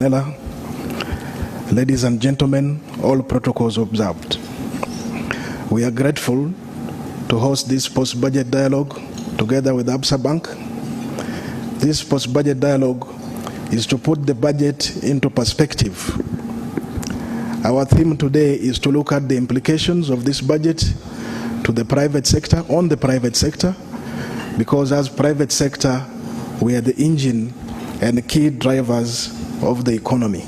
Ladies and gentlemen, all protocols observed. We are grateful to host this post-budget dialogue together with Absa Bank. This post-budget dialogue is to put the budget into perspective. Our theme today is to look at the implications of this budget to the private sector, on the private sector, because as private sector, we are the engine and key drivers of the economy.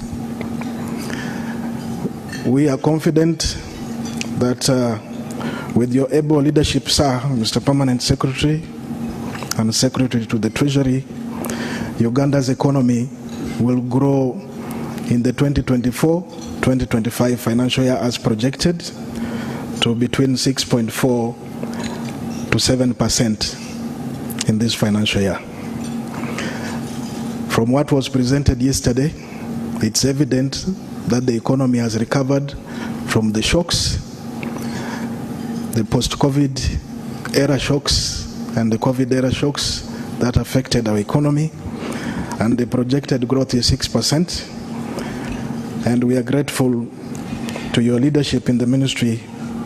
We are confident that with your able leadership, sir, Mr. Permanent Secretary and Secretary to the Treasury, Uganda's economy will grow in the 2024-2025 financial year as projected to between 6.4 to 7% in this financial year. From what was presented yesterday, it's evident that the economy has recovered from the shocks, the post-COVID era shocks and the COVID era shocks that affected our economy, and the projected growth is 6%. And we are grateful to your leadership in the ministry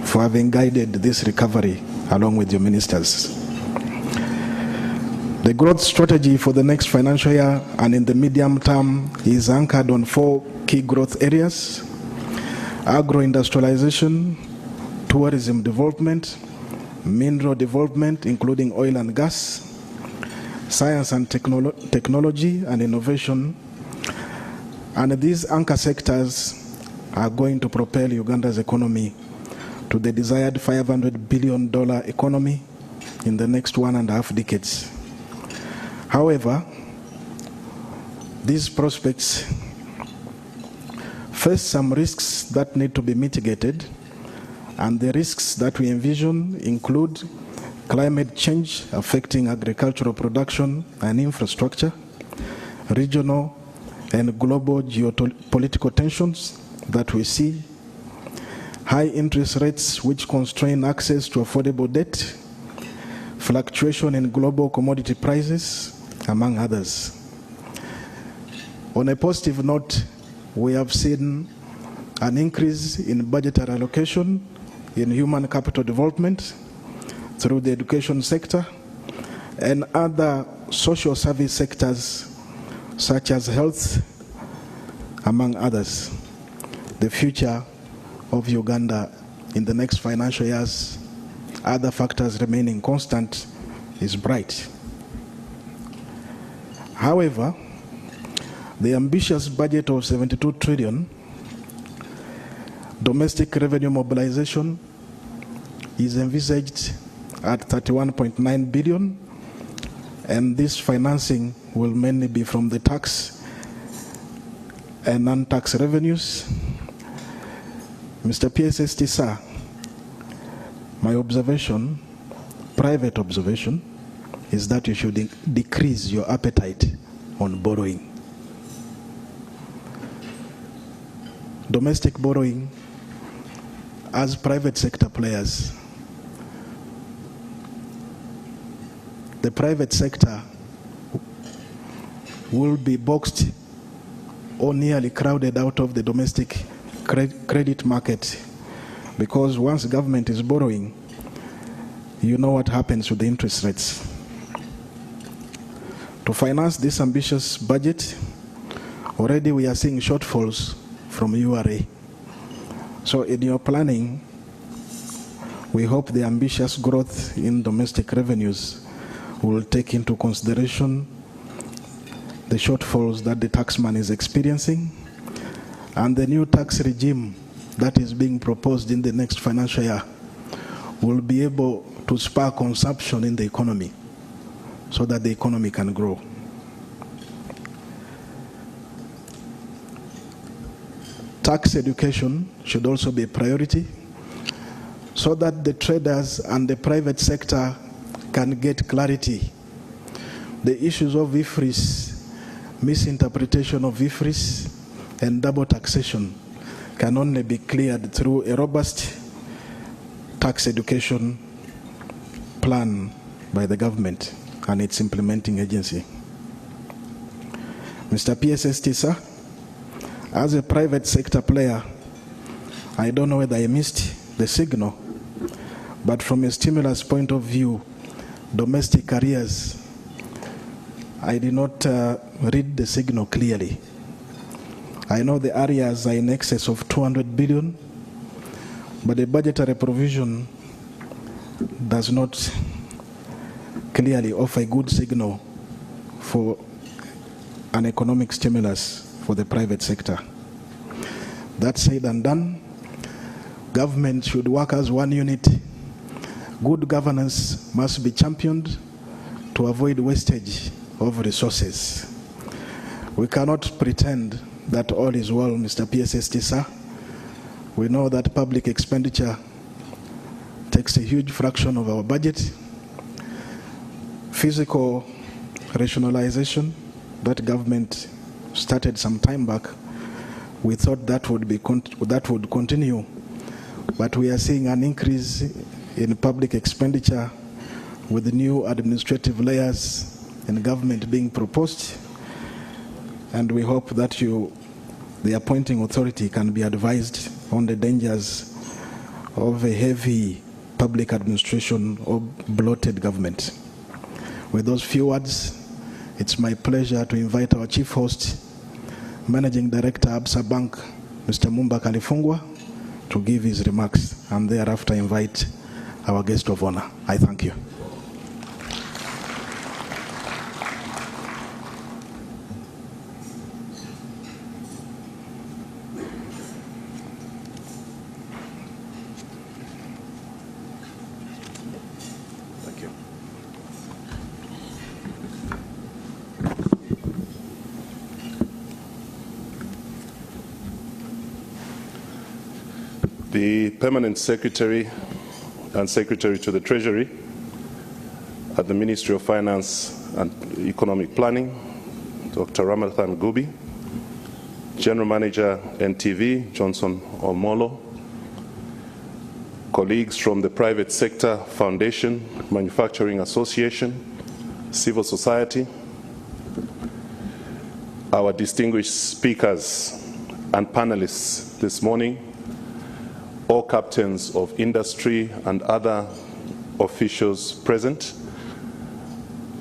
for having guided this recovery along with your ministers. The growth strategy for the next financial year and in the medium term is anchored on 4 key growth areas: agro-industrialization, tourism development, mineral development, including oil and gas, science and technology and innovation. And these anchor sectors are going to propel Uganda's economy to the desired $500 billion economy in the next 1.5 decades. However, these prospects face some risks that need to be mitigated, and the risks that we envision include climate change affecting agricultural production and infrastructure, regional and global geopolitical tensions that we see, high interest rates which constrain access to affordable debt, fluctuation in global commodity prices, among others. On a positive note, we have seen an increase in budgetary allocation in human capital development through the education sector and other social service sectors such as health, among others. The future of Uganda in the next financial years, other factors remaining constant, is bright. However, the ambitious budget of 72 trillion domestic revenue mobilization is envisaged at 31.9 billion, and this financing will mainly be from the tax and non-tax revenues. Mr. PSST, sir, my observation, private observation, is that you should decrease your appetite on borrowing. Domestic borrowing, as private sector players, the private sector will be boxed or nearly crowded out of the domestic credit market, because once government is borrowing, you know what happens with the interest rates. To finance this ambitious budget, already we are seeing shortfalls from URA. So in your planning, we hope the ambitious growth in domestic revenues will take into consideration the shortfalls that the taxman is experiencing, and the new tax regime that is being proposed in the next financial year will be able to spur consumption in the economy so that the economy can grow. Tax education should also be a priority so that the traders and the private sector can get clarity. The issues of IFRIS, misinterpretation of IFRIS, and double taxation can only be cleared through a robust tax education plan by the government and its implementing agency. Mr. PSST, sir, As a private sector player, I don't know whether I missed the signal, but from a stimulus point of view, domestic careers, I did not read the signal clearly. I know the areas are in excess of 200 billion, but the budgetary provision does not clearly offer a good signal for an economic stimulus for the private sector. That said and done, government should work as one unit. Good governance must be championed to avoid wastage of resources. We cannot pretend that all is well, Mr. PSST, sir. We know that public expenditure takes a huge fraction of our budget. Physical rationalization that government started some time back, we thought that would continue, but we are seeing an increase in public expenditure with the new administrative layers in government being proposed, and we hope that the appointing authority can be advised on the dangers of a heavy public administration or bloated government. With those few words, it's my pleasure to invite our chief host, Managing Director, Absa Bank, Mr. Mumba Kalifungwa, to give his remarks, and thereafter invite our guest of honor. I thank you. Thank you. The Permanent Secretary and Secretary to the Treasury at the Ministry of Finance and Economic Planning, Dr. Ramathan Gubi, General Manager, NTV, Johnson Olmolo, colleagues from the Private Sector Foundation, Manufacturing Association, civil society, our distinguished speakers and panelists this morning, all captains of industry and other officials present,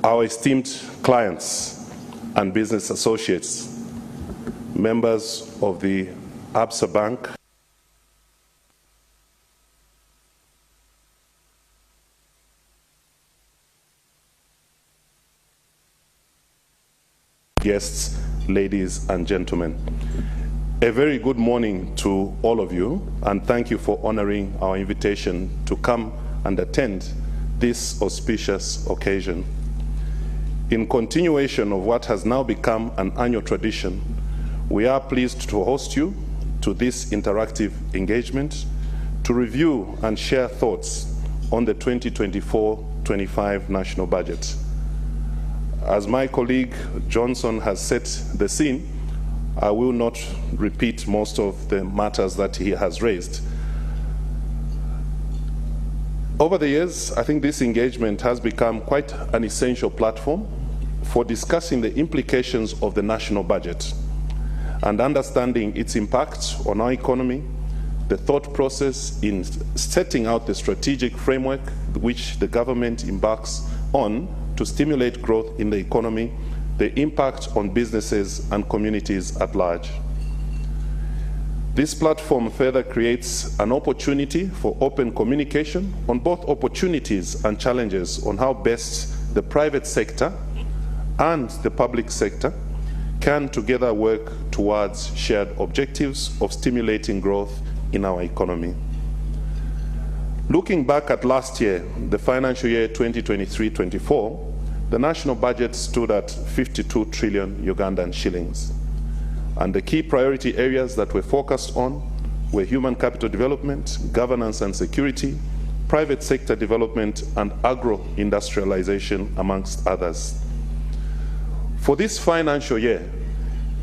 our esteemed clients and business associates, members of the Absa Bank, guests, ladies and gentlemen. A very good morning to all of you, and thank you for honoring our invitation to come and attend this auspicious occasion. In continuation of what has now become an annual tradition, we are pleased to host you to this interactive engagement to review and share thoughts on the 2024-25 national budget. As my colleague Johnson has set the scene, I will not repeat most of the matters that he has raised. Over the years, I think this engagement has become quite an essential platform for discussing the implications of the national budget and understanding its impact on our economy, the thought process in setting out the strategic framework which the government embarks on to stimulate growth in the economy, the impact on businesses and communities at large. This platform further creates an opportunity for open communication on both opportunities and challenges on how best the private sector and the public sector can together work towards shared objectives of stimulating growth in our economy. Looking back at last year, the financial year 2023-24, the national budget stood at 52 trillion Ugandan shillings. And the key priority areas that were focused on were human capital development, governance and security, private sector development, and agro-industrialization, amongst others. For this financial year,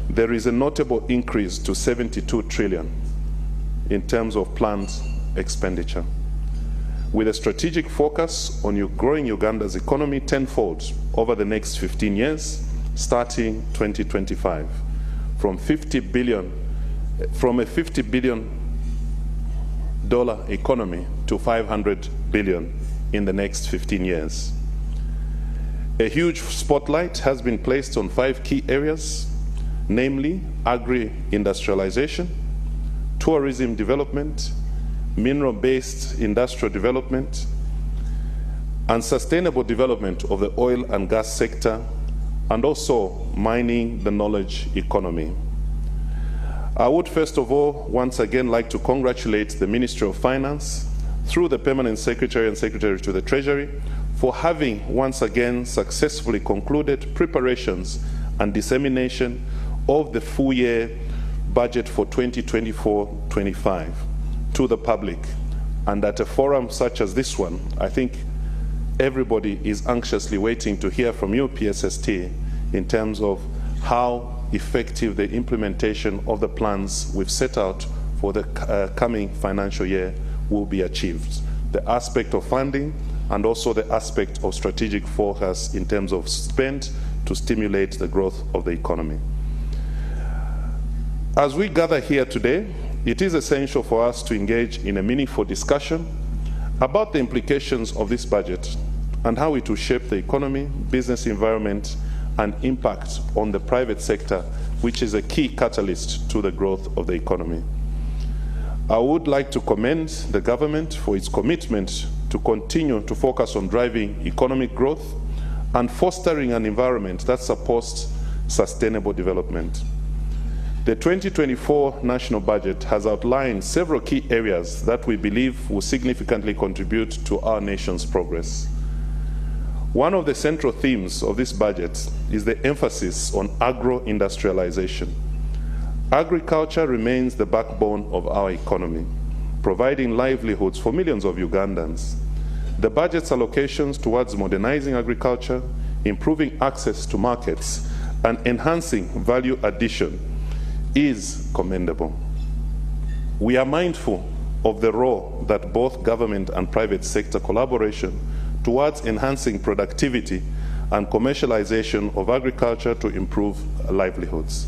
there is a notable increase to 72 trillion in terms of planned expenditure, with a strategic focus on growing Uganda's economy tenfold over the next 15 years, starting 2025, from 50 billion from a $50 billion economy to $500 billion in the next 15 years. A huge spotlight has been placed on 5 key areas, namely agri-industrialization, tourism development, mineral-based industrial development, and sustainable development of the oil and gas sector, and also mining the knowledge economy. I would first of all once again like to congratulate the Ministry of Finance through the Permanent Secretary and Secretary to the Treasury for having once again successfully concluded preparations and dissemination of the full year budget for 2024-25 to the public. And at a forum such as this one, I think everybody is anxiously waiting to hear from you, PSST, in terms of how effective the implementation of the plans we've set out for the coming financial year will be achieved. The aspect of funding and also the aspect of strategic focus in terms of spend to stimulate the growth of the economy. As we gather here today, it is essential for us to engage in a meaningful discussion about the implications of this budget and how it will shape the economy, business environment, and impact on the private sector, which is a key catalyst to the growth of the economy. I would like to commend the government for its commitment to continue to focus on driving economic growth and fostering an environment that supports sustainable development. The 2024 national budget has outlined several key areas that we believe will significantly contribute to our nation's progress. One of the central themes of this budget is the emphasis on agro-industrialization. Agriculture remains the backbone of our economy, providing livelihoods for millions of Ugandans. The budget's allocations towards modernizing agriculture, improving access to markets, and enhancing value addition is commendable. We are mindful of the role that both government and private sector collaboration towards enhancing productivity and commercialization of agriculture to improve livelihoods.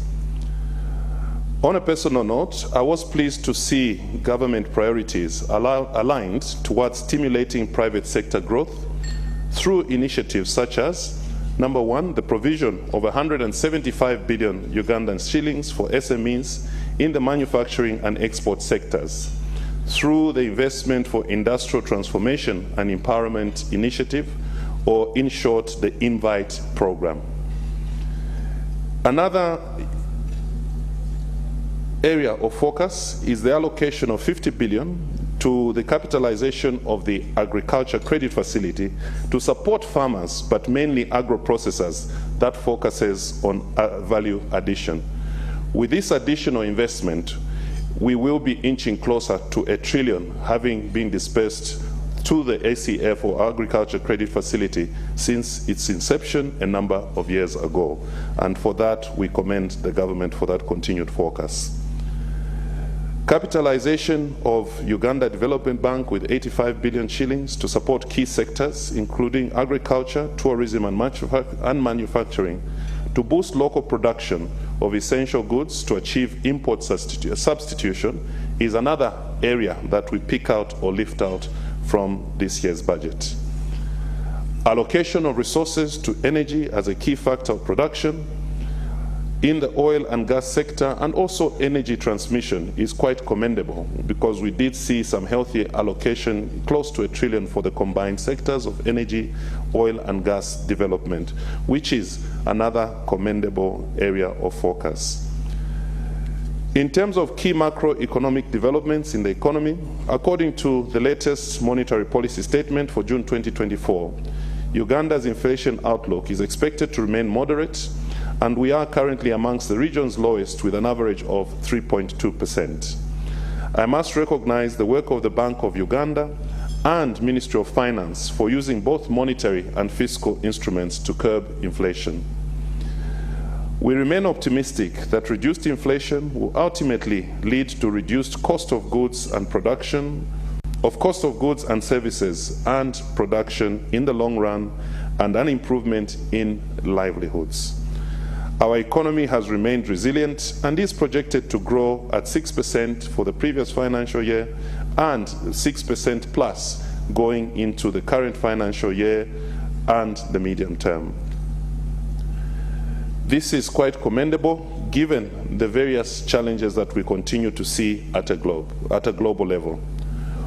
On a personal note, I was pleased to see government priorities aligned towards stimulating private sector growth through initiatives such as, number one, the provision of 175 billion Ugandan shillings for SMEs in the manufacturing and export sectors, through the Investment for Industrial Transformation and Empowerment Initiative, or in short, the INVITE program. Another area of focus is the allocation of 50 billion to the capitalization of the Agriculture Credit Facility to support farmers, but mainly agro-processors that focuses on value addition. With this additional investment, we will be inching closer to $1 trillion having been dispersed to the ACF, or Agriculture Credit Facility, since its inception a number of years ago. And for that, we commend the government for that continued focus. Capitalization of Uganda Development Bank with 85 billion shillings to support key sectors, including agriculture, tourism, and manufacturing, to boost local production of essential goods to achieve import substitution, is another area that we pick out or lift out from this year's budget. Allocation of resources to energy as a key factor of production in the oil and gas sector, and also energy transmission, is quite commendable, because we did see some healthy allocation, close to $1 trillion for the combined sectors of energy, oil and gas development, which is another commendable area of focus. In terms of key macroeconomic developments in the economy, according to the latest monetary policy statement for June 2024, Uganda's inflation outlook is expected to remain moderate, and we are currently amongst the region's lowest with an average of 3.2%. I must recognize the work of the Bank of Uganda and Ministry of Finance for using both monetary and fiscal instruments to curb inflation. We remain optimistic that reduced inflation will ultimately lead to reduced cost of goods and cost of goods and services and production in the long run, and an improvement in livelihoods. Our economy has remained resilient and is projected to grow at 6% for the previous financial year and 6% plus going into the current financial year and the medium term. This is quite commendable given the various challenges that we continue to see at a global level.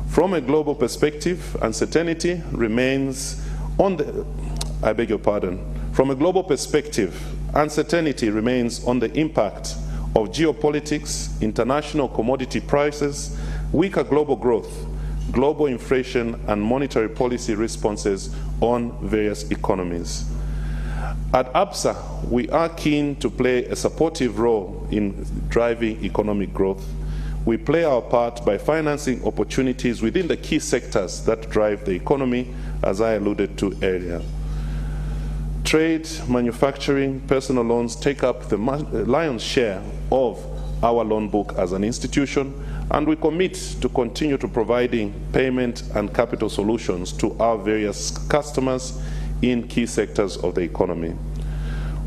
From a global perspective, uncertainty remains on the, From a global perspective, uncertainty remains on the impact of geopolitics, international commodity prices, weaker global growth, global inflation, and monetary policy responses on various economies. At Absa, we are keen to play a supportive role in driving economic growth. We play our part by financing opportunities within the key sectors that drive the economy, as I alluded to earlier. Trade, manufacturing, personal loans take up the lion's share of our loan book as an institution, and we commit to continue to providing payment and capital solutions to our various customers in key sectors of the economy.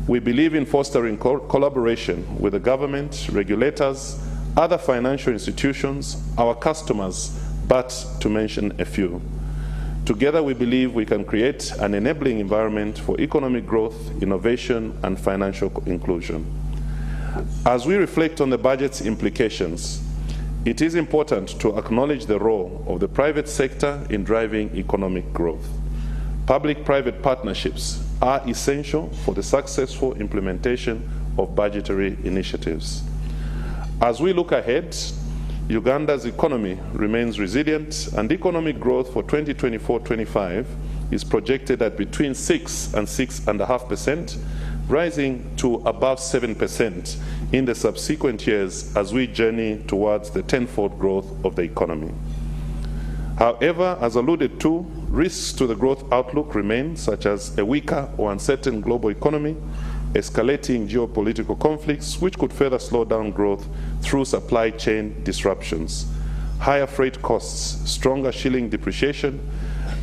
We believe in fostering collaboration with the government, regulators, other financial institutions, our customers, but to mention a few. Together, we believe we can create an enabling environment for economic growth, innovation, and financial inclusion. As we reflect on the budget's implications, it is important to acknowledge the role of the private sector in driving economic growth. Public-private partnerships are essential for the successful implementation of budgetary initiatives. As we look ahead, Uganda's economy remains resilient, and economic growth for 2024-25 is projected at between 6 and 6.5%, rising to above 7% in the subsequent years as we journey towards the tenfold growth of the economy. However, as alluded to, risks to the growth outlook remain, such as a weaker or uncertain global economy, escalating geopolitical conflicts, which could further slow down growth through supply chain disruptions, higher freight costs, stronger shilling depreciation,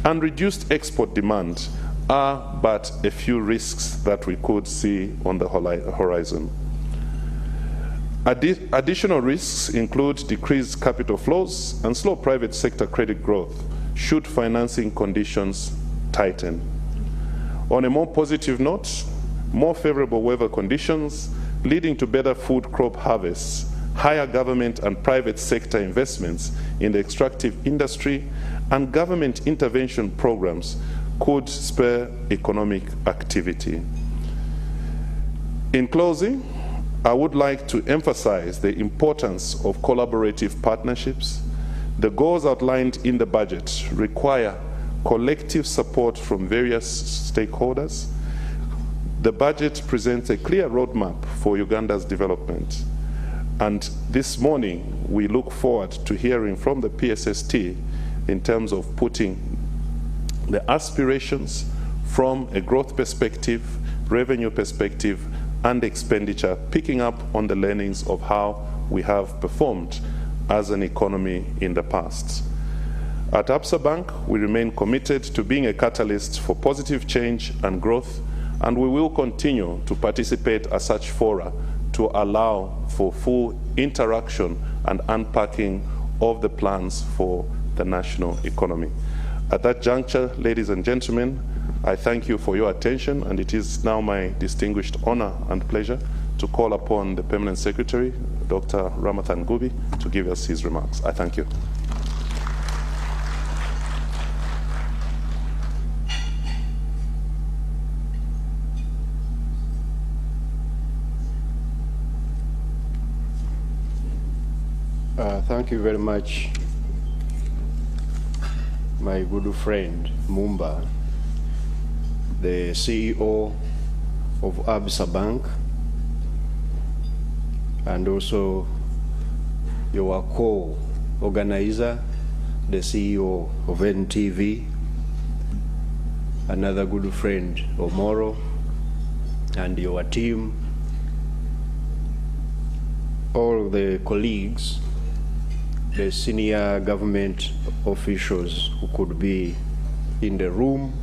and reduced export demand are but a few risks that we could see on the horizon. Additional risks include decreased capital flows and slow private sector credit growth should financing conditions tighten. On a more positive note, more favorable weather conditions leading to better food crop harvests, higher government and private sector investments in the extractive industry, and government intervention programs could spur economic activity. In closing, I would like to emphasize the importance of collaborative partnerships. The goals outlined in the budget require collective support from various stakeholders. The budget presents a clear roadmap for Uganda's development. And this morning, we look forward to hearing from the PSST in terms of putting the aspirations from a growth perspective, revenue perspective, and expenditure, picking up on the learnings of how we have performed as an economy in the past. At Absa Bank, we remain committed to being a catalyst for positive change and growth, and we will continue to participate at such fora to allow for full interaction and unpacking of the plans for the national economy. At that juncture, ladies and gentlemen, I thank you for your attention, and it is now my distinguished honor and pleasure to call upon the Permanent Secretary, Dr. Ramathan Gubi, to give us his remarks. I thank you. Thank you very much, my good friend Mumba, the CEO of Absa Bank, and also your co-organizer, the CEO of NTV, another good friend Omoro, and your team, all the colleagues, the senior government officials who could be in the room,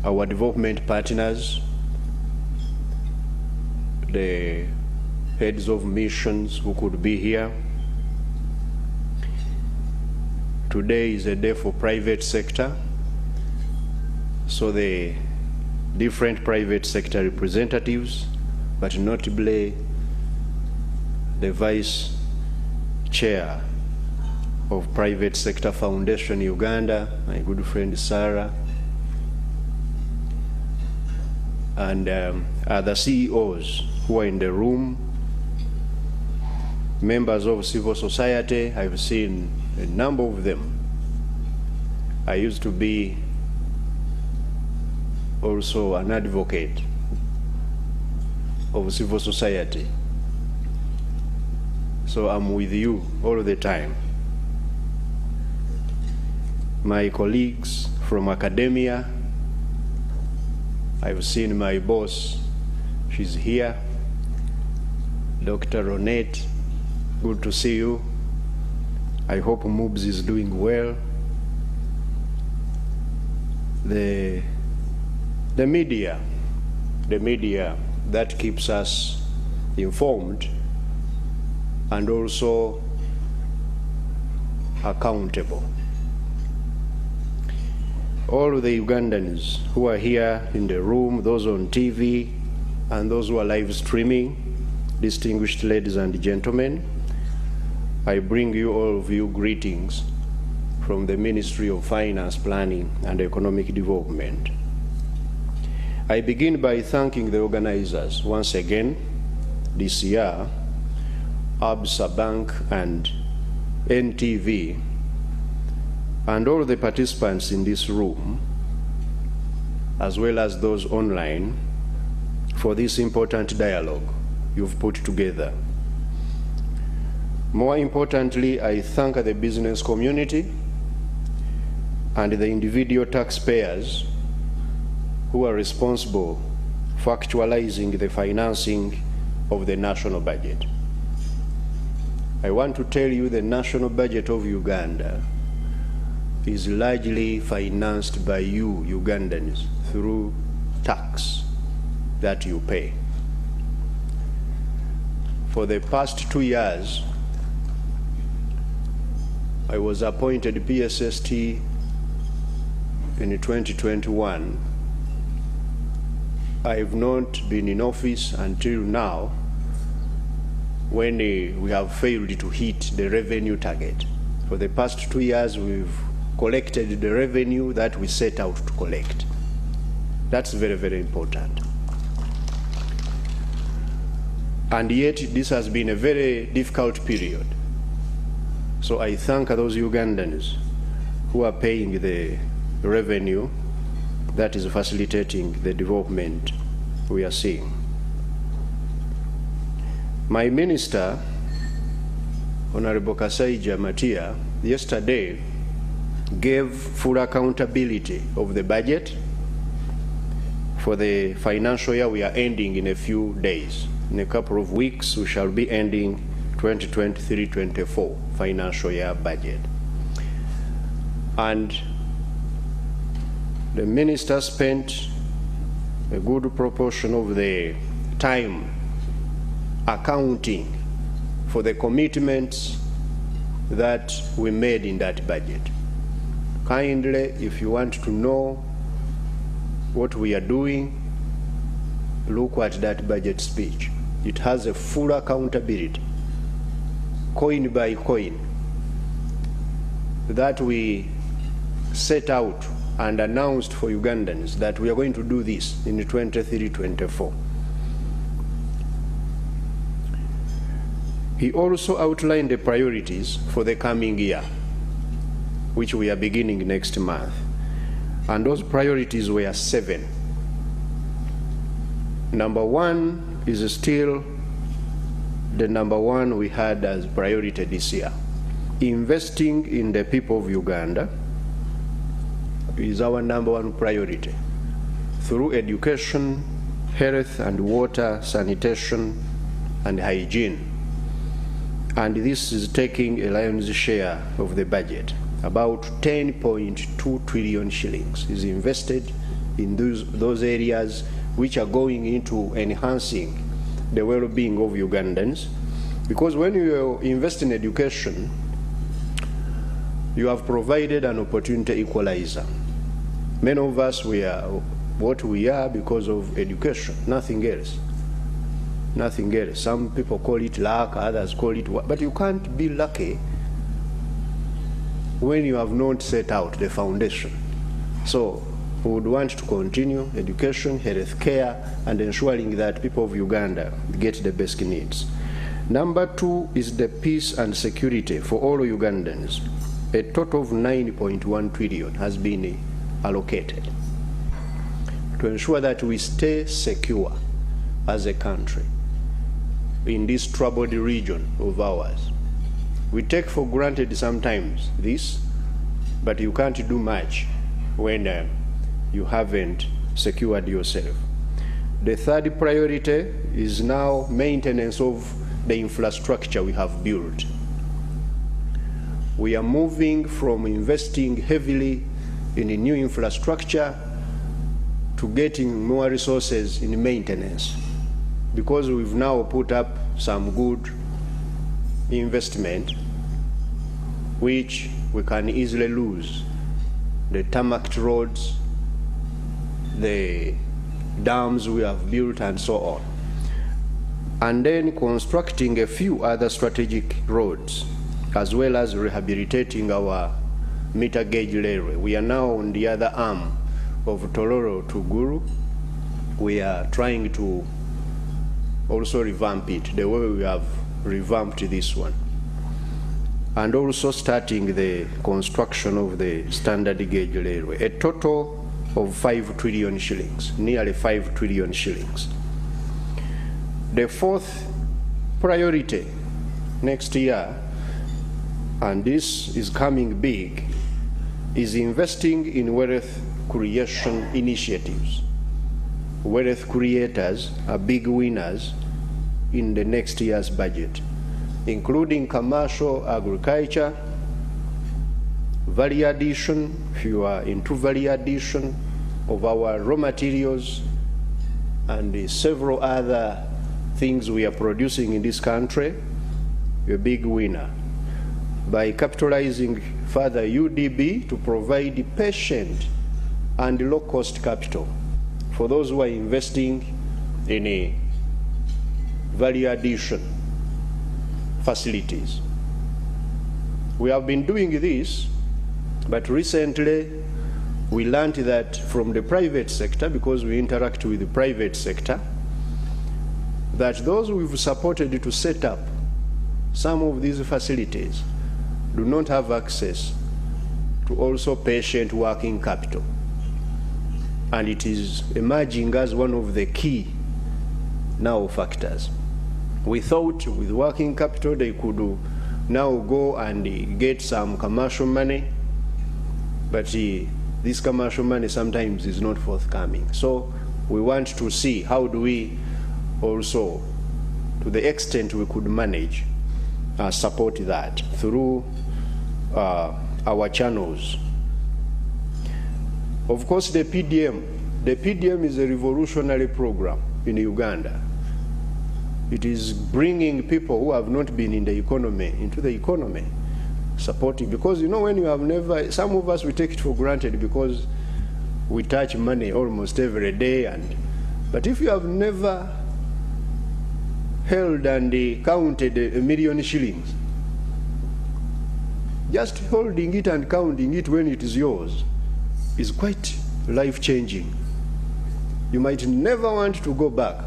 our development partners, the heads of missions who could be here. Today is a day for private sector, so the different private sector representatives, but notably the Vice Chair of Private Sector Foundation Uganda, my good friend Sarah, and other CEOs who are in the room, members of civil society. I've seen a number of them. I used to be also an advocate of civil society, so I'm with you all the time. My colleagues from academia, I've seen my boss, she's here, Dr. Ronette, good to see you. I hope MOOBS is doing well. The media that keeps us informed and also accountable. All the Ugandans who are here in the room, those on TV, and those who are live streaming, distinguished ladies and gentlemen, I bring you all of you greetings from the Ministry of Finance, Planning and Economic Development. I begin by thanking the organizers once again this year, Absa Bank and NTV, and all the participants in this room, as well as those online, for this important dialogue you've put together. More importantly, I thank the business community and the individual taxpayers who are responsible for actualizing the financing of the national budget. I want to tell you the national budget of Uganda is largely financed by you, Ugandans, through tax that you pay. For the past 2 years, I was appointed PSST in 2021. I have not been in office until now, when we have failed to hit the revenue target. For the past 2 years, we've collected the revenue that we set out to collect. That's very, very important. And yet, this has been a very difficult period. So I thank those Ugandans who are paying the revenue that is facilitating the development we are seeing. My minister, Honorable Kasaija Matia, yesterday gave full accountability of the budget for the financial year we are ending in a few days. In a couple of weeks, we shall be ending 2023-24 financial year budget. And the minister spent a good proportion of the time accounting for the commitments that we made in that budget. Kindly, if you want to know what we are doing, look at that budget speech. It has a full accountability, coin by coin, that we set out and announced for Ugandans that we are going to do this in 23-24. He also outlined the priorities for the coming year, which we are beginning next month. And those priorities were 7. Number 1 is still the number 1 we had as priority this year. Investing in the people of Uganda is our number 1 priority, through education, health and water, sanitation and hygiene. And this is taking a lion's share of the budget. About 10.2 trillion shillings is invested in those areas which are going into enhancing the well-being of Ugandans. Because when you invest in education, you have provided an opportunity equalizer. Many of us, we are what we are because of education, nothing else. Nothing else. Some people call it luck, others call it what, but you can't be lucky when you have not set out the foundation. So we would want to continue education, health care, and ensuring that people of Uganda get the basic needs. Number 2 is the peace and security for all Ugandans. A total of 9.1 trillion has been allocated to ensure that we stay secure as a country in this troubled region of ours. We take for granted sometimes this, but you can't do much when you haven't secured yourself. The third priority is now maintenance of the infrastructure we have built. We are moving from investing heavily in a new infrastructure to getting more resources in maintenance, because we've now put up some good investment which we can easily lose. The tarmac roads, the dams we have built, and so on. And then constructing a few other strategic roads, as well as rehabilitating our meter gauge railway. We are now on the other arm of Tororo to Guru. We are trying to also revamp it the way we have revamped this one. And also starting the construction of the standard gauge railway. A total of 5 trillion shillings, nearly 5 trillion shillings. The fourth priority next year, and this is coming big, is investing in wealth creation initiatives. Wealth creators are big winners in the next year's budget, including commercial agriculture, value addition, if you are into value addition of our raw materials, and several other things we are producing in this country. You're a big winner. By capitalizing further UDB to provide patient and low-cost capital for those who are investing in a value addition facilities. We have been doing this, but recently we learned that from the private sector, because we interact with the private sector, that those we've supported to set up some of these facilities do not have access to also patient working capital. And it is emerging as one of the key now factors. We thought with working capital they could now go and get some commercial money, but this commercial money sometimes is not forthcoming. So we want to see how do we also, to the extent we could manage, support that through our channels. Of course, the PDM is a revolutionary program in Uganda. It is bringing people who have not been in the economy into the economy, supporting, because you know, when you have never, some of us we take it for granted because we touch money almost every day, but if you have never held and counted a million shillings, just holding it and counting it when it is yours is quite life-changing. You might never want to go back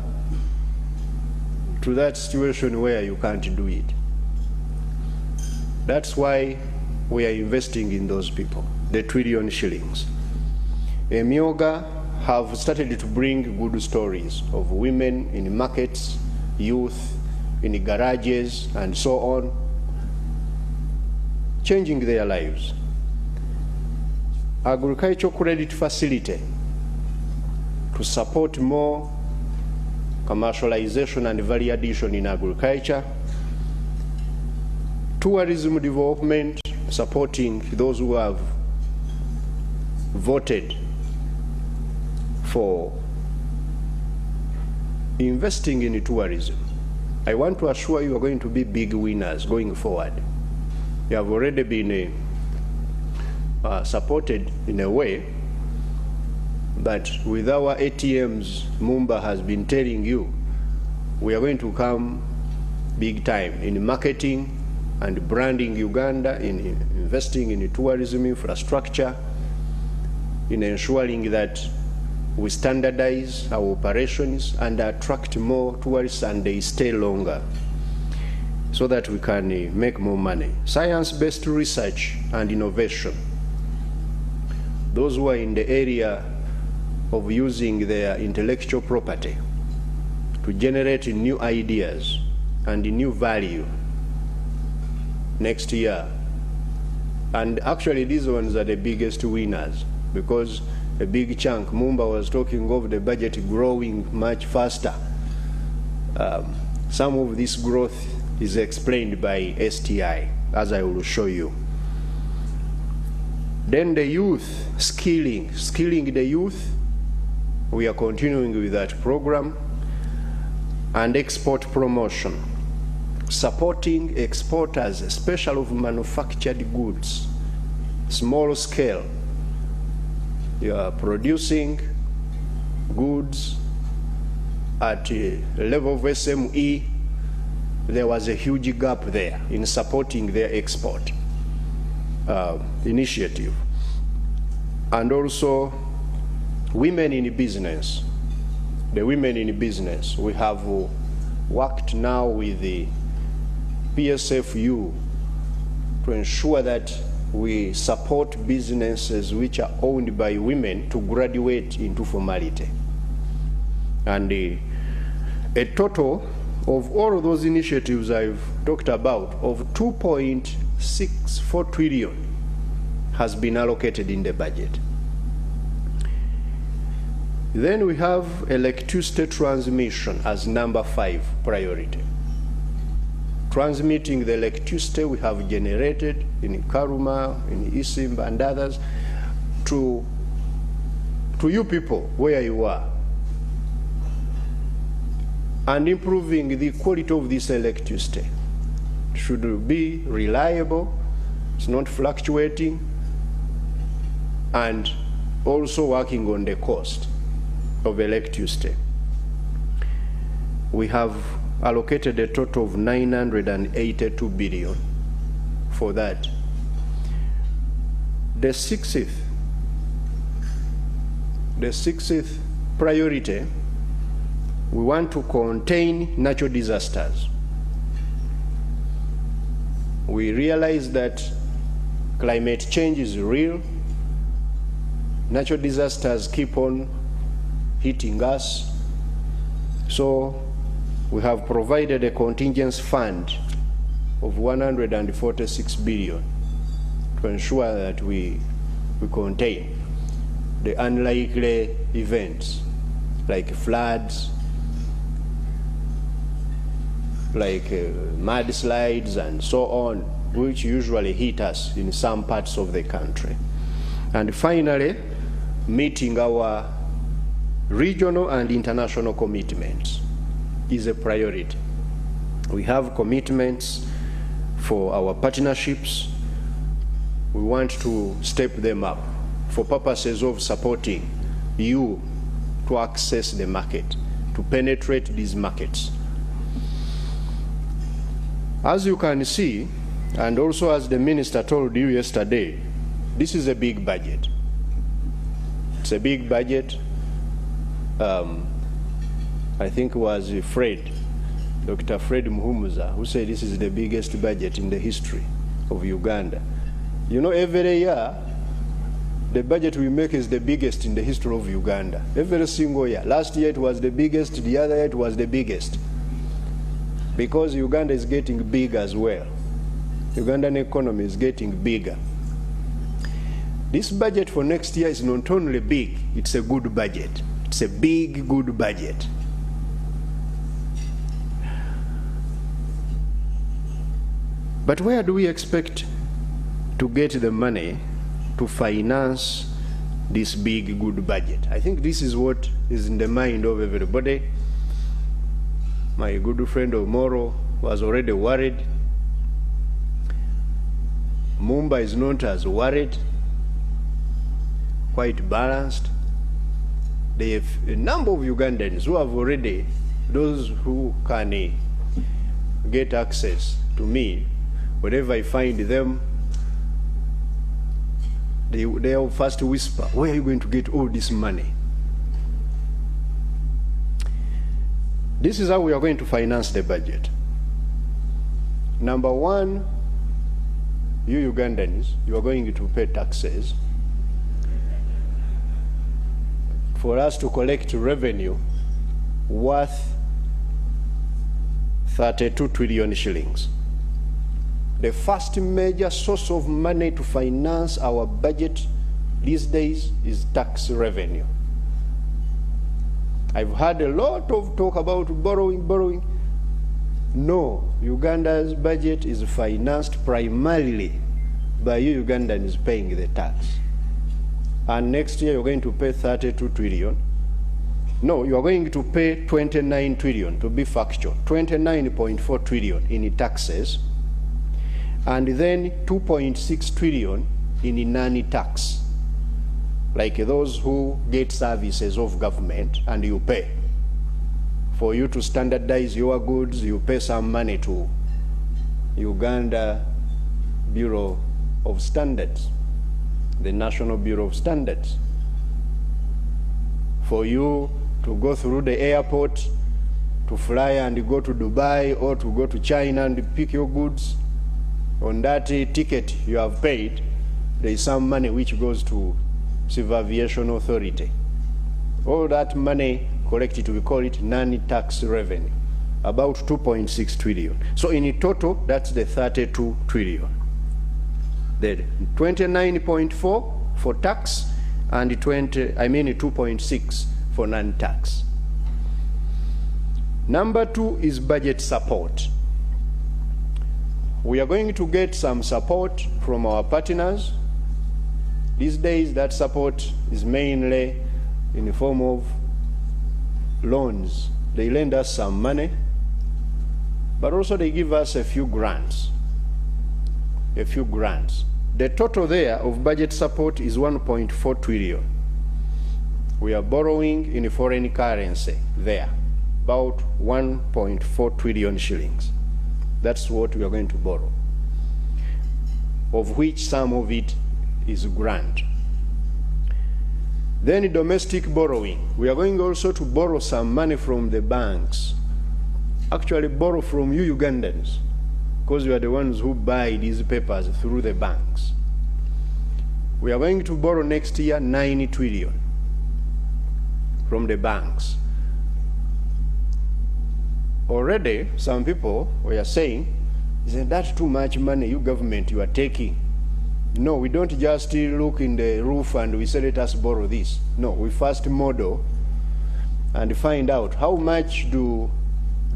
to that situation where you can't do it. That's why we are investing in those people, the trillion shillings. Emyoga have started to bring good stories of women in markets, youth in garages, and so on, changing their lives. Agricultural credit facility to support more commercialization and value addition in agriculture. Tourism development, supporting those who have voted for investing in tourism. I want to assure you are going to be big winners going forward. You have already been supported in a way, but with our ATMs, Mumba has been telling you, we are going to come big time in marketing and branding Uganda, in investing in tourism infrastructure, in ensuring that we standardize our operations and attract more tourists and they stay longer so that we can make more money. Science-based research and innovation. Those who are in the area of using their intellectual property to generate new ideas and new value next year. And actually these ones are the biggest winners, because a big chunk, Mumba was talking of the budget growing much faster. Some of this growth is explained by STI, as I will show you. Then the youth, skilling the youth, we are continuing with that program. And export promotion, supporting exporters, especially of manufactured goods, small scale. You are producing goods at a level of SME. There was a huge gap there in supporting their export initiative. And also women in business. The women in business, we have worked now with the PSFU to ensure that we support businesses which are owned by women to graduate into formality. And a total of all of those initiatives I've talked about of 2.64 trillion has been allocated in the budget. Then we have electricity transmission as number 5 priority. Transmitting the electricity we have generated in Karuma, in Isimba and others to you people where you are. And improving the quality of this electricity. It should be reliable, it's not fluctuating, and also working on the cost of electricity. We have allocated a total of 982 billion for that. The sixth priority, we want to contain natural disasters. We realize that climate change is real. Natural disasters keep on hitting us. So we have provided a contingency fund of 146 billion to ensure that we contain the unlikely events like floods, like mudslides and so on, which usually hit us in some parts of the country. And finally, meeting our regional and international commitments is a priority. We have commitments for our partnerships. We want to step them up for purposes of supporting you to access the market, to penetrate these markets. As you can see, and also as the minister told you yesterday, this is a big budget. It's a big budget. I think it was Dr. Fred Muhumuza, who said this is the biggest budget in the history of Uganda. You know, every year, the budget we make is the biggest in the history of Uganda. Every single year. Last year it was the biggest, the other year it was the biggest. Because Uganda is getting big as well. Ugandan economy is getting bigger. This budget for next year is not only big, it's a good budget. It's a big, good budget. But where do we expect to get the money to finance this big, good budget. I think this is what is in the mind of everybody. My good friend Omoro was already worried. Mumba is not as worried, quite balanced. They have a number of Ugandans who have already, those who can get access to me, whenever I find them, they will first whisper, where are you going to get all this money? This is how we are going to finance the budget. Number one, you Ugandans, you are going to pay taxes for us to collect revenue worth 32 trillion shillings. The first major source of money to finance our budget these days is tax revenue. I've heard a lot of talk about borrowing. No, Uganda's budget is financed primarily by you Ugandans paying the tax. And next year you're going to pay 32 trillion. No, you are going to pay 29 trillion, to be factual, 29.4 trillion in taxes, and then 2.6 trillion in non-tax, like those who get services of government and you pay. For you to standardize your goods, you pay some money to Uganda Bureau of Standards, the National Bureau of Standards. For you to go through the airport, to fly and go to Dubai or to go to China and pick your goods, on that ticket you have paid, there is some money which goes to Civil Aviation Authority. All that money collected, we call it non-tax revenue, about 2.6 trillion. So in total, that's the 32 trillion. The 29.4 for tax and 2.6 for non-tax. Number two is budget support. We are going to get some support from our partners. These days, that support is mainly in the form of loans. They lend us some money, but also they give us a few grants. The total there of budget support is 1.4 trillion. We are borrowing in foreign currency there, about 1.4 trillion shillings. That's what we are going to borrow, of which some of it is grant. Then domestic borrowing. We are going also to borrow some money from the banks. Actually borrow from you Ugandans, because you are the ones who buy these papers through the banks. We are going to borrow next year 9 trillion from the banks. Already, some people were saying, isn't that too much money, you government, you are taking? No, we don't just look in the roof and we say, let us borrow this. No, we first model and find out how much do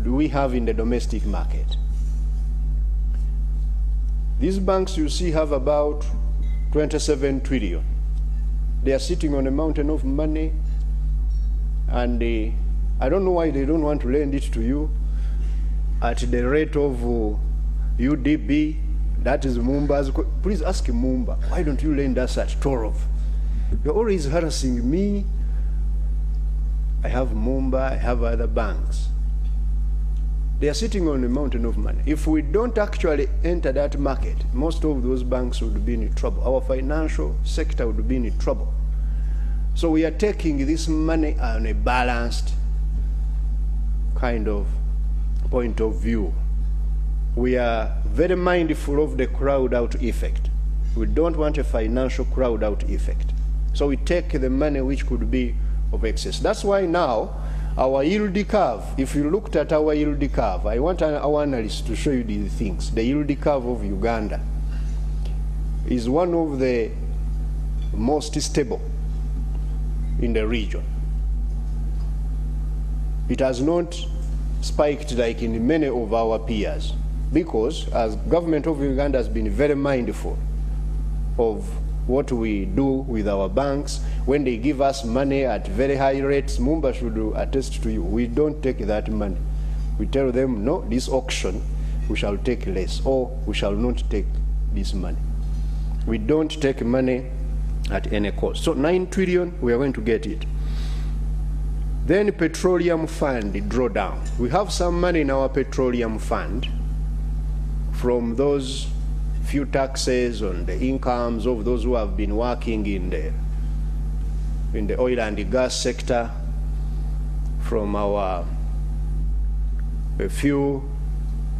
we have in the domestic market. These banks you see have about 27 trillion. They are sitting on a mountain of money, and I don't know why they don't want to lend it to you at the rate of UDB. That is Mumba's. Please ask Mumba, why don't you lend us at 12? You're always harassing me. I have Mumba, I have other banks. They are sitting on a mountain of money. If we don't actually enter that market, most of those banks would be in trouble. Our financial sector would be in trouble. So we are taking this money on a balanced kind of point of view. We are very mindful of the crowd-out effect. We don't want a financial crowd-out effect. So we take the money which could be of excess. That's why now our yield curve, if you looked at our yield curve, I want our analyst to show you these things. The yield curve of Uganda is one of the most stable in the region. It has not spiked like in many of our peers, because as government of Uganda has been very mindful of what we do with our banks. When they give us money at very high rates, Mumba should attest to you, we don't take that money. We tell them, no, this auction, we shall take less, or we shall not take this money. We don't take money at any cost. So 9 trillion, we are going to get it. Then petroleum fund drawdown. We have some money in our petroleum fund from those few taxes on the incomes of those who have been working in the oil and gas sector, from our a few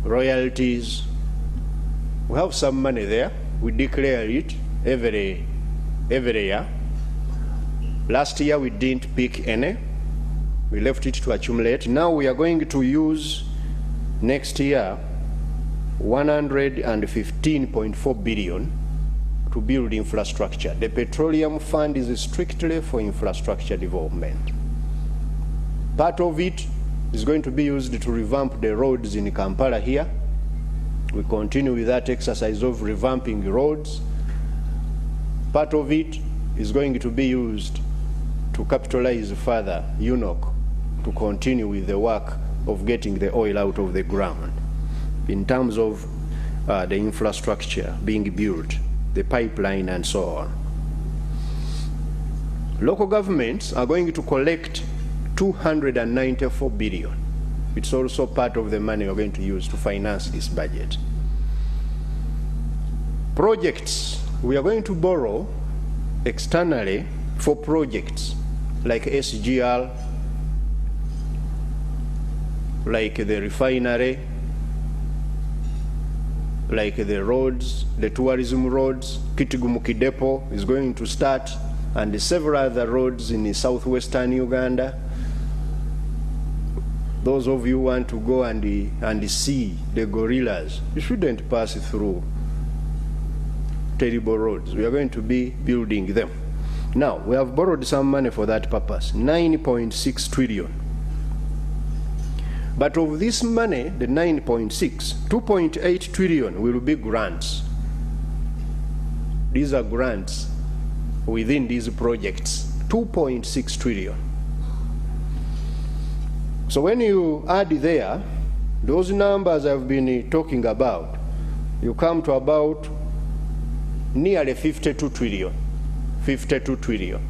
royalties. We have some money there. We declare it every year. Last year we didn't pick any. We left it to accumulate. Now we are going to use next year 115.4 billion to build infrastructure. The petroleum fund is strictly for infrastructure development. Part of it is going to be used to revamp the roads in Kampala here. We continue with that exercise of revamping roads. Part of it is going to be used to capitalize further UNOC to continue with the work of getting the oil out of the ground in terms of the infrastructure being built, the pipeline and so on. Local governments are going to collect 294 billion. It's also part of the money we're going to use to finance this budget. Projects, we are going to borrow externally for projects like SGR, like the refinery, like the roads, the tourism roads. Kitgumuki Depot is going to start, and several other roads in southwestern Uganda. Those of you who want to go and see the gorillas, you shouldn't pass through terrible roads. We are going to be building them. Now, we have borrowed some money for that purpose, 9.6 trillion. But of this money, the 9.6, 2.8 trillion will be grants. These are grants within these projects, 2.6 trillion. So when you add there, those numbers I've been talking about, you come to about nearly 52 trillion. 52 trillion.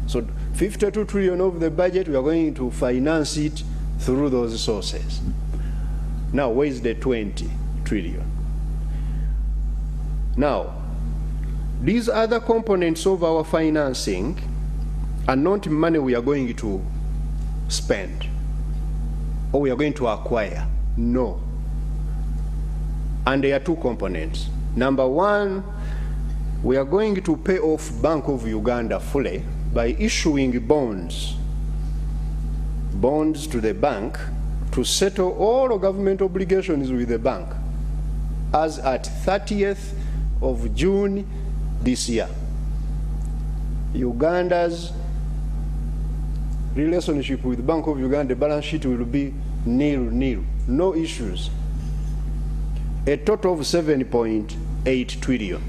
So 52 trillion of the budget, we are going to finance it through those sources. Now, where is the 20 trillion? Now, these other components of our financing are not money we are going to spend or we are going to acquire. No. And there are two components. Number one, we are going to pay off Bank of Uganda fully by issuing bonds to the bank to settle all government obligations with the bank as at 30th of June this year. Uganda's relationship with Bank of Uganda, the balance sheet will be nil, no issues. A total of 7.8 trillion.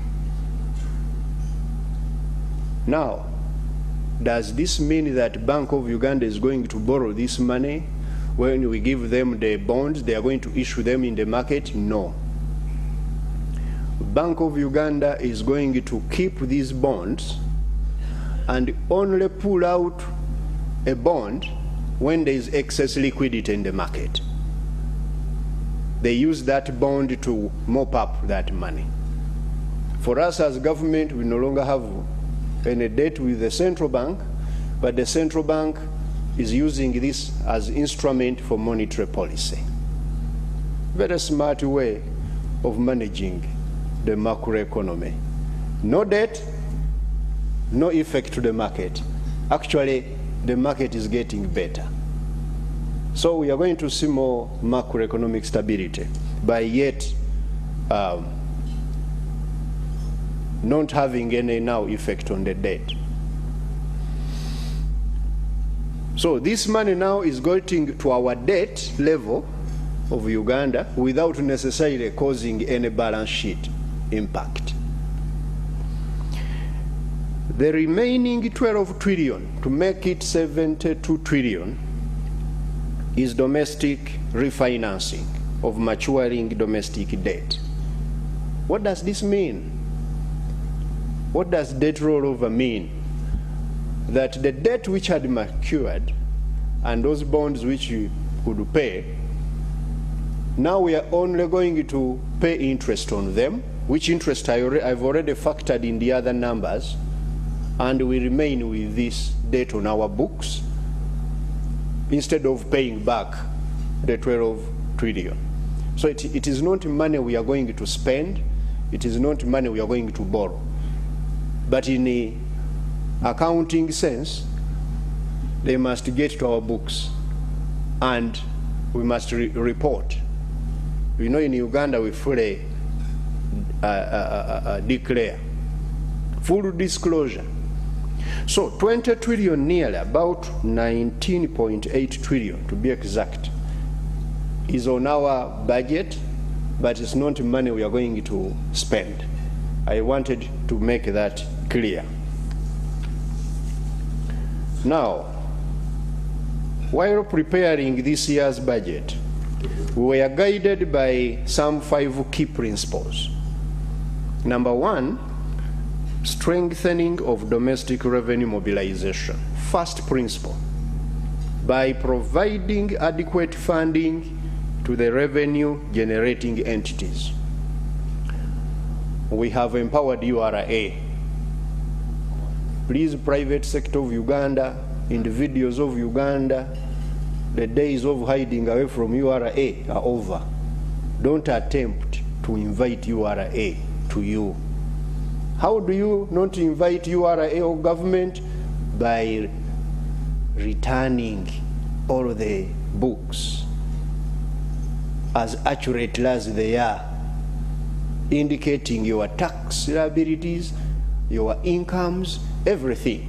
Now, does this mean that Bank of Uganda is going to borrow this money? When we give them the bonds, they are going to issue them in the market? No. Bank of Uganda is going to keep these bonds and only pull out a bond when there is excess liquidity in the market. They use that bond to mop up that money. For us as government, we no longer have any debt with the central bank, but the central bank is using this as instrument for monetary policy. Very smart way of managing the macroeconomy. No debt, no effect to the market. Actually, the market is getting better. So we are going to see more macroeconomic stability by yet not having any now effect on the debt. So this money now is going to our debt level of Uganda without necessarily causing any balance sheet impact. The remaining 12 trillion, to make it 72 trillion, is domestic refinancing of maturing domestic debt. What does this mean? What does debt rollover mean? That the debt which had matured and those bonds which you could pay, now we are only going to pay interest on them, which interest I've already factored in the other numbers, and we remain with this debt on our books instead of paying back the 12 trillion. So it is not money we are going to spend, it is not money we are going to borrow. But in the accounting sense, they must get to our books and we must report. You know, in Uganda we fully declare, full disclosure. So 20 trillion nearly, about 19.8 trillion to be exact, is on our budget, but it's not money we are going to spend. I wanted to make that clear. Now, while preparing this year's budget, we were guided by some 5 key principles. Number 1, strengthening of domestic revenue mobilization. First principle, by providing adequate funding to the revenue generating entities. We have empowered URA. Please, private sector of Uganda, individuals of Uganda, the days of hiding away from URA are over. Don't attempt to invite URA to you. How do you not invite URA or government? By returning all the books as accurately as they are, indicating your tax liabilities, your incomes, everything.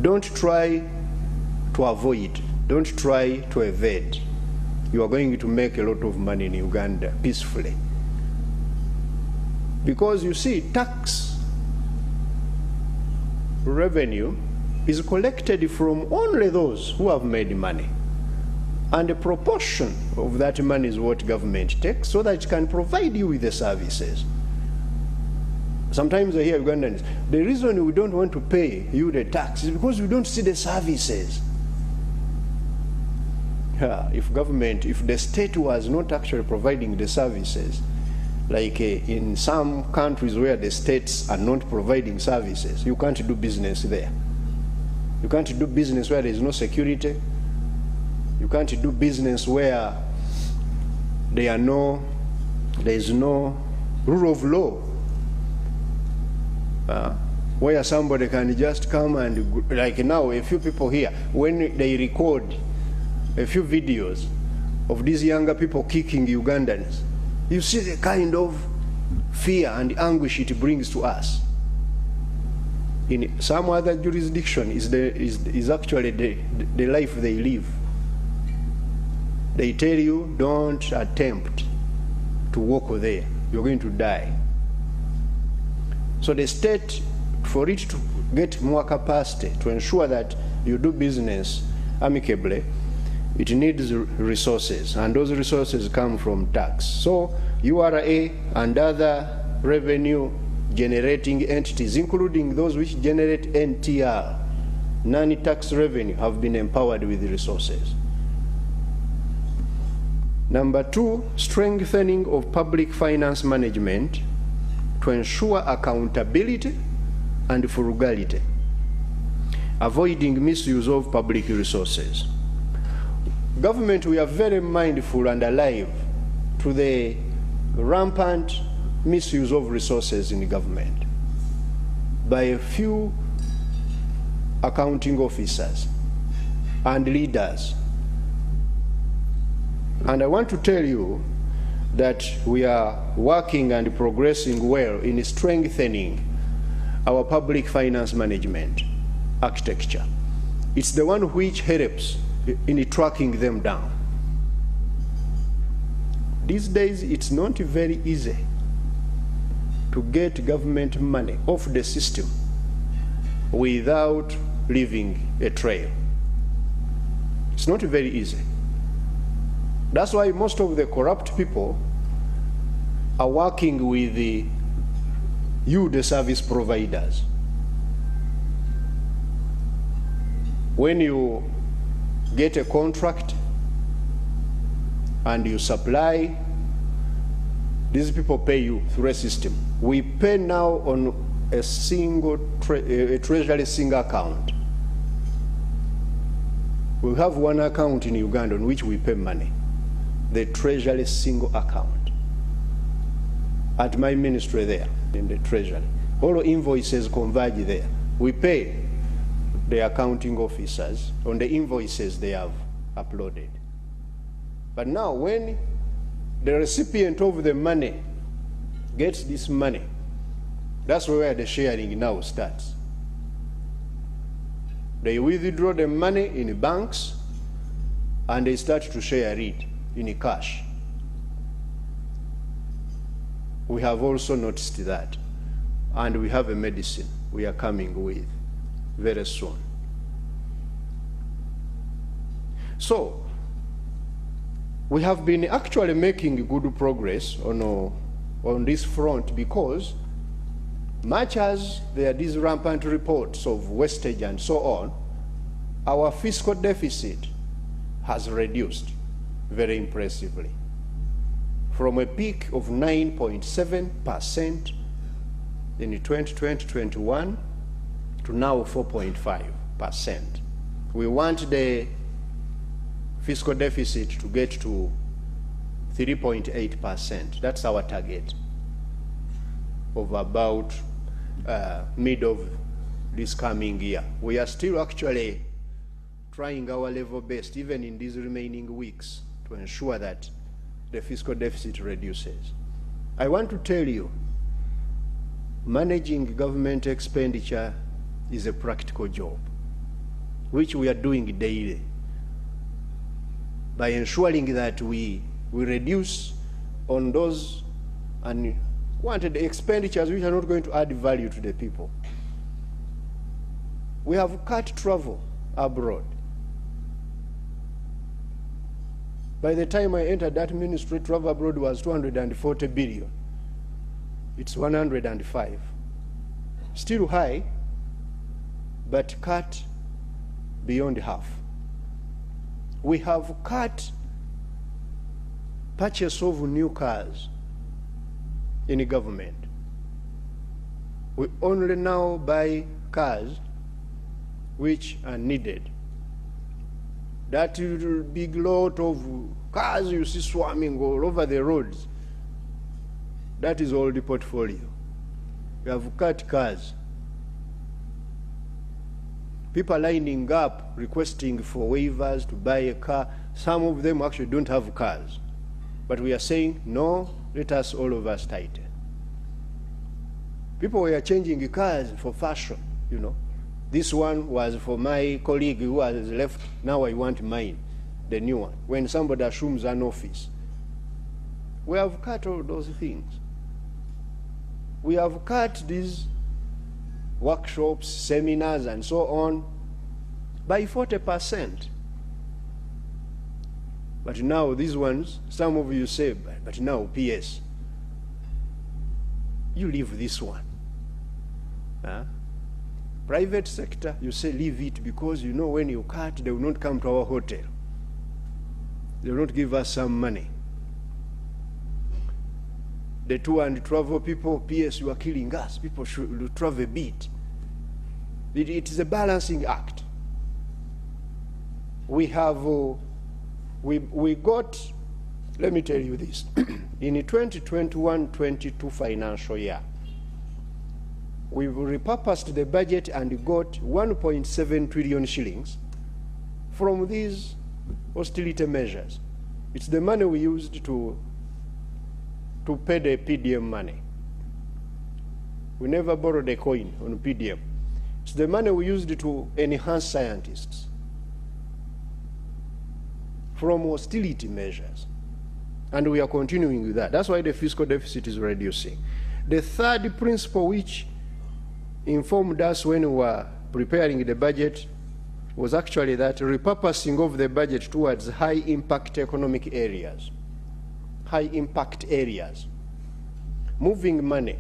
Don't try to avoid, don't try to evade. You are going to make a lot of money in Uganda peacefully. Because you see, tax revenue is collected from only those who have made money. And a proportion of that money is what government takes so that it can provide you with the services. Sometimes I hear Ugandans, the reason we don't want to pay you the tax is because we don't see the services. If the state was not actually providing the services, like in some countries where the states are not providing services, you can't do business there. You can't do business where there is no security. You can't do business where there is no rule of law. Where somebody can just come and, like now, a few people here, when they record a few videos of these younger people kicking Ugandans, you see the kind of fear and anguish it brings to us. In some other jurisdiction is actually the life they live. They tell you, don't attempt to walk there, you're going to die. So the state, for it to get more capacity, to ensure that you do business amicably, it needs resources, and those resources come from tax. So URA and other revenue generating entities, including those which generate NTR, non-tax revenue, have been empowered with the resources. Number 2, strengthening of public finance management to ensure accountability and frugality, avoiding misuse of public resources. Government, we are very mindful and alive to the rampant misuse of resources in the government by a few accounting officers and leaders. And I want to tell you that we are working and progressing well in strengthening our public finance management architecture. It's the one which helps in tracking them down. These days, it's not very easy to get government money off the system without leaving a trail. It's not very easy. That's why most of the corrupt people are working with the service providers. When you get a contract and you supply, these people pay you through a system. We pay now on a single treasury single account. We have one account in Uganda on which we pay money, the treasury single account. At my ministry there, in the treasury, all invoices converge there. We pay the accounting officers on the invoices they have uploaded. But now when the recipient of the money gets this money, that's where the sharing now starts. They withdraw the money in banks and they start to share it in cash. We have also noticed that, and we have a medicine we are coming with very soon. So we have been actually making good progress on this front, because much as there are these rampant reports of wastage and so on, our fiscal deficit has reduced very impressively from a peak of 9.7% in 2020-21 to now 4.5%. We want the fiscal deficit to get to 3.8%. That's our target of about mid of this coming year. We are still actually trying our level best, even in these remaining weeks, to ensure that the fiscal deficit reduces. I want to tell you, managing government expenditure is a practical job, which we are doing daily, by ensuring that we reduce on those unwanted expenditures which are not going to add value to the people. We have cut travel abroad. By the time I entered that ministry, travel abroad was 240 billion. It's 105. Still high, but cut beyond half. We have cut purchase of new cars in the government. We only now buy cars which are needed. That big lot of cars you see swarming all over the roads, that is all the portfolio. We have cut cars. People are lining up requesting for waivers to buy a car. Some of them actually don't have cars. But we are saying, no, let us all of us tighten. People were changing cars for fashion, you know. This one was for my colleague who has left, now I want mine, the new one. When somebody assumes an office. We have cut all those things. We have cut these workshops, seminars, and so on by 40%. But now these ones, some of you say, but now PS, you leave this one. Huh? Private sector, you say leave it, because you know when you cut, they will not come to our hotel. They will not give us some money. The tour and travel people, PS, you are killing us. People should travel a bit. It is a balancing act. We have, we got, let me tell you this. In the 2021-22 financial year, we've repurposed the budget and got 1.7 trillion shillings from these austerity measures. It's the money we used to pay the PDM money. We never borrowed a coin on PDM. It's the money we used to enhance scientists from austerity measures. And we are continuing with that. That's why the fiscal deficit is reducing. The third principle which informed us when we were preparing the budget was actually that repurposing of the budget towards high-impact economic areas, high-impact areas, moving money.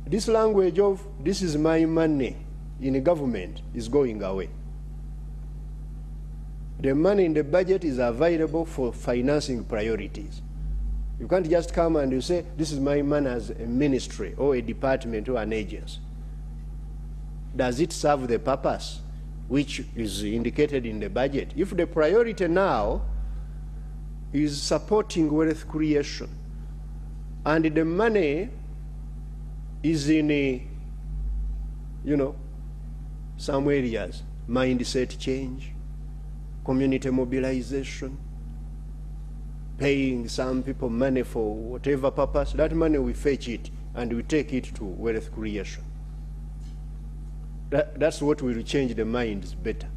This language of "this is my money" in government is going away. The money in the budget is available for financing priorities. You can't just come and you say, "This is my money" as a ministry or a department or an agency. Does it serve the purpose which is indicated in the budget? If the priority now is supporting wealth creation and the money is in, some areas, mindset change, community mobilization, paying some people money for whatever purpose, that money we fetch it and we take it to wealth creation. That's what will change the minds better.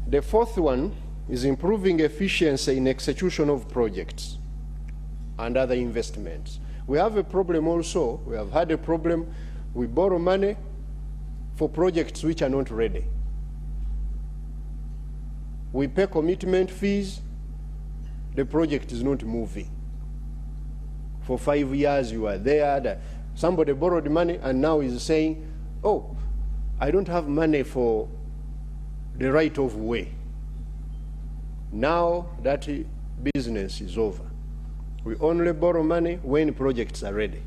The fourth one is improving efficiency in execution of projects and other investments. We have a problem also, we have had a problem, we borrow money for projects which are not ready. We pay commitment fees, the project is not moving. For 5 years you are there, somebody borrowed money and now is saying, "Oh, I don't have money for the right of way." Now that business is over. We only borrow money when projects are ready.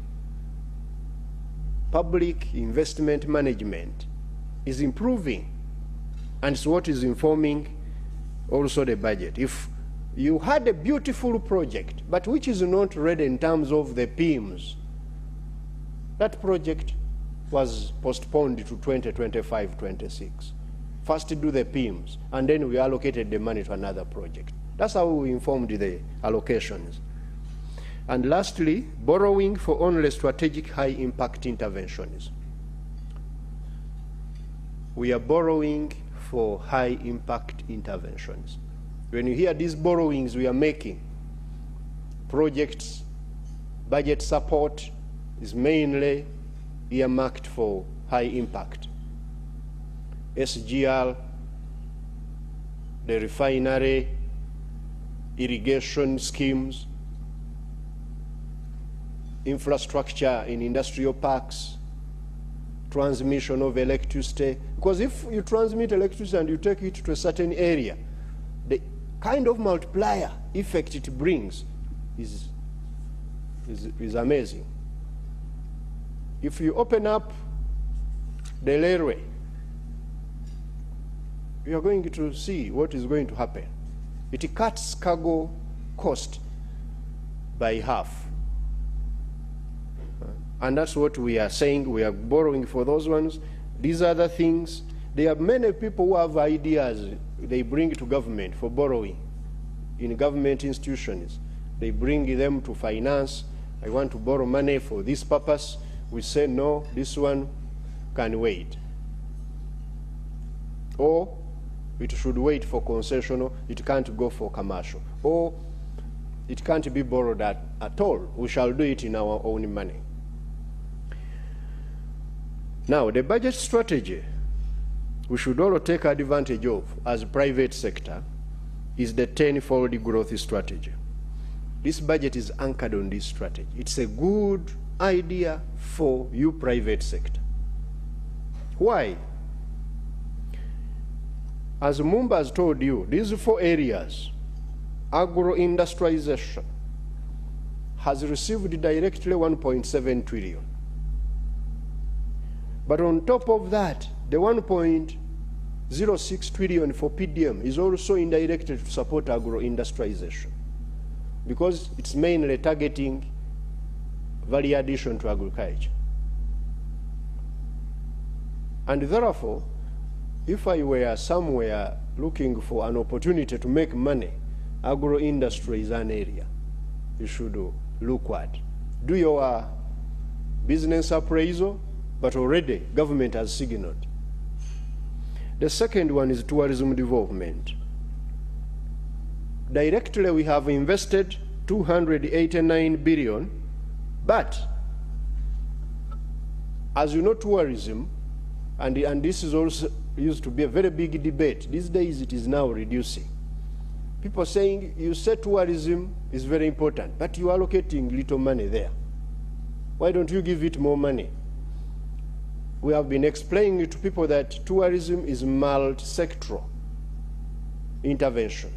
Public investment management is improving, and it's what is informing also the budget. If you had a beautiful project, but which is not ready in terms of the PIMs, that project was postponed to 2025-26. First do the PIMs, and then we allocated the money to another project. That's how we informed the allocations. And lastly, borrowing for only strategic high-impact interventions. We are borrowing for high-impact interventions. When you hear these borrowings we are making, projects, budget support is mainly earmarked for high impact. SGR, the refinery, irrigation schemes, infrastructure in industrial parks, transmission of electricity. Because if you transmit electricity and you take it to a certain area, the kind of multiplier effect it brings is amazing. If you open up the railway, you are going to see what is going to happen. It cuts cargo cost by half. And that's what we are saying. We are borrowing for those ones. These other things, there are many people who have ideas they bring to government for borrowing in government institutions. They bring them to finance. I want to borrow money for this purpose. We say, no, this one can wait. Or it should wait for concessional, it can't go for commercial. Or it can't be borrowed at all. We shall do it in our own money. Now, the budget strategy we should all take advantage of as a private sector is the 10-fold growth strategy. This budget is anchored on this strategy. It's a good idea for you private sector. Why? As Mumba has told you, these 4 areas, agro-industrialization has received directly 1.7 trillion. But on top of that, the 1.06 trillion for PDM is also indirectly to support agro-industrialization, because it's mainly targeting value addition to agriculture. And therefore, if I were somewhere looking for an opportunity to make money, agro-industry is an area you should look at. Do your business appraisal, but already government has signaled. The second one is tourism development. Directly, we have invested 289 billion, but as you know, tourism, and this is also used to be a very big debate. These days, it is now reducing. People saying, you say tourism is very important, but you are allocating little money there. Why don't you give it more money? We have been explaining to people that tourism is multi-sectoral intervention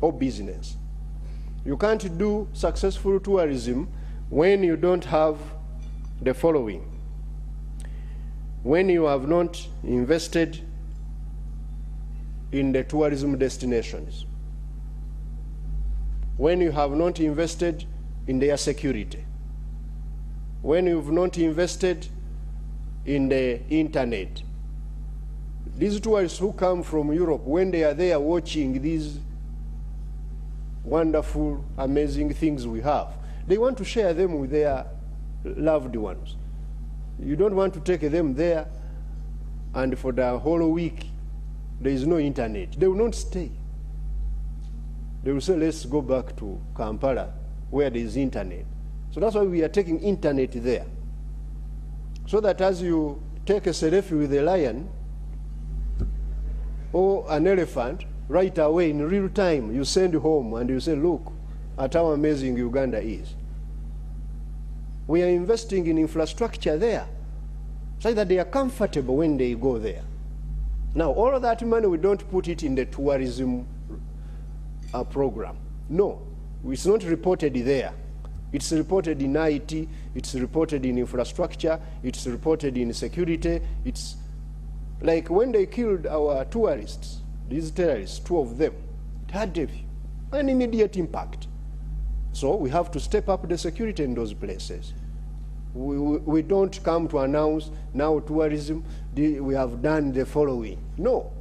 or business. You can't do successful tourism when you don't have the following. When you have not invested in the tourism destinations, when you have not invested in their security, when you've not invested in the internet. These tourists who come from Europe, when they are there watching these wonderful, amazing things we have, they want to share them with their loved ones. You don't want to take them there and for the whole week there is no internet. They will not stay. They will say, let's go back to Kampala where there is internet. So that's why we are taking internet there. So that as you take a selfie with a lion or an elephant, right away in real time, you send home and you say, look at how amazing Uganda is. We are investing in infrastructure there so that they are comfortable when they go there. Now, all of that money, we don't put it in the tourism program. No, it's not reported there. It's reported in IT, it's reported in infrastructure, it's reported in security. It's like when they killed our tourists, these terrorists, 2 of them, it had an immediate impact. So we have to step up the security in those places. We don't come to announce now tourism, we have done the following. No.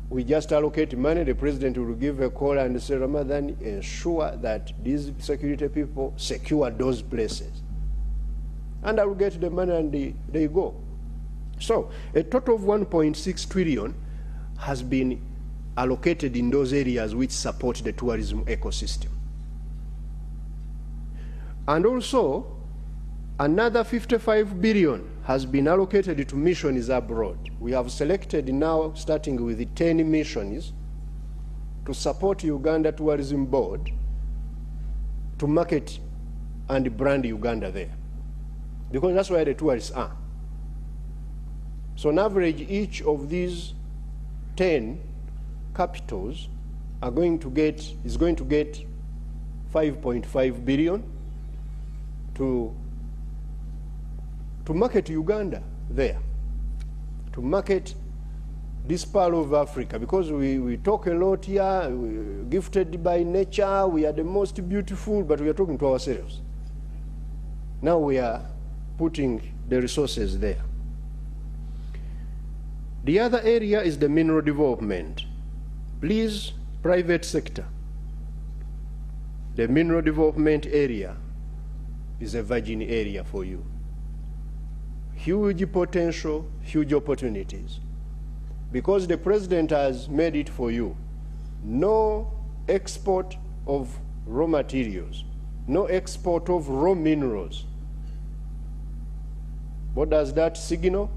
We just allocate money, the president will give a call and say, Ramadan, ensure that these security people secure those places. And I will get the money and they go. So a total of 1.6 trillion has been allocated in those areas which support the tourism ecosystem. And also, another 55 billion has been allocated to missions abroad. We have selected now, starting with 10 missions, to support Uganda Tourism Board to market and brand Uganda there. Because that's where the tourists are. So on average, each of these 10 capitals is going to get 5.5 billion to market Uganda there, to market this part of Africa, because we talk a lot here, we're gifted by nature, we are the most beautiful, but we are talking to ourselves. Now we are putting the resources there. The other area is the mineral development. Please, private sector, the mineral development area is a virgin area for you. Huge potential, huge opportunities. Because the president has made it for you. No export of raw materials, no export of raw minerals. What does that signal?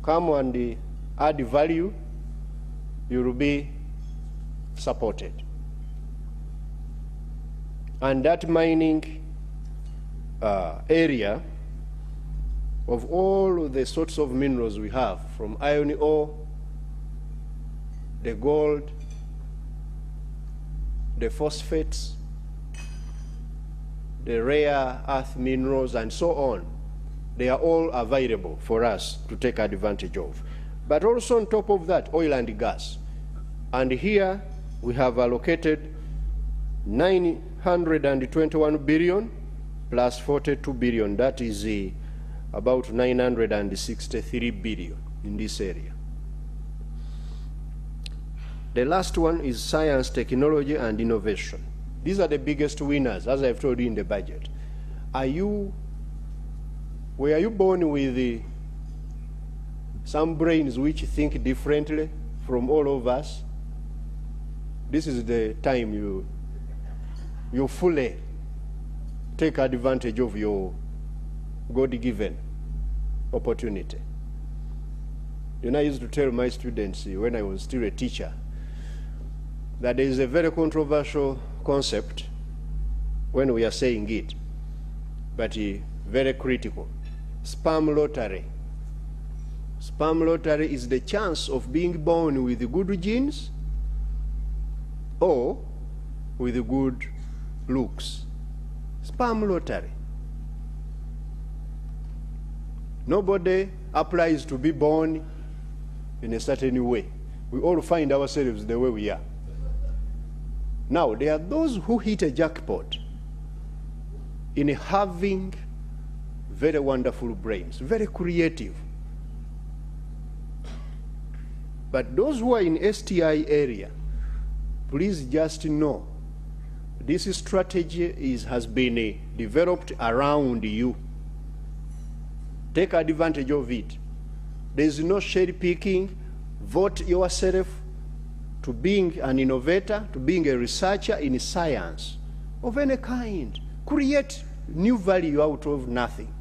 Come and add value, you will be supported. And that mining area, of all the sorts of minerals we have, from iron ore, the gold, the phosphates, the rare earth minerals, and so on, they are all available for us to take advantage of. But also on top of that, oil and gas. And here we have allocated 921 billion plus 42 billion. That is about 963 billion in this area. The last one is science, technology, and innovation. These are the biggest winners, as I've told you in the budget. Were you born with some brains which think differently from all of us? this is the time you fully take advantage of your God-given opportunity. I used to tell my students when I was still a teacher that there is a very controversial concept when we are saying it, but very critical. Sperm lottery. Sperm lottery is the chance of being born with good genes or with good looks. Sperm lottery. Nobody applies to be born in a certain way. We all find ourselves the way we are. Now, there are those who hit a jackpot in having very wonderful brains, very creative. But those who are in STI area, please just know this strategy has been developed around you. Take advantage of it. There is no cherry picking. Vote yourself to being an innovator, to being a researcher in science of any kind. Create new value out of nothing.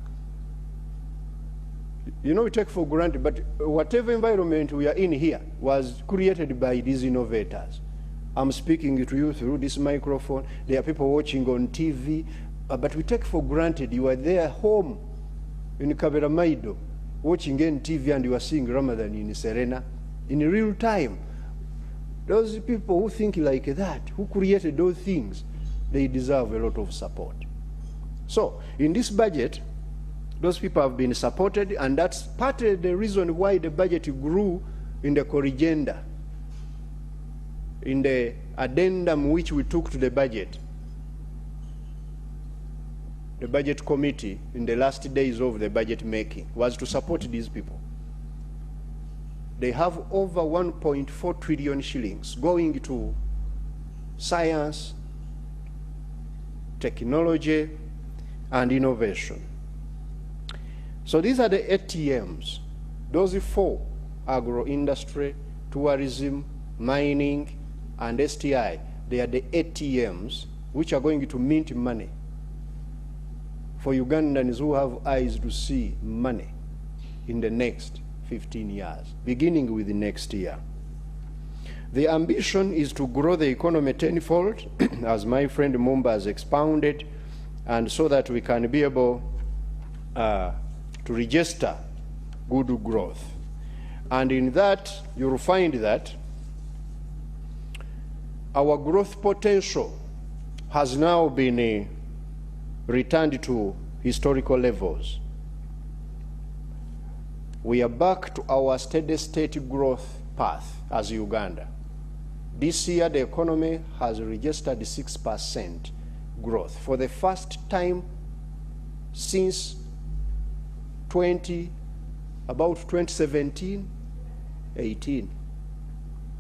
We take for granted, but whatever environment we are in here was created by these innovators. I'm speaking to you through this microphone. There are people watching on TV, but we take for granted you are there home in Kaberamaido, watching NTV, and you are seeing Ramadan in Serena in real time. Those people who think like that, who created those things, they deserve a lot of support. So in this budget, those people have been supported, and that's partly the reason why the budget grew in the corrigenda, in the addendum which we took to the budget. The budget committee in the last days of the budget making was to support these people. They have over 1.4 trillion shillings going to science, technology, and innovation. So these are the ATMs. Those 4: agro-industry, tourism, mining, and STI. They are the ATMs which are going to mint money for Ugandans who have eyes to see money in the next 15 years, beginning with the next year. The ambition is to grow the economy tenfold, as my friend Mumba has expounded, and so that we can be able to register good growth. And in that, you'll find that our growth potential has now been returned to historical levels. We are back to our steady state growth path as Uganda. This year, the economy has registered 6% growth for the first time since about 2017, 18.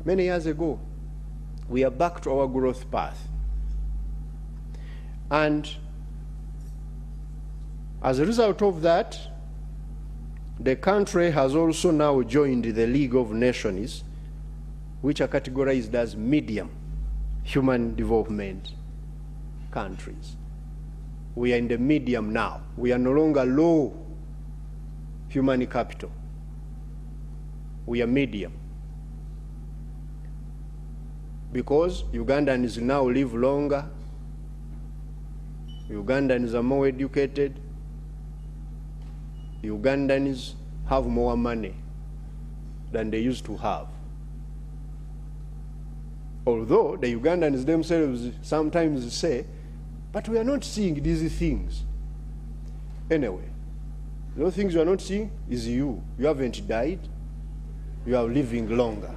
Many years ago, we are back to our growth path. And as a result of that, the country has also now joined the League of Nations, which are categorized as medium human development countries. We are in the medium now. We are no longer low human capital. We are medium. Because Ugandans now live longer, Ugandans are more educated, Ugandans have more money than they used to have. Although the Ugandans themselves sometimes say, but we are not seeing these things. Anyway, those things you are not seeing is you. You haven't died. You are living longer.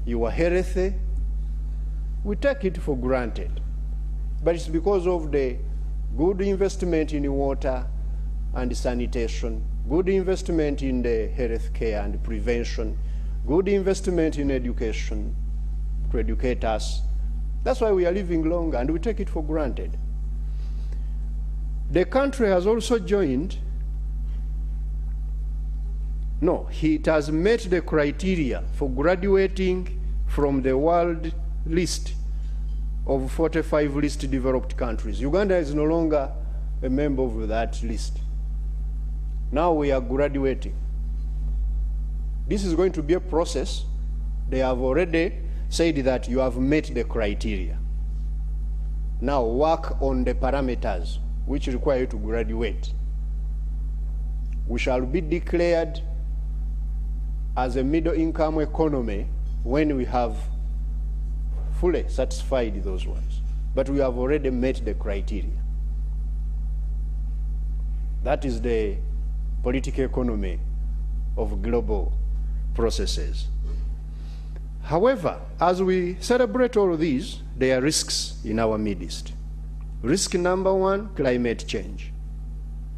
You are healthy. We take it for granted. But it's because of the good investment in water and sanitation, good investment in the health care and prevention, good investment in education to educate us. That's why we are living longer, and we take it for granted. The country has also joined, it has met the criteria for graduating from the world list of 45 least developed countries. Uganda is no longer a member of that list. Now we are graduating. This is going to be a process. They have already said that you have met the criteria. Now work on the parameters which require you to graduate. We shall be declared as a middle-income economy when we have fully satisfied those ones. But we have already met the criteria. That is the political economy of global processes. However, as we celebrate all of these, there are risks in our midst. Risk number one, climate change.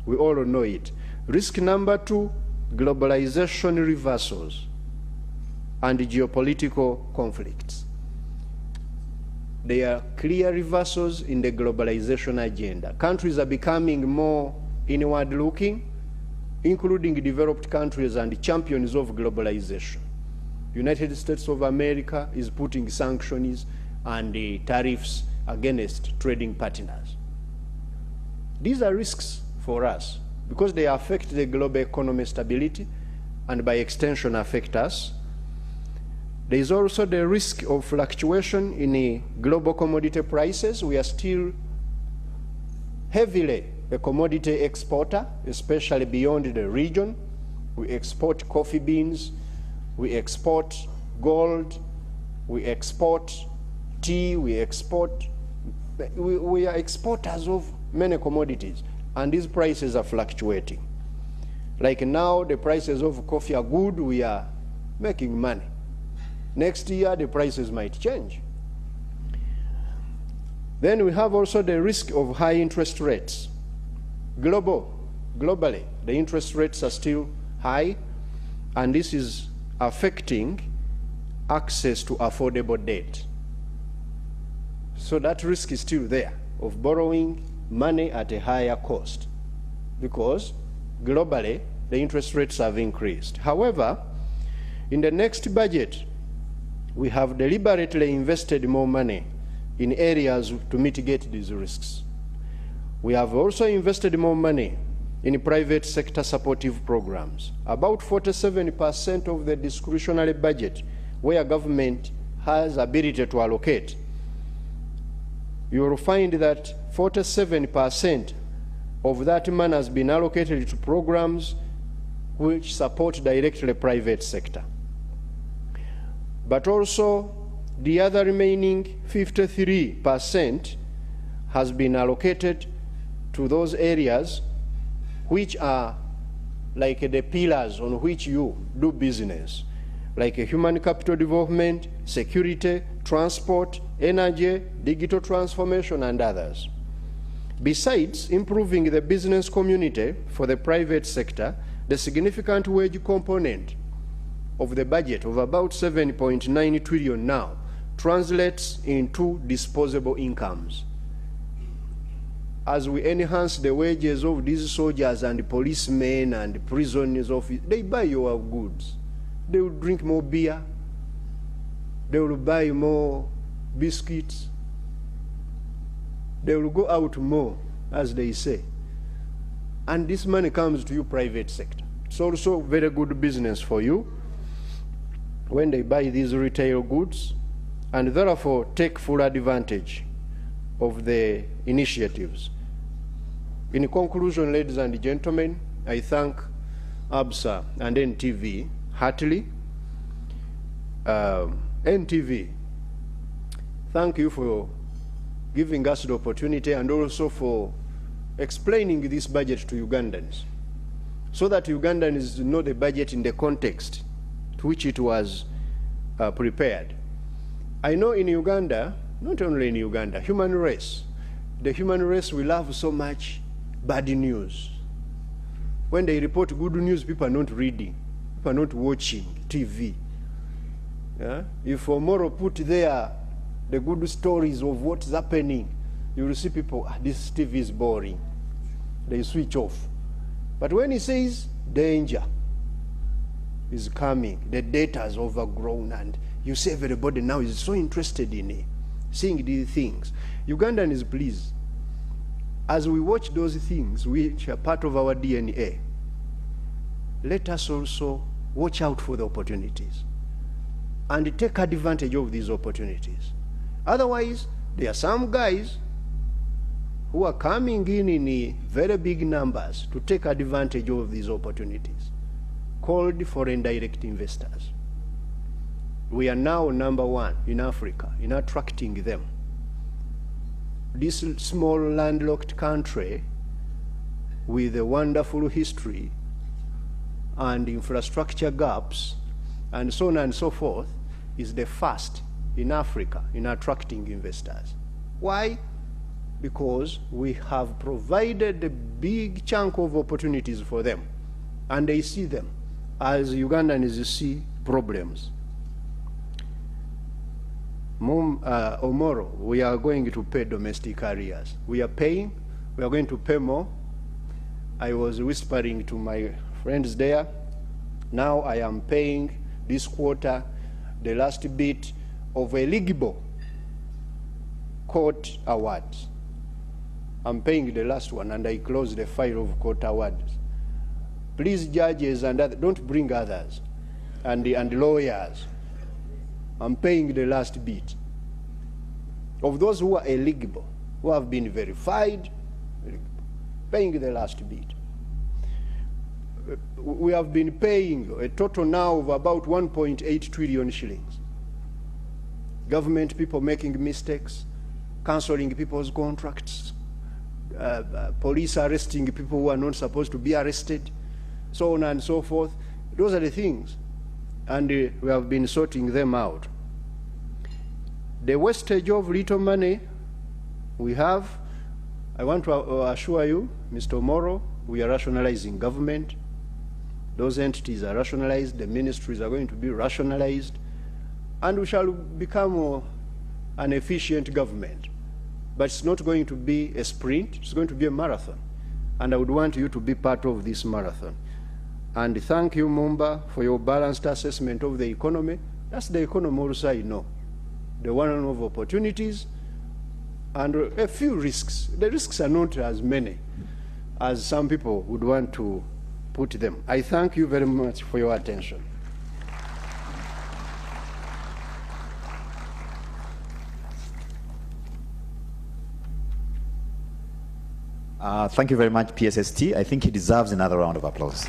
We all know it. Risk number two, globalization reversals and geopolitical conflicts. There are clear reversals in the globalization agenda. Countries are becoming more inward-looking, including developed countries and champions of globalization. United States of America is putting sanctions and tariffs against trading partners. These are risks for us because they affect the global economic stability and by extension affect us. There is also the risk of fluctuation in global commodity prices. We are still heavily a commodity exporter, especially beyond the region. We export coffee beans, we export gold, we export tea, we are exporters of many commodities, and these prices are fluctuating. Like now, the prices of coffee are good, we are making money. Next year, the prices might change. Then we have also the risk of high interest rates. Globally, the interest rates are still high, and this is affecting access to affordable debt. So that risk is still there of borrowing money at a higher cost because globally the interest rates have increased. However, in the next budget, we have deliberately invested more money in areas to mitigate these risks. We have also invested more money in private sector supportive programs. About 47% of the discretionary budget where government has ability to allocate, you will find that 47% of that money has been allocated to programs which support directly private sector. But also the other remaining 53% has been allocated to those areas which are like the pillars on which you do business, like human capital development, security, transport, energy, digital transformation, and others. Besides improving the business community for the private sector, the significant wage component of the budget of about 7.9 trillion now translates into disposable incomes. As we enhance the wages of these soldiers and policemen and prisoners, they buy your goods. They will drink more beer. They will buy more biscuits. They will go out more, as they say. And this money comes to you, private sector. It's also very good business for you when they buy these retail goods and therefore take full advantage of the initiatives. In conclusion, ladies and gentlemen, I thank Absa and NTV heartily. NTV, thank you for giving us the opportunity and also for explaining this budget to Ugandans so that Ugandans know the budget in the context to which it was prepared. I know in Uganda, not only in Uganda, the human race, we love so much bad news. When they report good news, people are not reading, people are not watching TV. Yeah? If Omoro put there the good stories of what's happening, you will see people, this TV is boring. They switch off. But when he says danger is coming, the data is overgrown, and You see everybody now is so interested in seeing these things. Ugandans, please, as we watch those things which are part of our DNA, let us also watch out for the opportunities and take advantage of these opportunities. Otherwise, there are some guys who are coming in very big numbers to take advantage of these opportunities, called foreign direct investors. We are now #1 in Africa in attracting them. This small landlocked country with a wonderful history and infrastructure gaps and so on and so forth is the first in Africa in attracting investors. Why? Because we have provided a big chunk of opportunities for them, and they see them as Ugandans see problems. Omoro, we are going to pay domestic arrears. We are paying, we are going to pay more. I was whispering to my friends there, now I am paying this quarter the last bit of eligible court awards. I'm paying the last one, and I close the file of court awards. Please, judges and others, don't bring others, and lawyers. I'm paying the last bit. Of those who are eligible, who have been verified, paying the last bit. We have been paying a total now of about 1.8 trillion shillings. Government people making mistakes, cancelling people's contracts, police arresting people who are not supposed to be arrested, so on and so forth. Those are the things, and we have been sorting them out. The wastage of little money we have, I want to assure you, Mr. Omoro, we are rationalizing government. Those entities are rationalized, the ministries are going to be rationalized, and we shall become an efficient government. But it's not going to be a sprint, it's going to be a marathon. And I would want you to be part of this marathon. And thank you, Mumba, for your balanced assessment of the economy. That's the economy also I know. The one of opportunities and a few risks. The risks are not as many as some people would want to put them. I thank you very much for your attention. Thank you very much, PSST. I think he deserves another round of applause.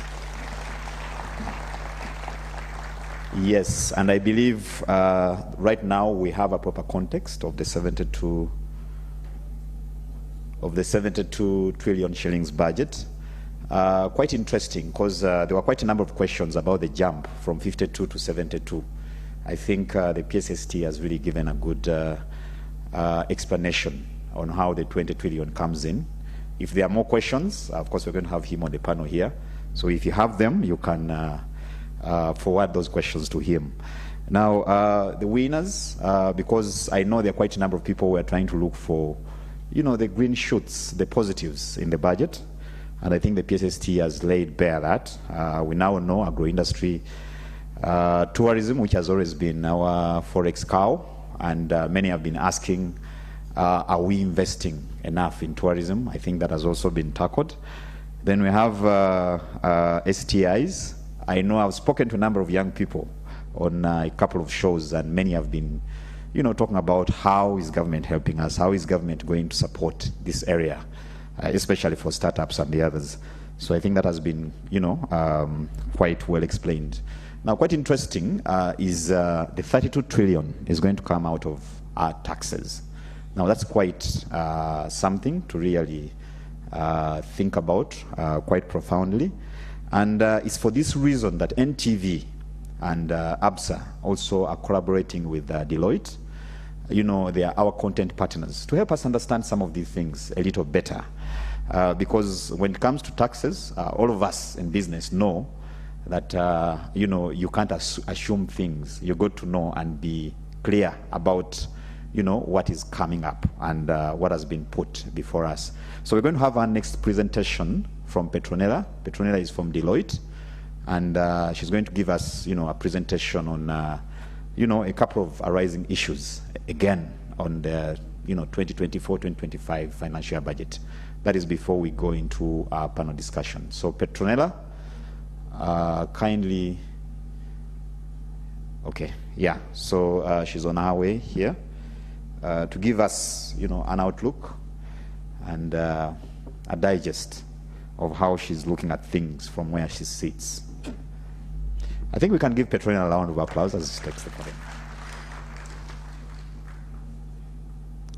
Yes, and I believe right now we have a proper context of the 72 trillion shillings budget. Quite interesting, because there were quite a number of questions about the jump from 52 to 72. I think the PSST has really given a good explanation on how the 20 trillion comes in. If there are more questions, of course, we're going to have him on the panel here. So if you have them, you can forward those questions to him. Now, the winners, because I know there are quite a number of people who are trying to look for, you know, the green shoots, the positives in the budget. And I think the PSST has laid bare that. We now know agro-industry, tourism, which has always been our forex cow, and many have been asking, are we investing enough in tourism? I think that has also been tackled. Then we have STIs. I know I've spoken to a number of young people on a couple of shows, and many have been, you know, talking about how is government helping us, how is government going to support this area, especially for startups and the others. So I think that has been, you know, quite well explained. Now, quite interesting is the 32 trillion is going to come out of our taxes. Now, that's quite something to really think about quite profoundly. And it's for this reason that NTV and Absa also are collaborating with Deloitte. You know, they are our content partners to help us understand some of these things a little better. Because when it comes to taxes, all of us in business know that, you know, you can't assume things. You got to know and be clear about, you know, what is coming up and what has been put before us. So we're going to have our next presentation from Petronella. Petronella is from Deloitte, and she's going to give us, you know, a presentation on a couple of arising issues, again, on the, 2024-2025 financial year budget. That is before we go into our panel discussion. So Petronella, kindly, okay, yeah, so she's on her way here to give us, an outlook and a digest of how she's looking at things from where she sits. I think we can give Petronella a round of applause as she takes the podium.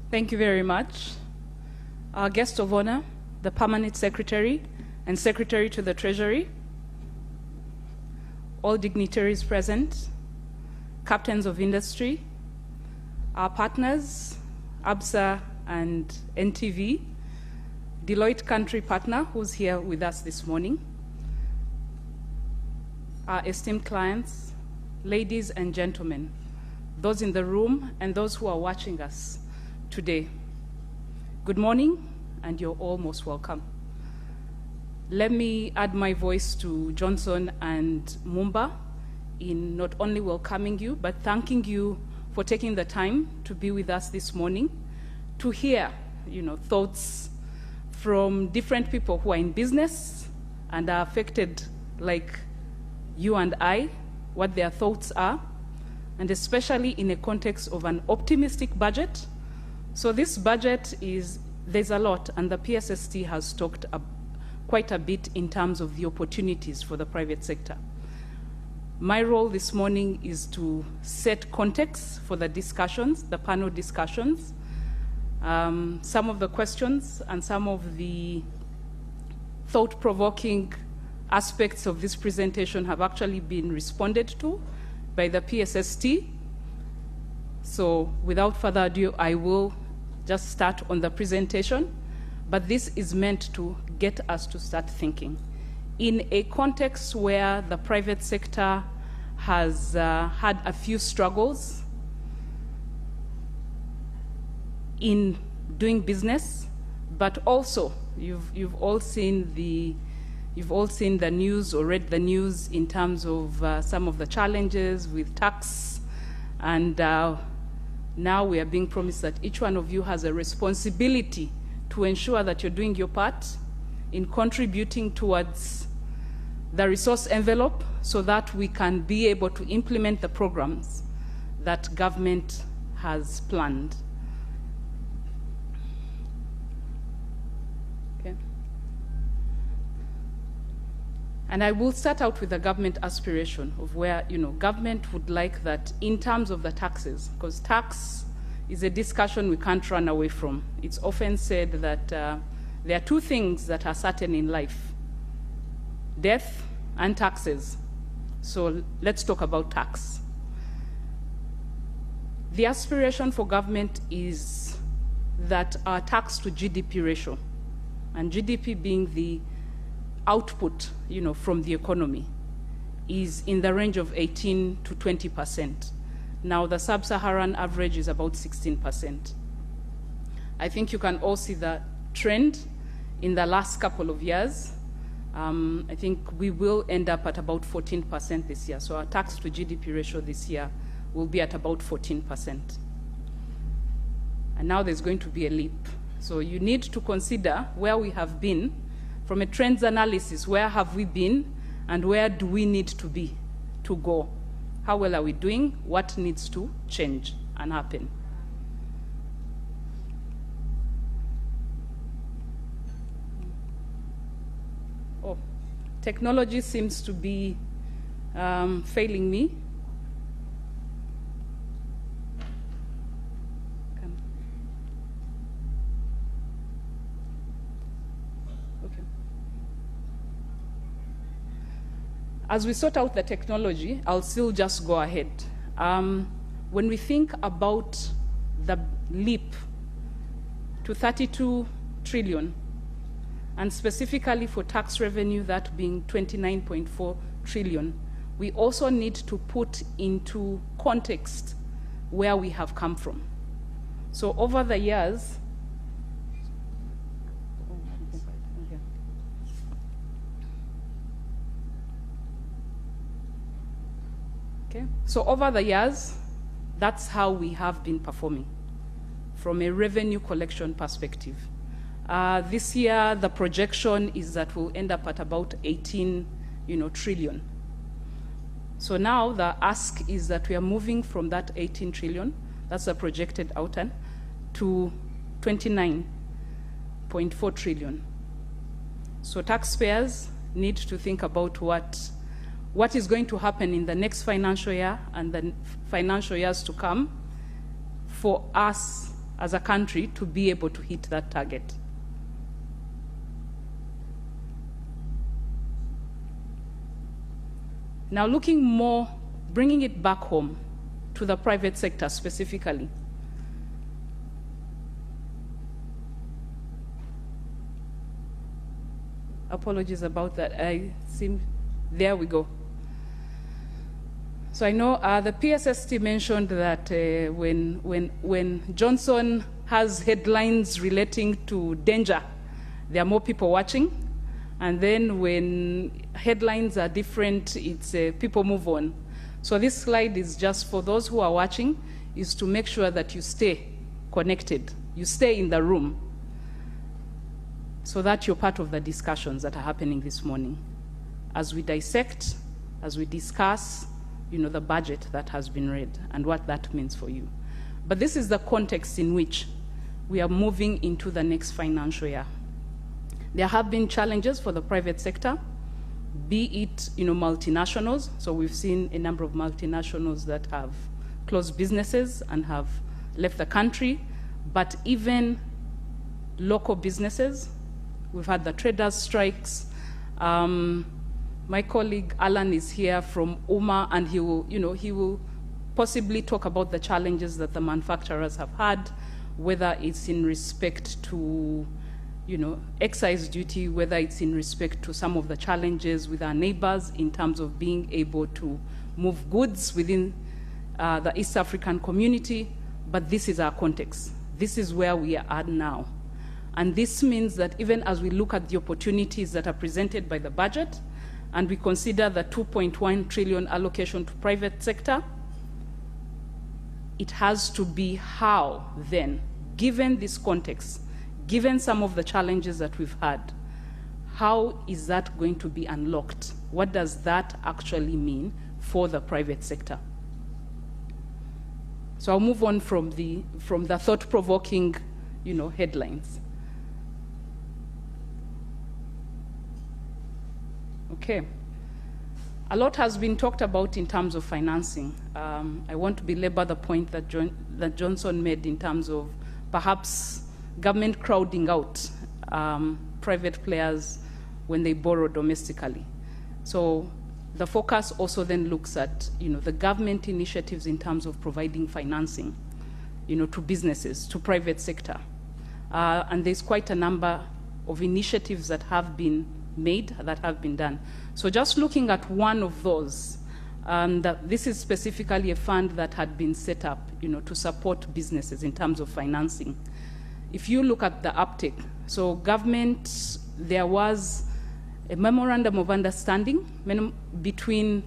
Thank you very much. Our guest of honor, the Permanent Secretary and Secretary to the Treasury, all dignitaries present, captains of industry, our partners, Absa and NTV, Deloitte country partner who's here with us this morning, our esteemed clients, ladies and gentlemen, those in the room and those who are watching us today. Good morning, and you're all most welcome. Let me add my voice to Johnson and Mumba in not only welcoming you, but thanking you for taking the time to be with us this morning, to hear, thoughts from different people who are in business and are affected like you and I, what their thoughts are, and especially in a context of an optimistic budget. So this budget there's a lot, and the PSST has talked quite a bit in terms of the opportunities for the private sector. My role this morning is to set context for the discussions, the panel discussions. Some of the questions and some of the thought-provoking aspects of this presentation have actually been responded to by the PSST. So without further ado, I will just start on the presentation, but this is meant to get us to start thinking. In a context where the private sector has had a few struggles in doing business, but also you've all seen the news or read the news in terms of some of the challenges with tax, and now we are being promised that each one of you has a responsibility to ensure that you're doing your part in contributing towards the resource envelope so that we can be able to implement the programs that government has planned. Okay. And I will start out with the government aspiration of where, government would like that in terms of the taxes, because tax is a discussion we can't run away from. It's often said that there are two things that are certain in life: death and taxes. So let's talk about tax. The aspiration for government is that our tax to GDP ratio, and GDP being the output, from the economy, is in the range of 18 to 20%. Now, the sub-Saharan average is about 16%. I think you can all see the trend in the last couple of years. I think we will end up at about 14% this year. So our tax to GDP ratio this year will be at about 14%. And now there's going to be a leap. So you need to consider where we have been. From a trends analysis, where have we been and where do we need to be to go? How well are we doing? What needs to change and happen? Oh, technology seems to be failing me. As we sort out the technology, I'll still just go ahead. When we think about the leap to 32 trillion, and specifically for tax revenue, that being 29.4 trillion, we also need to put into context where we have come from. So over the years, so over the years, that's how we have been performing from a revenue collection perspective. This year, the projection is that we'll end up at about 18 trillion. So now the ask is that we are moving from that 18 trillion, that's the projected outturn, to 29.4 trillion. So taxpayers need to think about what is going to happen in the next financial year and the financial years to come for us as a country to be able to hit that target. Now looking more, bringing it back home to the private sector specifically. Apologies about that. There we go. So I know the PSST mentioned that when Johnson has headlines relating to danger, there are more people watching. And then when headlines are different, it's people move on. So this slide is just for those who are watching, is to make sure that you stay connected, you stay in the room, so that you're part of the discussions that are happening this morning as we dissect, as we discuss, the budget that has been read and what that means for you. But this is the context in which we are moving into the next financial year. There have been challenges for the private sector, be it multinationals. So we've seen a number of multinationals that have closed businesses and have left the country, but even local businesses. We've had the traders' strikes. My colleague Alan is here from UMA, and he will possibly talk about the challenges that the manufacturers have had, whether it's in respect to excise duty, whether it's in respect to some of the challenges with our neighbors in terms of being able to move goods within the East African community. But this is our context. This is where we are at now. And this means that even as we look at the opportunities that are presented by the budget, and we consider the 2.1 trillion allocation to private sector, it has to be how then, given this context, given some of the challenges that we've had, how is that going to be unlocked? What does that actually mean for the private sector? So I'll move on from the thought-provoking, headlines. Okay. A lot has been talked about in terms of financing. I want to belabor the point that Johnson made in terms of perhaps government crowding out private players when they borrow domestically. So the focus also then looks at the government initiatives in terms of providing financing to businesses, to private sector. And there's quite a number of initiatives that have been made, that have been done. So just looking at one of those, and this is specifically a fund that had been set up to support businesses in terms of financing. If you look at the uptake, so government, there was a memorandum of understanding between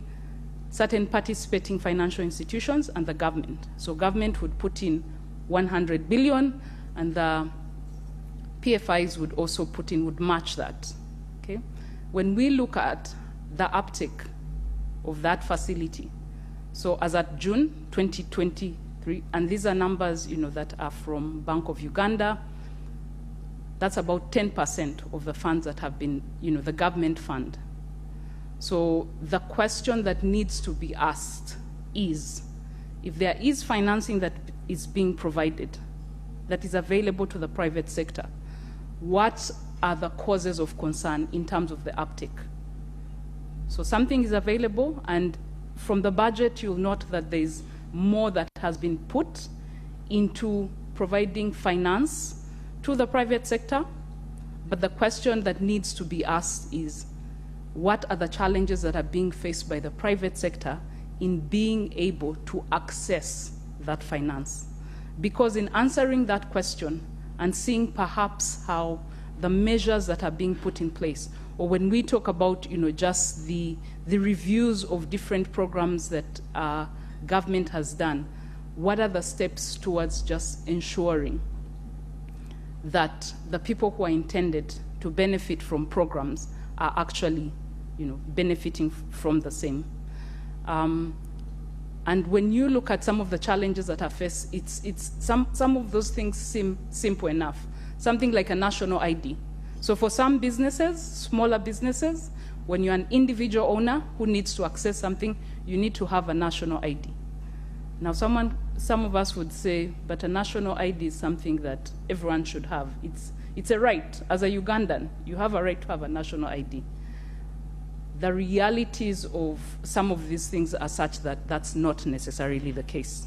certain participating financial institutions and the government. So government would put in 100 billion, and the PFIs would also would match that. Okay? When we look at the uptake of that facility, so as at June 2023, and these are numbers that are from Bank of Uganda, that's about 10% of the funds that have been, the government fund. So the question that needs to be asked is, if there is financing that is being provided, that is available to the private sector, what are the causes of concern in terms of the uptake? So something is available, and from the budget, you'll note that there's more that has been put into providing finance to the private sector. But the question that needs to be asked is, what are the challenges that are being faced by the private sector in being able to access that finance? Because in answering that question and seeing perhaps how the measures that are being put in place, or when we talk about just the reviews of different programs that government has done, what are the steps towards just ensuring that the people who are intended to benefit from programs are actually, benefiting from the same. And when you look at some of the challenges that are faced, it's some of those things seem simple enough. Something like a national ID. So for some businesses, smaller businesses, when you're an individual owner who needs to access something, you need to have a national ID. Now some of us would say, but a national ID is something that everyone should have. It's a right. As a Ugandan, you have a right to have a national ID. The realities of some of these things are such that that's not necessarily the case.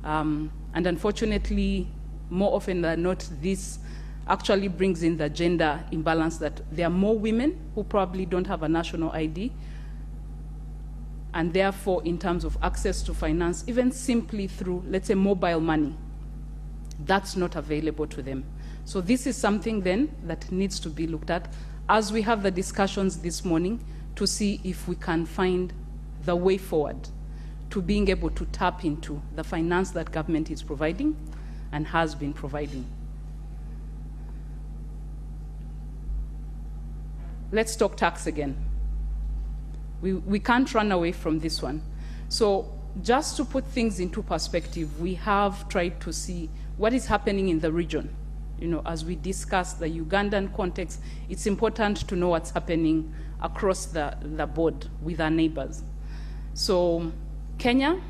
And unfortunately, more often than not, this actually brings in the gender imbalance that there are more women who probably don't have a national ID, and therefore, in terms of access to finance, even simply through, let's say, mobile money, that's not available to them. So this is something then that needs to be looked at as we have the discussions this morning to see if we can find the way forward to being able to tap into the finance that government is providing and has been providing. Let's talk tax again. We can't run away from this one. So just to put things into perspective, we have tried to see what is happening in the region. As we discuss the Ugandan context, it's important to know what's happening across the board with our neighbors. So Kenya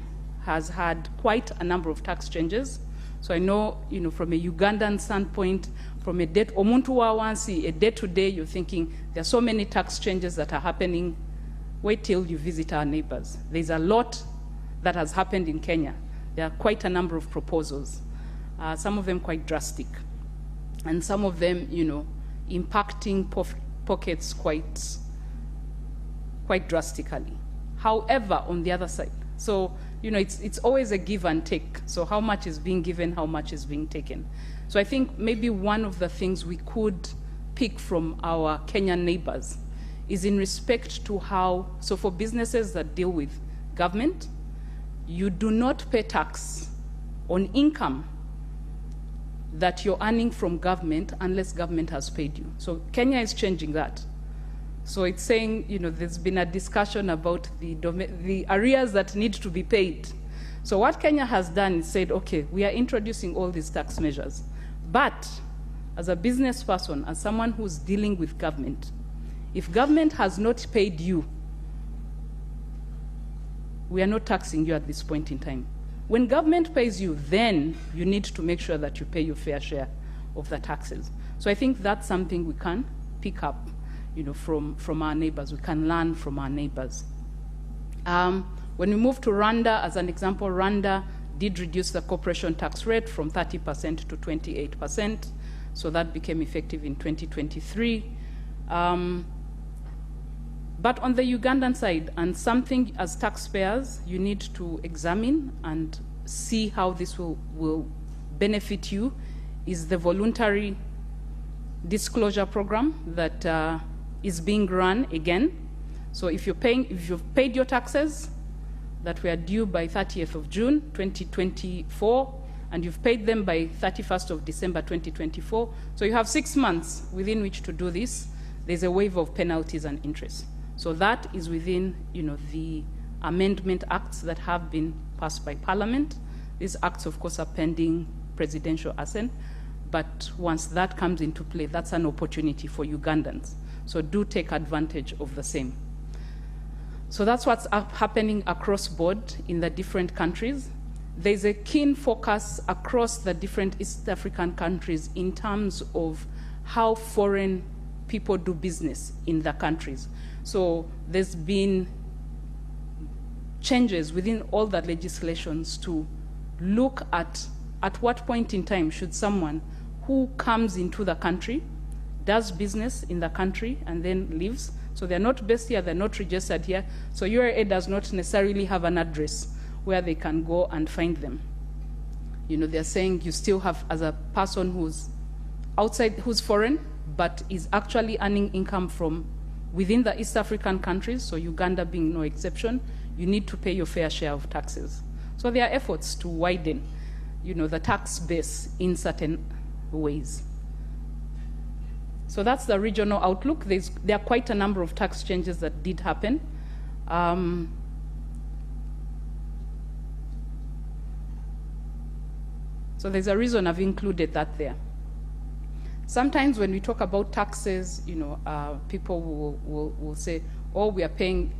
has had quite a number of tax changes. So I know, from a Ugandan standpoint, from a omuntu wawansi, a day-to-day, you're thinking there are so many tax changes that are happening. Wait till you visit our neighbors. There's a lot that has happened in Kenya. There are quite a number of proposals, some of them quite drastic, and some of them, impacting pockets quite drastically. However, on the other side, so, it's always a give and take. So how much is being given, how much is being taken? So I think maybe one of the things we could pick from our Kenyan neighbors is in respect to how, so for businesses that deal with government, you do not pay tax on income that you're earning from government unless government has paid you. So Kenya is changing that. So it's saying, there's been a discussion about the arrears that need to be paid. So what Kenya has done is said, okay, we are introducing all these tax measures, but as a business person, as someone who's dealing with government, if government has not paid you, we are not taxing you at this point in time. When government pays you, then you need to make sure that you pay your fair share of the taxes. So I think that's something we can pick up, from our neighbors. We can learn from our neighbors. When we move to Rwanda, as an example, Rwanda did reduce the corporation tax rate from 30% to 28%. So that became effective in 2023. But on the Ugandan side, and something as taxpayers you need to examine and see how this will benefit you, is the voluntary disclosure program that is being run again. So if you've paid your taxes that were due by 30th of June 2024, and you've paid them by 31st of December 2024, so you have 6 months within which to do this. There's a waiver of penalties and interest. So that is within, the amendment acts that have been passed by Parliament. These acts, of course, are pending presidential assent, but once that comes into play, that's an opportunity for Ugandans. So do take advantage of the same. So that's what's happening across board in the different countries. There's a keen focus across the different East African countries in terms of how foreign people do business in the countries. So there's been changes within all the legislations to look at what point in time should someone who comes into the country, does business in the country, and then leaves. So they're not based here, they're not registered here. So URA does not necessarily have an address where they can go and find them. They're saying you still have, as a person who's outside, who's foreign, but is actually earning income from within the East African countries, so Uganda being no exception, you need to pay your fair share of taxes. So there are efforts to widen, the tax base in certain ways. So that's the regional outlook. There are quite a number of tax changes that did happen. So there's a reason I've included that there. Sometimes when we talk about taxes, people will say, oh, we are paying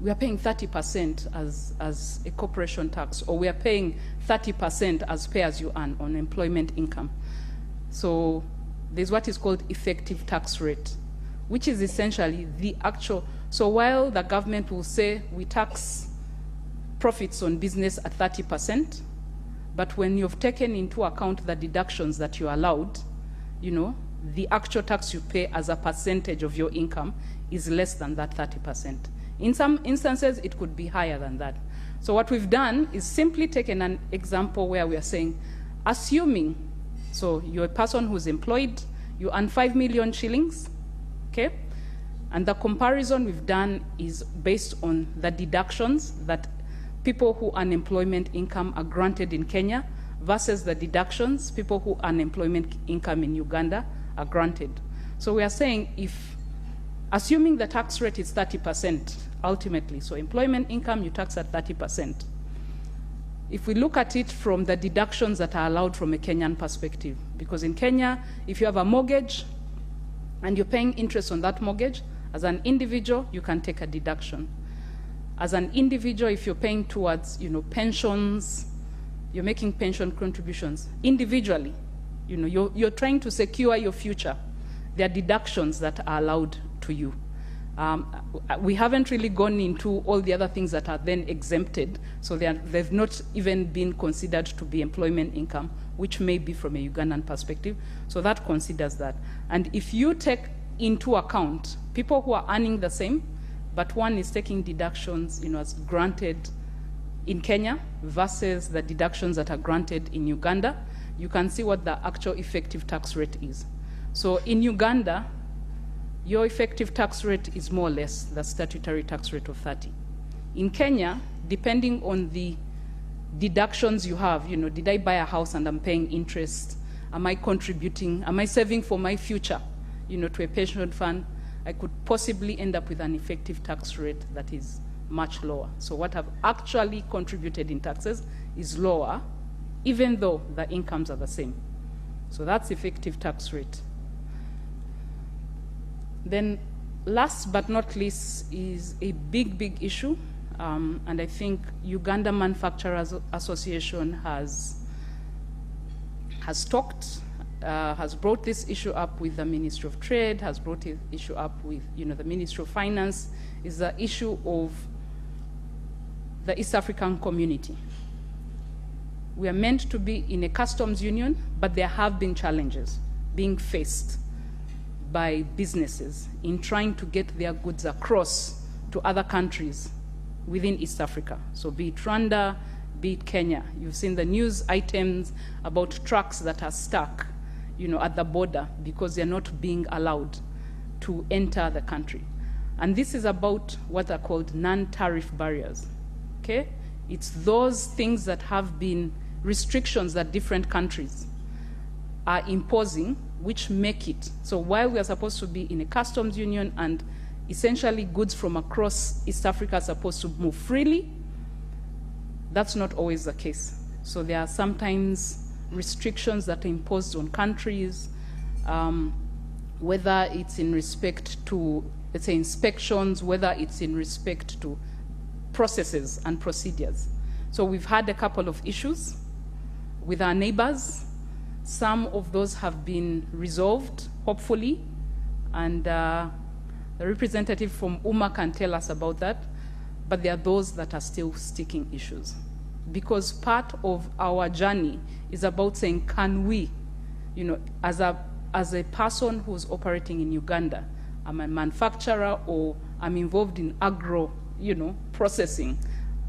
30% as a corporation tax, or we are paying 30% as pay as you earn on employment income. So there's what is called effective tax rate, which is essentially the actual. So while the government will say we tax profits on business at 30%, but when you've taken into account the deductions that you're allowed, the actual tax you pay as a percentage of your income is less than that 30%. In some instances, it could be higher than that. So what we've done is simply taken an example where we are saying, assuming, so you're a person who's employed, you earn 5 million shillings, okay? And the comparison we've done is based on the deductions that people who earn employment income are granted in Kenya versus the deductions people who earn employment income in Uganda are granted. So we are saying assuming the tax rate is 30% ultimately, so employment income you tax at 30%. If we look at it from the deductions that are allowed from a Kenyan perspective, because in Kenya, if you have a mortgage and you're paying interest on that mortgage, as an individual, you can take a deduction. As an individual, if you're paying towards, pensions, you're making pension contributions individually, you're trying to secure your future. There are deductions that are allowed to you. We haven't really gone into all the other things that are then exempted, so they've not even been considered to be employment income, which may be from a Ugandan perspective. So that considers that. And if you take into account people who are earning the same, but one is taking deductions, as granted in Kenya versus the deductions that are granted in Uganda, you can see what the actual effective tax rate is. So in Uganda, your effective tax rate is more or less the statutory tax rate of 30. In Kenya, depending on the deductions you have, did I buy a house and I'm paying interest? Am I contributing? Am I saving for my future, to a pension fund? I could possibly end up with an effective tax rate that is much lower. So what I've actually contributed in taxes is lower, even though the incomes are the same. So that's effective tax rate. Then last but not least is a big issue, and I think Uganda Manufacturers Association has brought this issue up with the Ministry of Trade, has brought the issue up with the Ministry of Finance, is the issue of the East African community. We are meant to be in a customs union, but there have been challenges being faced by businesses in trying to get their goods across to other countries within East Africa. So be it Rwanda, be it Kenya. You've seen the news items about trucks that are stuck, at the border because they're not being allowed to enter the country. And this is about what are called non-tariff barriers, okay? It's those things that have been restrictions that different countries are imposing, which make it. So while we are supposed to be in a customs union and essentially goods from across East Africa are supposed to move freely, that's not always the case. So there are sometimes restrictions that are imposed on countries, whether it's in respect to, let's say, inspections, whether it's in respect to processes and procedures. So we've had a couple of issues with our neighbors. Some of those have been resolved, hopefully, and the representative from UMA can tell us about that, but there are those that are still sticking issues. Because part of our journey is about saying, can we, as a person who's operating in Uganda, I'm a manufacturer or I'm involved in agro, processing,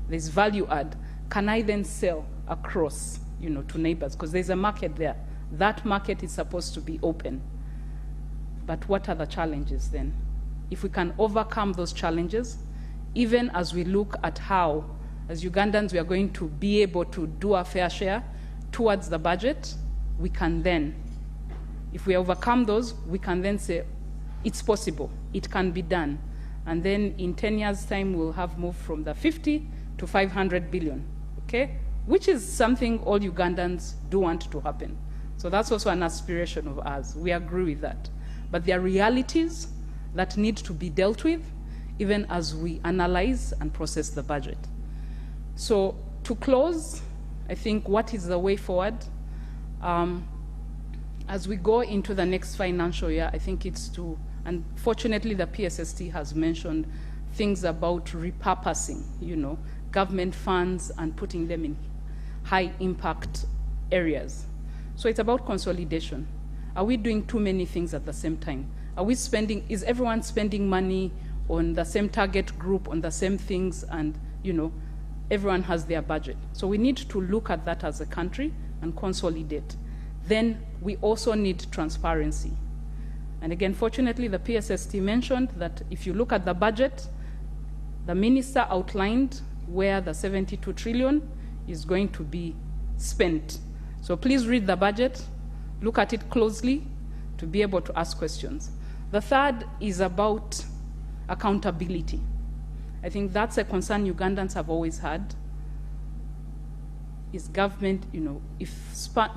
there's value add, can I then sell across, to neighbors? Because there's a market there. That market is supposed to be open. But what are the challenges then? If we can overcome those challenges, even as we look at how as Ugandans, we are going to be able to do our fair share towards the budget, we can then, if we overcome those, we can then say, it's possible, it can be done. And then in 10 years' time, we'll have moved from the 50 to 500 billion, okay? Which is something all Ugandans do want to happen. So that's also an aspiration of ours. We agree with that. But there are realities that need to be dealt with, even as we analyze and process the budget. So to close, I think what is the way forward? As we go into the next financial year, I think it's to, and fortunately the PSST has mentioned things about repurposing, government funds and putting them in high impact areas. So it's about consolidation. Are we doing too many things at the same time? Are we spending, is everyone spending money on the same target group, on the same things, and everyone has their budget? So we need to look at that as a country and consolidate. Then we also need transparency. And again, fortunately, the PSST mentioned that if you look at the budget, the minister outlined where the 72 trillion is going to be spent. So please read the budget, look at it closely to be able to ask questions. The third is about accountability. I think that's a concern Ugandans have always had. Is government, if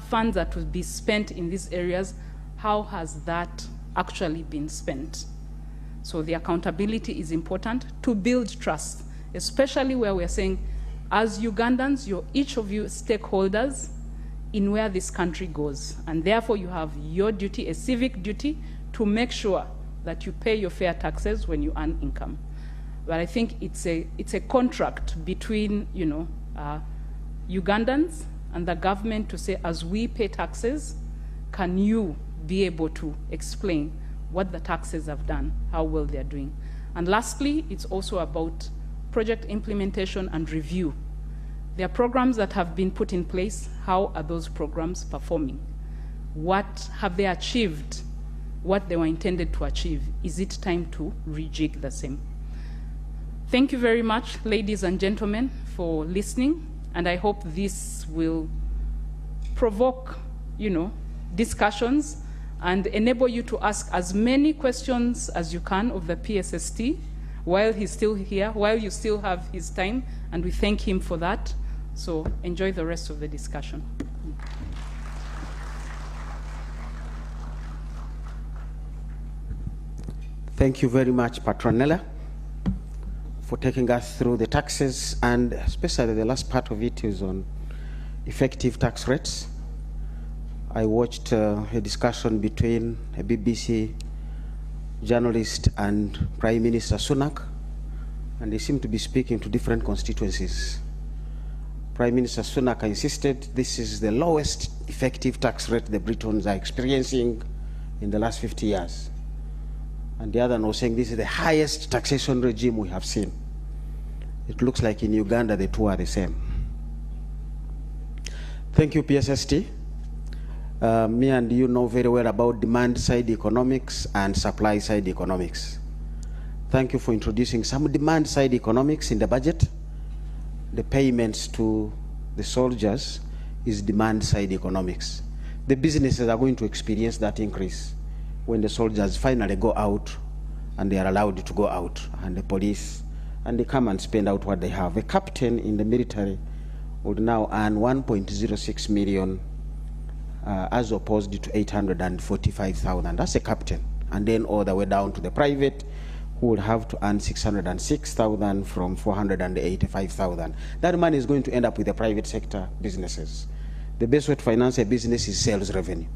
funds are to be spent in these areas, how has that actually been spent? So the accountability is important to build trust, especially where we're saying, as Ugandans, you're each of you stakeholders in where this country goes. And therefore you have your duty, a civic duty, to make sure that you pay your fair taxes when you earn income. But I think it's a contract between, Ugandans and the government to say, as we pay taxes, can you be able to explain what the taxes have done, how well they're doing? And lastly, it's also about project implementation and review. There are programs that have been put in place. How are those programs performing? What have they achieved? What they were intended to achieve? Is it time to rejig the same? Thank you very much, ladies and gentlemen, for listening. And I hope this will provoke, discussions and enable you to ask as many questions as you can of the PSST while he's still here, while you still have his time, and we thank him for that. So enjoy the rest of the discussion. Thank you very much, Patronella, for taking us through the taxes, and especially the last part of it is on effective tax rates. I watched a discussion between a BBC journalist and Prime Minister Sunak, and they seem to be speaking to different constituencies. Prime Minister Sunak insisted this is the lowest effective tax rate the Britons are experiencing in the last 50 years. And the other one was saying this is the highest taxation regime we have seen. It looks like in Uganda the two are the same. Thank you, PSST. Me and you know very well about demand-side economics and supply-side economics. Thank you for introducing some demand-side economics in the budget. The payments to the soldiers is demand-side economics. The businesses are going to experience that increase when the soldiers finally go out and they are allowed to go out, and the police, and they come and spend out what they have. A captain in the military would now earn 1.06 million as opposed to 845,000. That's a captain. And then all the way down to the private, who would have to earn 606,000 from 485,000. That money is going to end up with the private sector businesses. The best way to finance a business is sales revenue.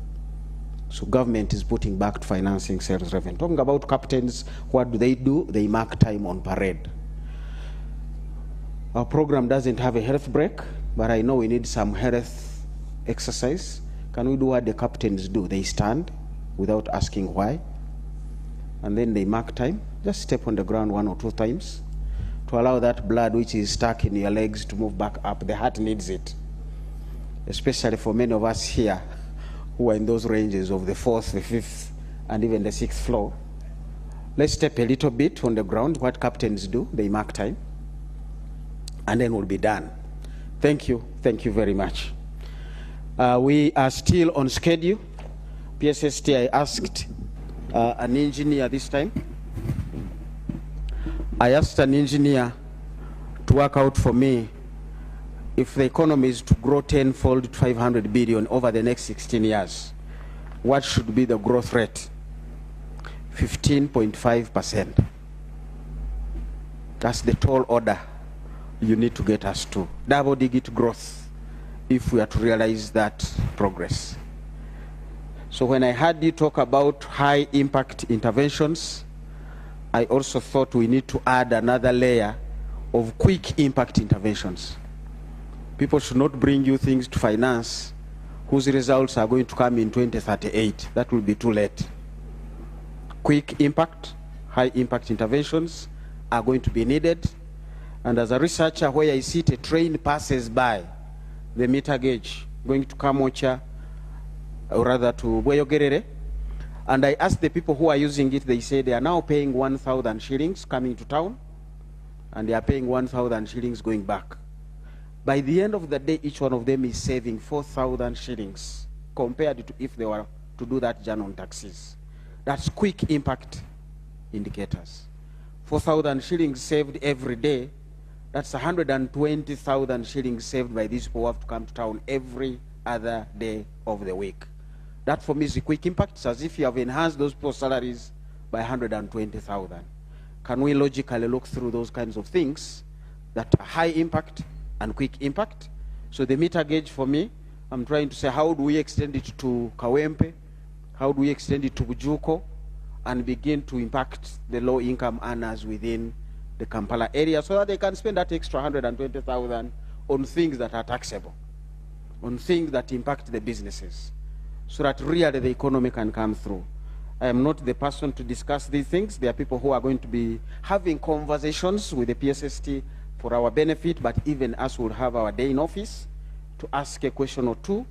So government is putting back to financing sales revenue. Talking about captains, what do? They mark time on parade. Our program doesn't have a health break, but I know we need some health exercise. Can we do what the captains do? They stand without asking why, and then they mark time. Just step on the ground 1 or 2 times to allow that blood which is stuck in your legs to move back up. The heart needs it, especially for many of us here who are in those ranges of the 4th, the 5th, and even the 6th floor. Let's step a little bit on the ground. What captains do, they mark time. and then we'll be done. Thank you very much. We are still on schedule. PSST, I asked an engineer this time. I asked an engineer to work out for me if the economy is to grow tenfold to 500 billion over the next 16 years, what should be the growth rate? 15.5%. That's the tall order you need to get us to. Double-digit growth if we are to realize that progress. So when I heard you talk about high-impact interventions, I also thought we need to add another layer of quick impact interventions. People should not bring you things to finance whose results are going to come in 2038. That will be too late. Quick impact, high impact interventions are going to be needed. And as a researcher, where I see a train passes by the meter gauge, going to Kamocha, or rather to Boyogerere, and I asked the people who are using it, they say they are now paying 1,000 shillings coming to town, and they are paying 1,000 shillings going back. By the end of the day, each one of them is saving 4,000 shillings compared to if they were to do that journey on taxis. That's quick impact indicators. 4,000 shillings saved every day, that's 120,000 shillings saved by these people who have to come to town every other day of the week. That for me is a quick impact. It's as if you have enhanced those people's salaries by 120,000. Can we logically look through those kinds of things that are high impact and quick impact? So the meter gauge for me, I'm trying to say, how do we extend it to Kawempe? How do we extend it to Bujuko and begin to impact the low-income earners within the Kampala area so that they can spend that extra 120,000 on things that are taxable, on things that impact the businesses, so that really the economy can come through. I am not the person to discuss these things. There are people who are going to be having conversations with the PSST for our benefit, but even us will have our day in office to ask a question or two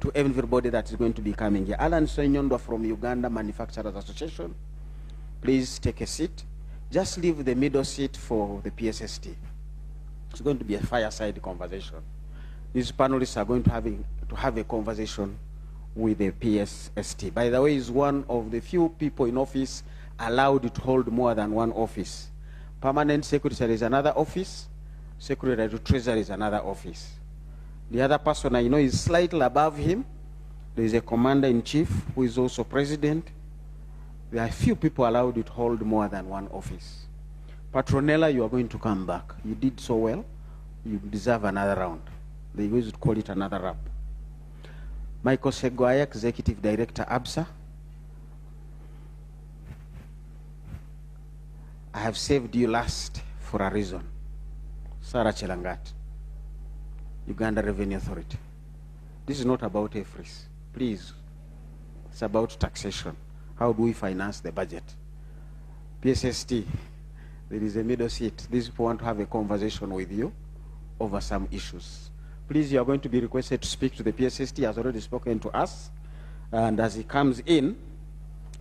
to everybody that is going to be coming here. Alan Senyondo from Uganda Manufacturers Association, please take a seat. Just leave the middle seat for the PSST. It's going to be a fireside conversation. These panelists are going to have a conversation with the PSST. By the way, is one of the few people in office allowed to hold more than one office. Permanent secretary is another office. Secretary to Treasury is another office. The other person I know is slightly above him. There is a commander-in-chief who is also president. There are few people allowed to hold more than one office. Patronella, you are going to come back. You did so well. You deserve another round. They used to call it another rap. Michael Seguaya, Executive Director, Absa. I have saved you last for a reason. Sarah Chelangat, Uganda Revenue Authority. This is not about AFRIS, please. It's about taxation. How do we finance the budget? PSST, there is a middle seat. These people want to have a conversation with you over some issues. Please, you are going to be requested to speak to the PSST. He has already spoken to us. And as he comes in,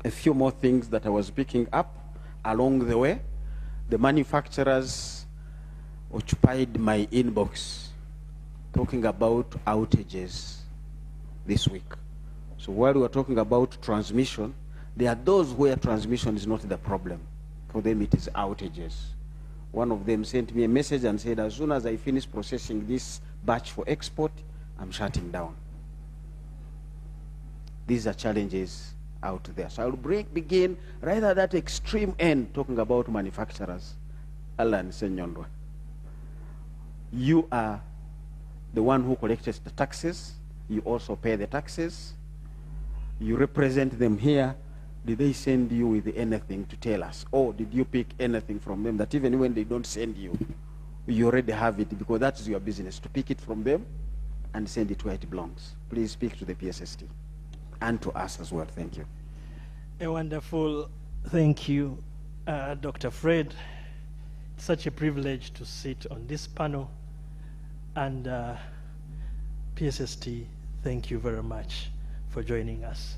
a few more things that I was picking up along the way. The manufacturers occupied my inbox talking about outages this week. So while we are talking about transmission, there are those where transmission is not the problem. For them, it is outages. One of them sent me a message and said, as soon as I finish processing this batch for export, I'm shutting down. These are challenges out there. So I'll begin right at that extreme end, talking about manufacturers. Alan Senyondo, you are the one who collects the taxes. You also pay the taxes. You represent them here. Did they send you with anything to tell us? Or did you pick anything from them that even when they don't send you, you already have it, because that is your business, to pick it from them and send it where it belongs? Please speak to the PSST and to us as well. Thank you. A wonderful thank you, Dr. Fred. It's such a privilege to sit on this panel. And PSST, thank you very much for joining us.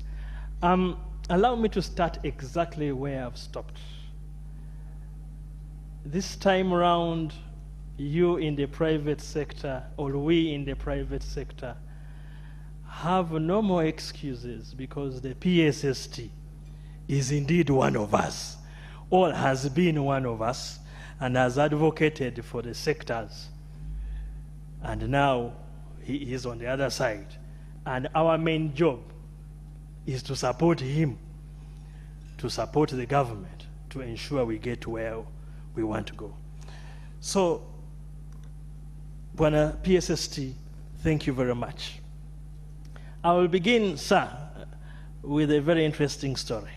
Allow me to start exactly where I've stopped. This time around, you in the private sector, or we in the private sector, have no more excuses, because the PSST is indeed one of us, or has been one of us, and has advocated for the sectors. And now he is on the other side. And our main job is to support him, to support the government, to ensure we get to where we want to go. So, Bwana PSST, thank you very much. I will begin, sir, with a very interesting story.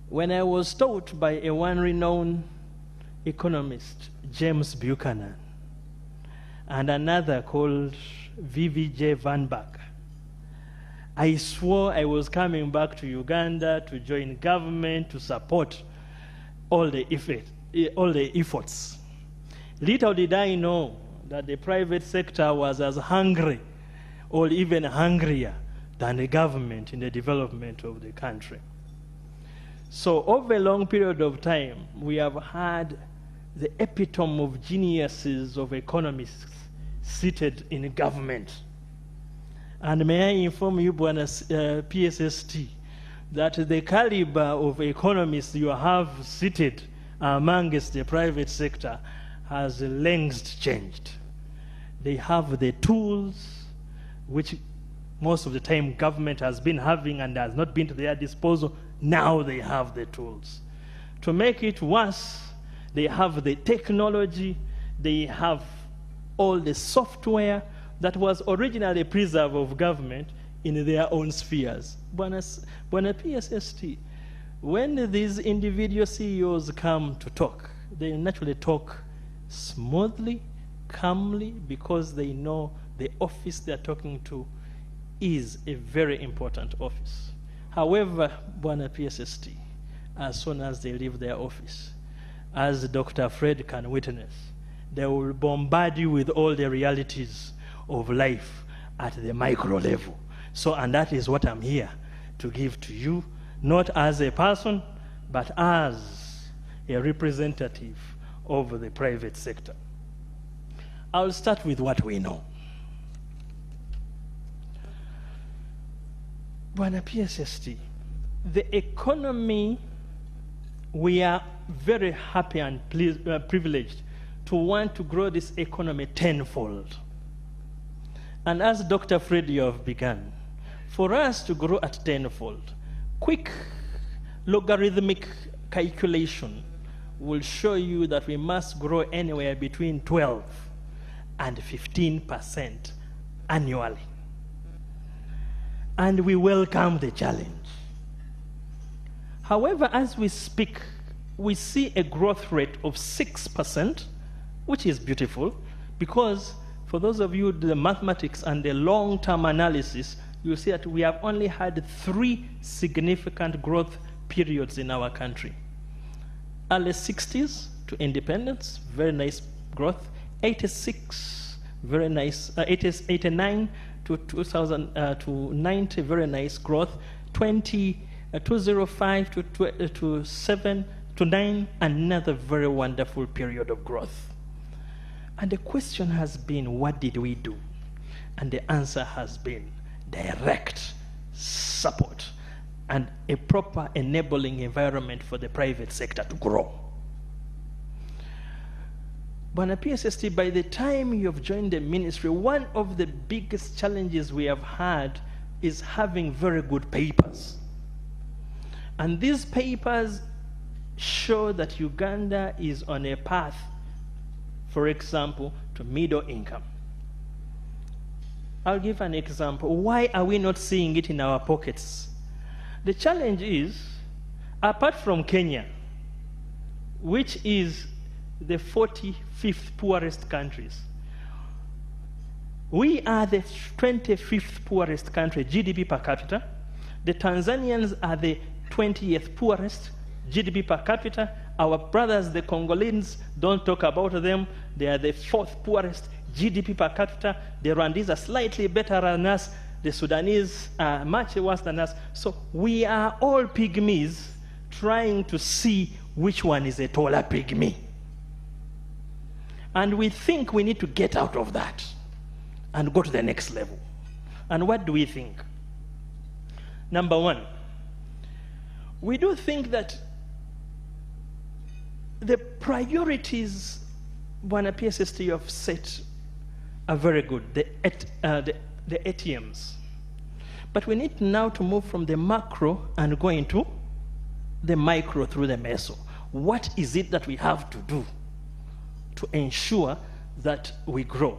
When I was taught by a one renowned economist, James Buchanan, and another called VVJ Van Back, I swore I was coming back to Uganda to join government to support all the efforts. Little did I know that the private sector was as hungry or even hungrier than the government in the development of the country. So over a long period of time, we have had the epitome of geniuses of economists seated in government. And may I inform you, Bwana PSST, that the caliber of economists you have seated amongst the private sector has längst changed. They have the tools which most of the time government has been having and has not been to their disposal. Now they have the tools. To make it worse, they have the technology, they have all the software that was originally preserved of government in their own spheres. Bwana PSST, when these individual CEOs come to talk, they naturally talk smoothly, calmly, because they know the office they're talking to is a very important office. However, Bwana PSST, as soon as they leave their office, as Dr. Fred can witness, they will bombard you with all the realities of life at the micro level. So, and that is what I'm here to give to you, not as a person, but as a representative of the private sector. I'll start with what we know. Bwana PSST, the economy, we are very happy and privileged to want to grow this economy tenfold. And as Dr. Fred, you have begun, for us to grow at tenfold, quick logarithmic calculation will show you that we must grow anywhere between 12 and 15% annually. And we welcome the challenge. However, as we speak, we see a growth rate of 6%, which is beautiful, because for those of you the mathematics and the long-term analysis, you see that we have only had 3 significant growth periods in our country. Early 60s to independence, very nice growth. 86, very nice. 89 to 2000 to 90, very nice growth. 205 to 7 to 9, another very wonderful period of growth. And the question has been, what did we do? And the answer has been direct support and a proper enabling environment for the private sector to grow. Bwana PSST, by the time you have joined the ministry, one of the biggest challenges we have had is having very good papers. And these papers show that Uganda is on a path, for example, to middle income. I'll give an example. Why are we not seeing it in our pockets? The challenge is, apart from Kenya, which is the 45th poorest countries, we are the 25th poorest country, GDP per capita. The Tanzanians are the 20th poorest, GDP per capita. Our brothers, the Congolese, don't talk about them. They are the 4th poorest, GDP per capita. The Rwandese are slightly better than us. The Sudanese are much worse than us. So we are all pygmies trying to see which one is a taller pygmy. And we think we need to get out of that and go to the next level. And what do we think? Number one, we do think that the priorities Bwana PSST you have set are very good, the ATMs. But we need now to move from the macro and go into the micro through the meso. What is it that we have to do to ensure that we grow?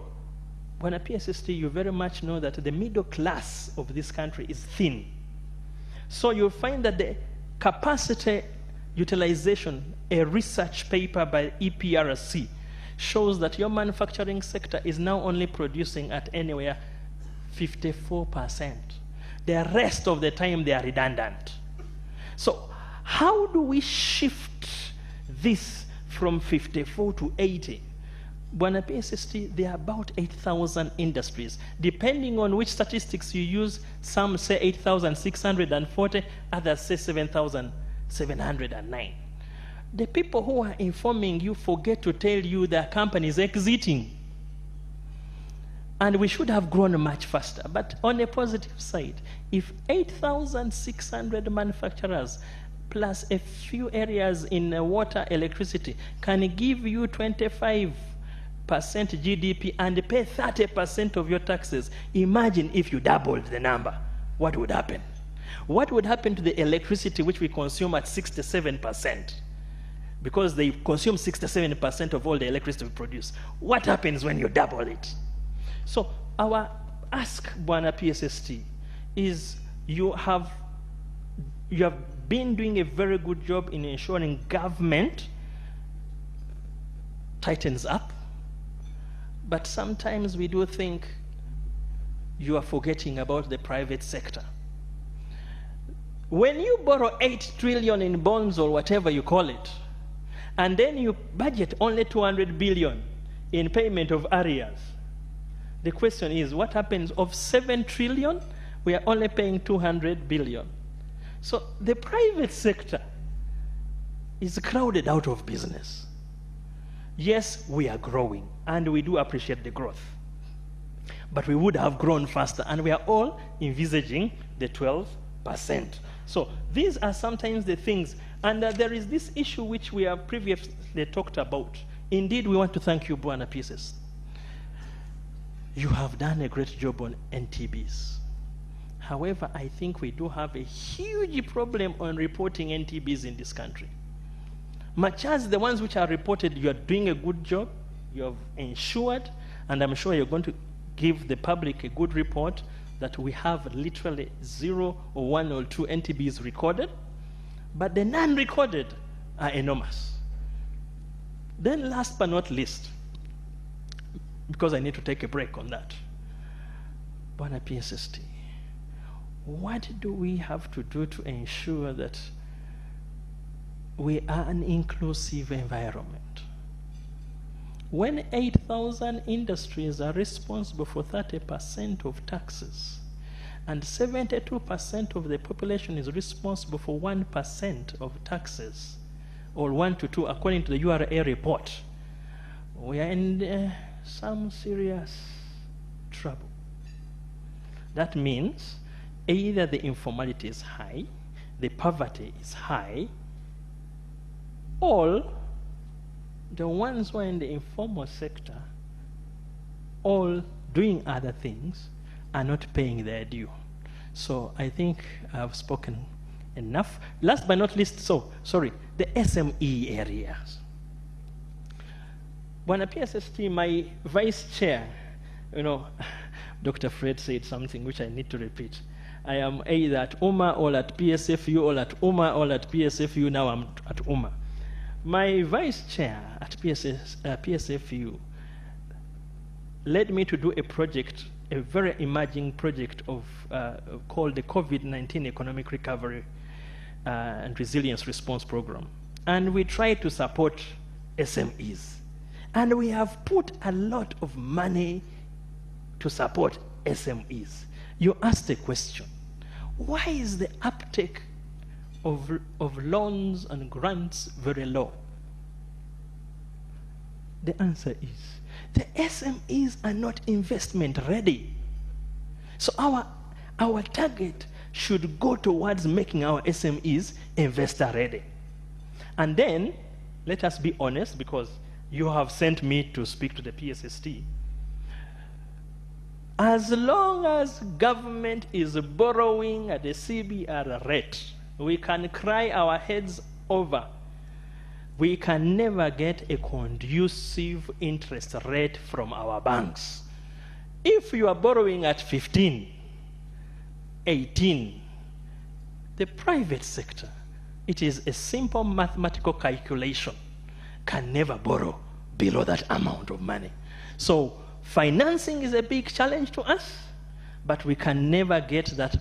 Bwana PSST, you very much know that the middle class of this country is thin. So you'll find that the capacity utilization, a research paper by EPRC, shows that your manufacturing sector is now only producing at anywhere 54%. The rest of the time they are redundant. So how do we shift this from 54 to 80? Bwana PSST, there are about 8,000 industries. Depending on which statistics you use, some say 8,640, others say 7,709. The people who are informing you forget to tell you their company is exiting. And we should have grown much faster. But on a positive side, if 8,600 manufacturers plus a few areas in water, electricity can give you 25% GDP and pay 30% of your taxes, imagine if you doubled the number, what would happen? What would happen to the electricity which we consume at 67%? Because they consume 67% of all the electricity we produce. What happens when you double it? So our ask, Bwana PSST, is you have been doing a very good job in ensuring government tightens up, but sometimes we do think you are forgetting about the private sector. When you borrow 8 trillion in bonds or whatever you call it, and then you budget only 200 billion in payment of arrears, the question is, what happens of 7 trillion? We are only paying 200 billion. So the private sector is crowded out of business. Yes, we are growing, and we do appreciate the growth. But we would have grown faster, and we are all envisaging the 12%. So these are sometimes the things, and there is this issue which we have previously talked about. Indeed, we want to thank you, Bwana PSST. You have done a great job on NTBs. However, I think we do have a huge problem on reporting NTBs in this country. Much as the ones which are reported, you are doing a good job, you have ensured, and I'm sure you're going to give the public a good report that we have literally 0 or 1 or 2 NTBs recorded, but the non-recorded are enormous. Then last but not least, because I need to take a break on that, Bwana PSST, what do we have to do to ensure that we are an inclusive environment? When 8,000 industries are responsible for 30% of taxes, and 72% of the population is responsible for 1% of taxes, or 1 to 2 according to the URA report, we are in some serious trouble. That means either the informality is high, the poverty is high, or the ones who are in the informal sector, all doing other things, are not paying their due. So I think I've spoken enough. Last but not least, the SME areas. Bwana PSST, my vice chair, Dr. Fred said something which I need to repeat. I am either at UMA or at PSFU or at UMA or at PSFU. Now I'm at UMA. My vice chair at PSFU led me to do a project, a very emerging project called the COVID-19 Economic Recovery and Resilience Response Program. And we try to support SMEs. And we have put a lot of money to support SMEs. You asked a question, why is the uptake of loans and grants very low? The answer is the SMEs are not investment ready. So our target should go towards making our SMEs investor ready. And then, let us be honest, because you have sent me to speak to the PSST. As long as government is borrowing at the CBR rate, we can cry our heads over. We can never get a conducive interest rate from our banks. If you are borrowing at 15, 18, the private sector, it is a simple mathematical calculation, can never borrow below that amount of money. So financing is a big challenge to us, but we can never get that,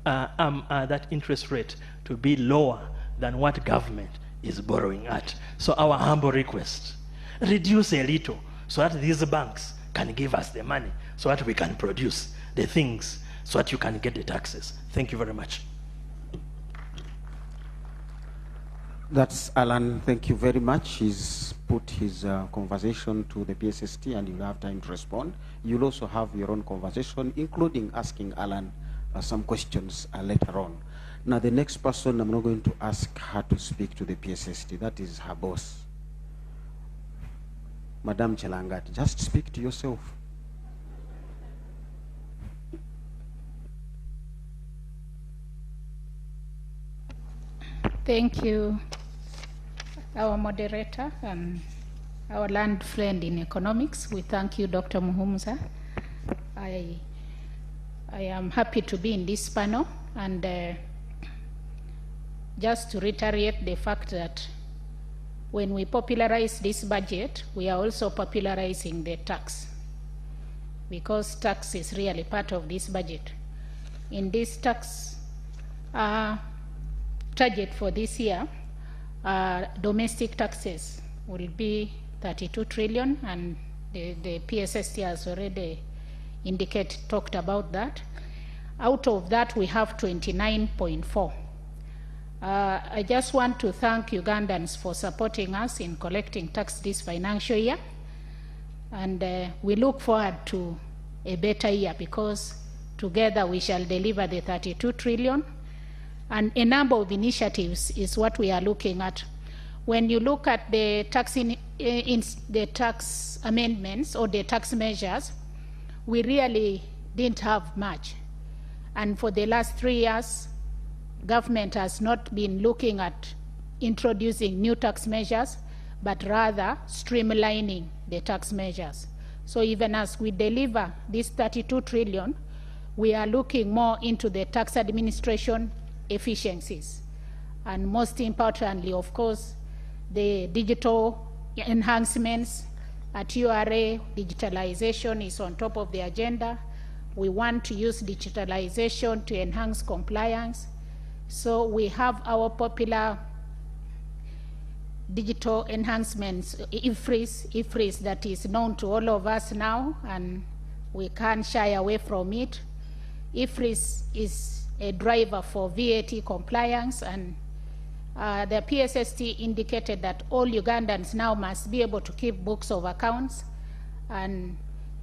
that interest rate to be lower than what government is borrowing at. So our humble request, reduce a little so that these banks can give us the money so that we can produce the things so that you can get the taxes. Thank you very much. That's Alan. Thank you very much. He's put his conversation to the PSST and you'll have time to respond. You'll also have your own conversation, including asking Alan some questions later on. Now, the next person, I'm not going to ask her to speak to the PSST. That is her boss. Madam Chelangat, just speak to yourself. Thank you, our moderator and our land friend in economics. We thank you, Dr. Muhumuza. I am happy to be in this panel, and just to reiterate the fact that when we popularize this budget, we are also popularizing the tax, because tax is really part of this budget. In this tax target for this year, domestic taxes will be 32 trillion, and the PSST has already talked about that. Out of that, we have 29.4. I just want to thank Ugandans for supporting us in collecting tax this financial year, and we look forward to a better year, because together we shall deliver the 32 trillion, and a number of initiatives is what we are looking at. When you look at the the tax amendments or the tax measures, we really didn't have much, and for the last 3 years, government has not been looking at introducing new tax measures, but rather streamlining the tax measures. So even as we deliver this 32 trillion, we are looking more into the tax administration efficiencies. And most importantly, of course, the digital enhancements at URA. Digitalization is on top of the agenda. We want to use digitalization to enhance compliance. So we have our popular digital enhancements, IFRIS that is known to all of us now, and we can't shy away from it. IFRIS is a driver for VAT compliance, and the PSST indicated that all Ugandans now must be able to keep books of accounts and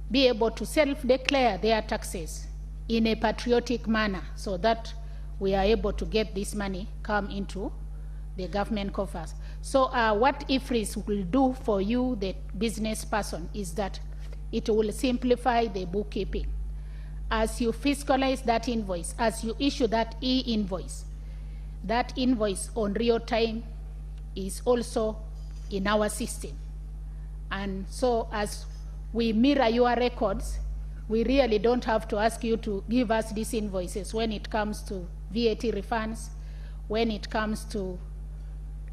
be able to self-declare their taxes in a patriotic manner, so that we are able to get this money come into the government coffers. So what IFRIS will do for you, the business person, is that it will simplify the bookkeeping. As you fiscalize that invoice, as you issue that e-invoice, that invoice on real time is also in our system. And so as we mirror your records, we really don't have to ask you to give us these invoices when it comes to VAT refunds, when it comes to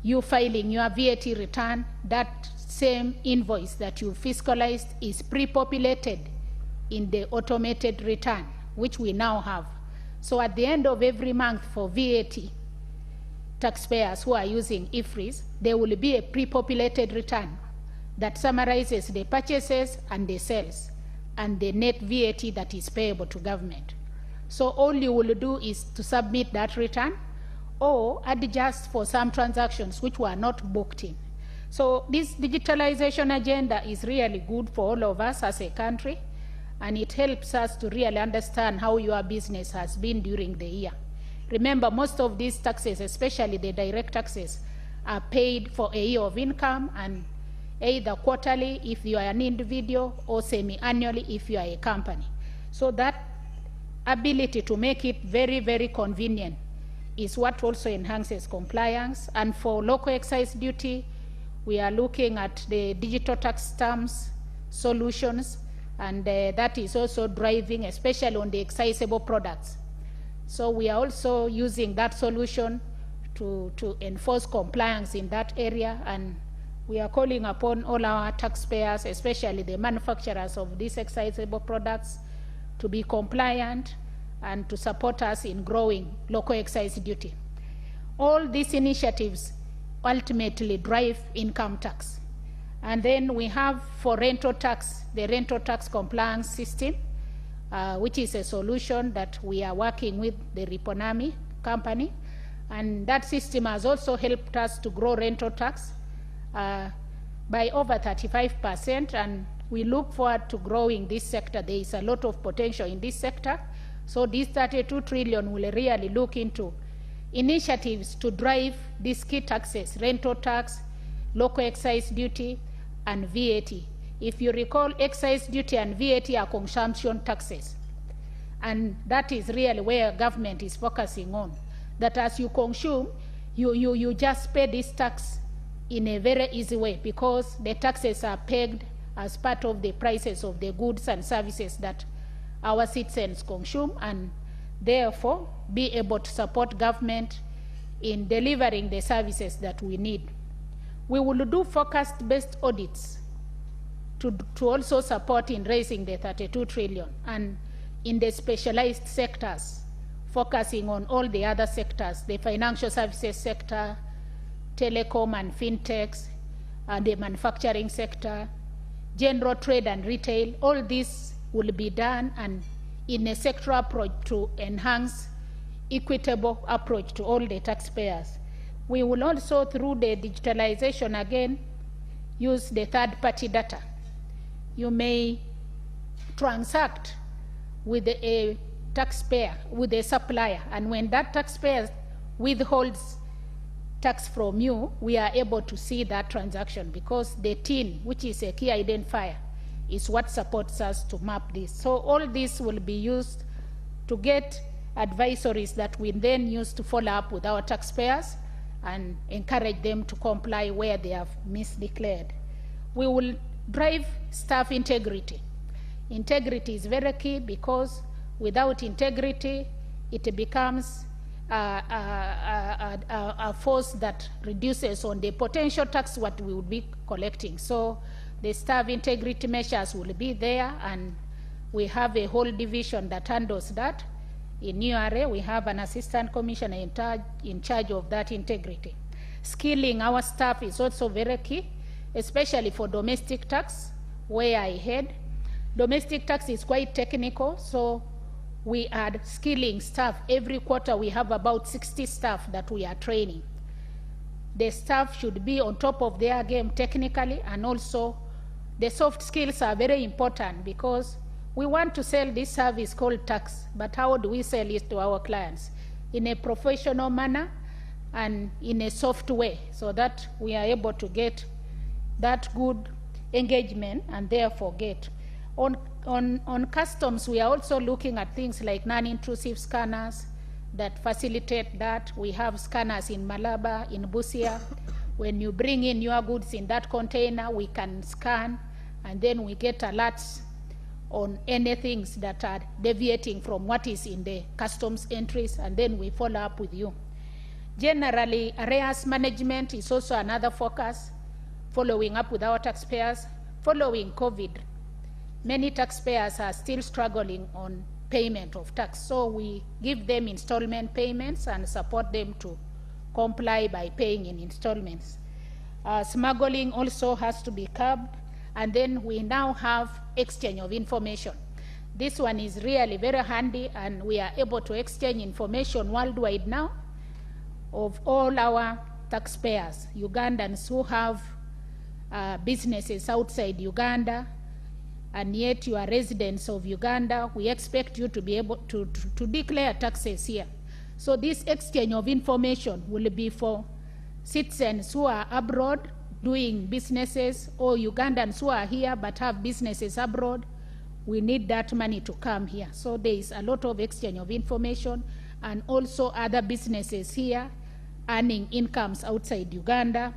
you filing your VAT return. That same invoice that you fiscalized is pre-populated in the automated return, which we now have. So at the end of every month for VAT taxpayers who are using IFRIS, there will be a pre-populated return that summarizes the purchases and the sales and the net VAT that is payable to government. So all you will do is to submit that return or adjust for some transactions which were not booked in. So this digitalization agenda is really good for all of us as a country, and it helps us to really understand how your business has been during the year. Remember, most of these taxes, especially the direct taxes, are paid for a year of income, and either quarterly if you are an individual or semi-annually if you are a company. So that ability to make it very, very convenient is what also enhances compliance. And for local excise duty, we are looking at the digital tax stamps solutions, and that is also driving, especially on the excisable products. So we are also using that solution to enforce compliance in that area, and we are calling upon all our taxpayers, especially the manufacturers of these excisable products, to be compliant and to support us in growing local excise duty. All these initiatives ultimately drive income tax. And then we have for rental tax, the rental tax compliance system, which is a solution that we are working with the Riponami company. And that system has also helped us to grow rental tax by over 35%, and we look forward to growing this sector. There is a lot of potential in this sector. So this 32 trillion will really look into initiatives to drive these key taxes: rental tax, local excise duty, and VAT. If you recall, excise duty and VAT are consumption taxes. And that is really where government is focusing on. That as you consume, you just pay this tax in a very easy way, because the taxes are pegged as part of the prices of the goods and services that our citizens consume, and therefore be able to support government in delivering the services that we need. We will do focused-based audits to also support in raising the 32 trillion, and in the specialized sectors, focusing on all the other sectors, the financial services sector, telecom and fintechs, the manufacturing sector, general trade and retail. All this will be done, and in a sectoral approach to enhance equitable approach to all the taxpayers. We will also, through the digitalization again, use the third-party data. You may transact with a taxpayer, with a supplier, and when that taxpayer withholds tax from you, we are able to see that transaction, because the TIN, which is a key identifier, is what supports us to map this. So all this will be used to get advisories that we then use to follow up with our taxpayers and encourage them to comply where they have misdeclared. We will drive staff integrity. Integrity is very key, because without integrity, it becomes a force that reduces on the potential tax what we will be collecting. So the staff integrity measures will be there, and we have a whole division that handles that. In URA, we have an assistant commissioner in charge of that integrity. Skilling our staff is also very key, especially for domestic tax, where I head. Domestic tax is quite technical, so we are skilling staff. Every quarter we have about 60 staff that we are training. The staff should be on top of their game technically, and also the soft skills are very important, because we want to sell this service called tax, but how do we sell it to our clients? In a professional manner and in a soft way, so that we are able to get that good engagement and therefore get. On customs, we are also looking at things like non-intrusive scanners that facilitate that. We have scanners in Malaba, in Busia. When you bring in your goods in that container, we can scan, and then we get alerts on any things that are deviating from what is in the customs entries, and then we follow up with you. Generally, arrears management is also another focus, following up with our taxpayers. Following COVID, many taxpayers are still struggling on payment of tax, so we give them installment payments and support them to comply by paying in installments. Smuggling also has to be curbed, and then we now have exchange of information. This one is really very handy, and we are able to exchange information worldwide now of all our taxpayers, Ugandans who have businesses outside Uganda, and yet you are residents of Uganda. We expect you to be able to declare taxes here. So this exchange of information will be for citizens who are abroad doing businesses, or Ugandans who are here but have businesses abroad. We need that money to come here. So there is a lot of exchange of information, and also other businesses here earning incomes outside Uganda.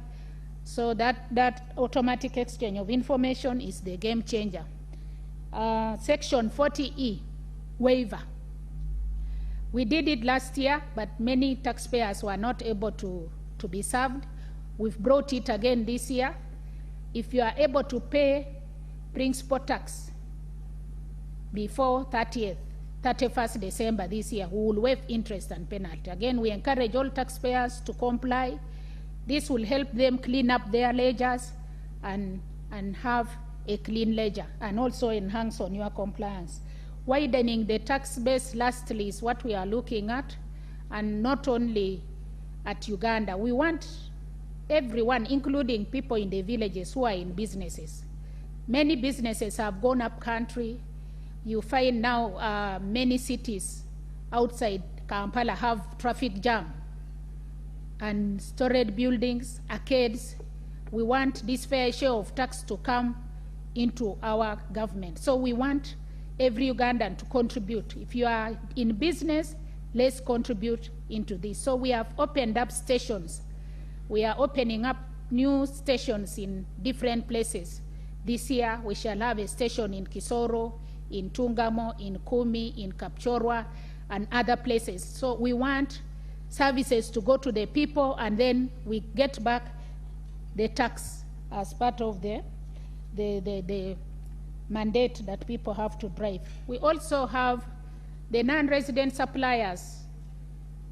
So that automatic exchange of information is the game changer. Section 40E, waiver. We did it last year, but many taxpayers were not able to be served. We've brought it again this year. If you are able to pay principal tax before 31st December this year, we will waive interest and penalty. Again, we encourage all taxpayers to comply. This will help them clean up their ledgers and have a clean ledger, and also enhance on your compliance. Widening the tax base, lastly, is what we are looking at, and not only at Uganda. We want everyone, including people in the villages who are in businesses. Many businesses have gone up country. You find now many cities outside Kampala have traffic jam and storage buildings, arcades. We want this fair share of tax to come into our government. So we want every Ugandan to contribute. If you are in business, let's contribute into this. So we have opened up stations. We are opening up new stations in different places. This year, we shall have a station in Kisoro, in Tungamo, in Kumi, in Kapchorwa, and other places. So we want services to go to the people, and then we get back the tax as part of the mandate that people have to drive. We also have the non-resident suppliers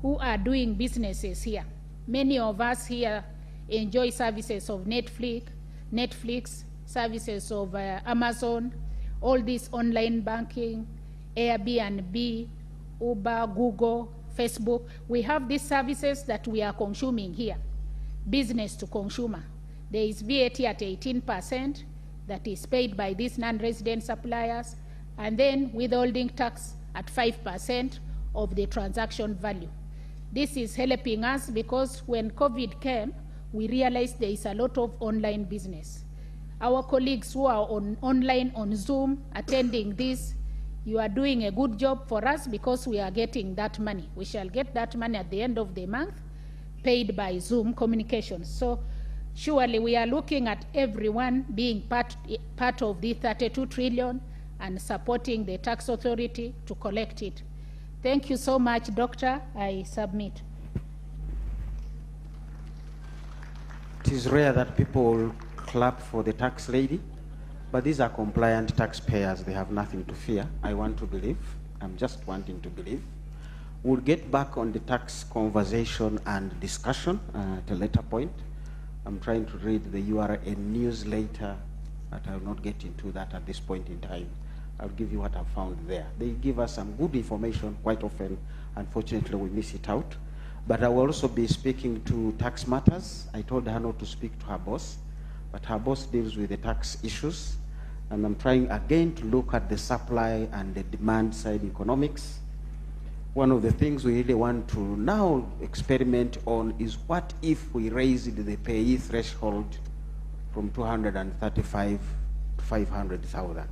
who are doing businesses here. Many of us here enjoy services of Netflix, services of Amazon, all this online banking, Airbnb, Uber, Google, Facebook. We have these services that we are consuming here, business to consumer. There is VAT at 18% that is paid by these non-resident suppliers, and then withholding tax at 5% of the transaction value. This is helping us because when COVID came, we realized there is a lot of online business. Our colleagues who are online on Zoom attending this, you are doing a good job for us because we are getting that money. We shall get that money at the end of the month, paid by Zoom communications. So surely we are looking at everyone being part of the 32 trillion and supporting the tax authority to collect it. Thank you so much, Doctor. I submit. It is rare that people clap for the tax lady, but these are compliant taxpayers. They have nothing to fear. I want to believe. I'm just wanting to believe. We'll get back on the tax conversation and discussion at a later point. I'm trying to read the URL newsletter, but I will not get into that at this point in time. I'll give you what I found there. They give us some good information quite often. Unfortunately, we miss it out. But I will also be speaking to tax matters. I told her not to speak to her boss, but her boss deals with the tax issues. And I'm trying again to look at the supply and the demand side economics. One of the things we really want to now experiment on is what if we raised the payee threshold from 235 to 500,000?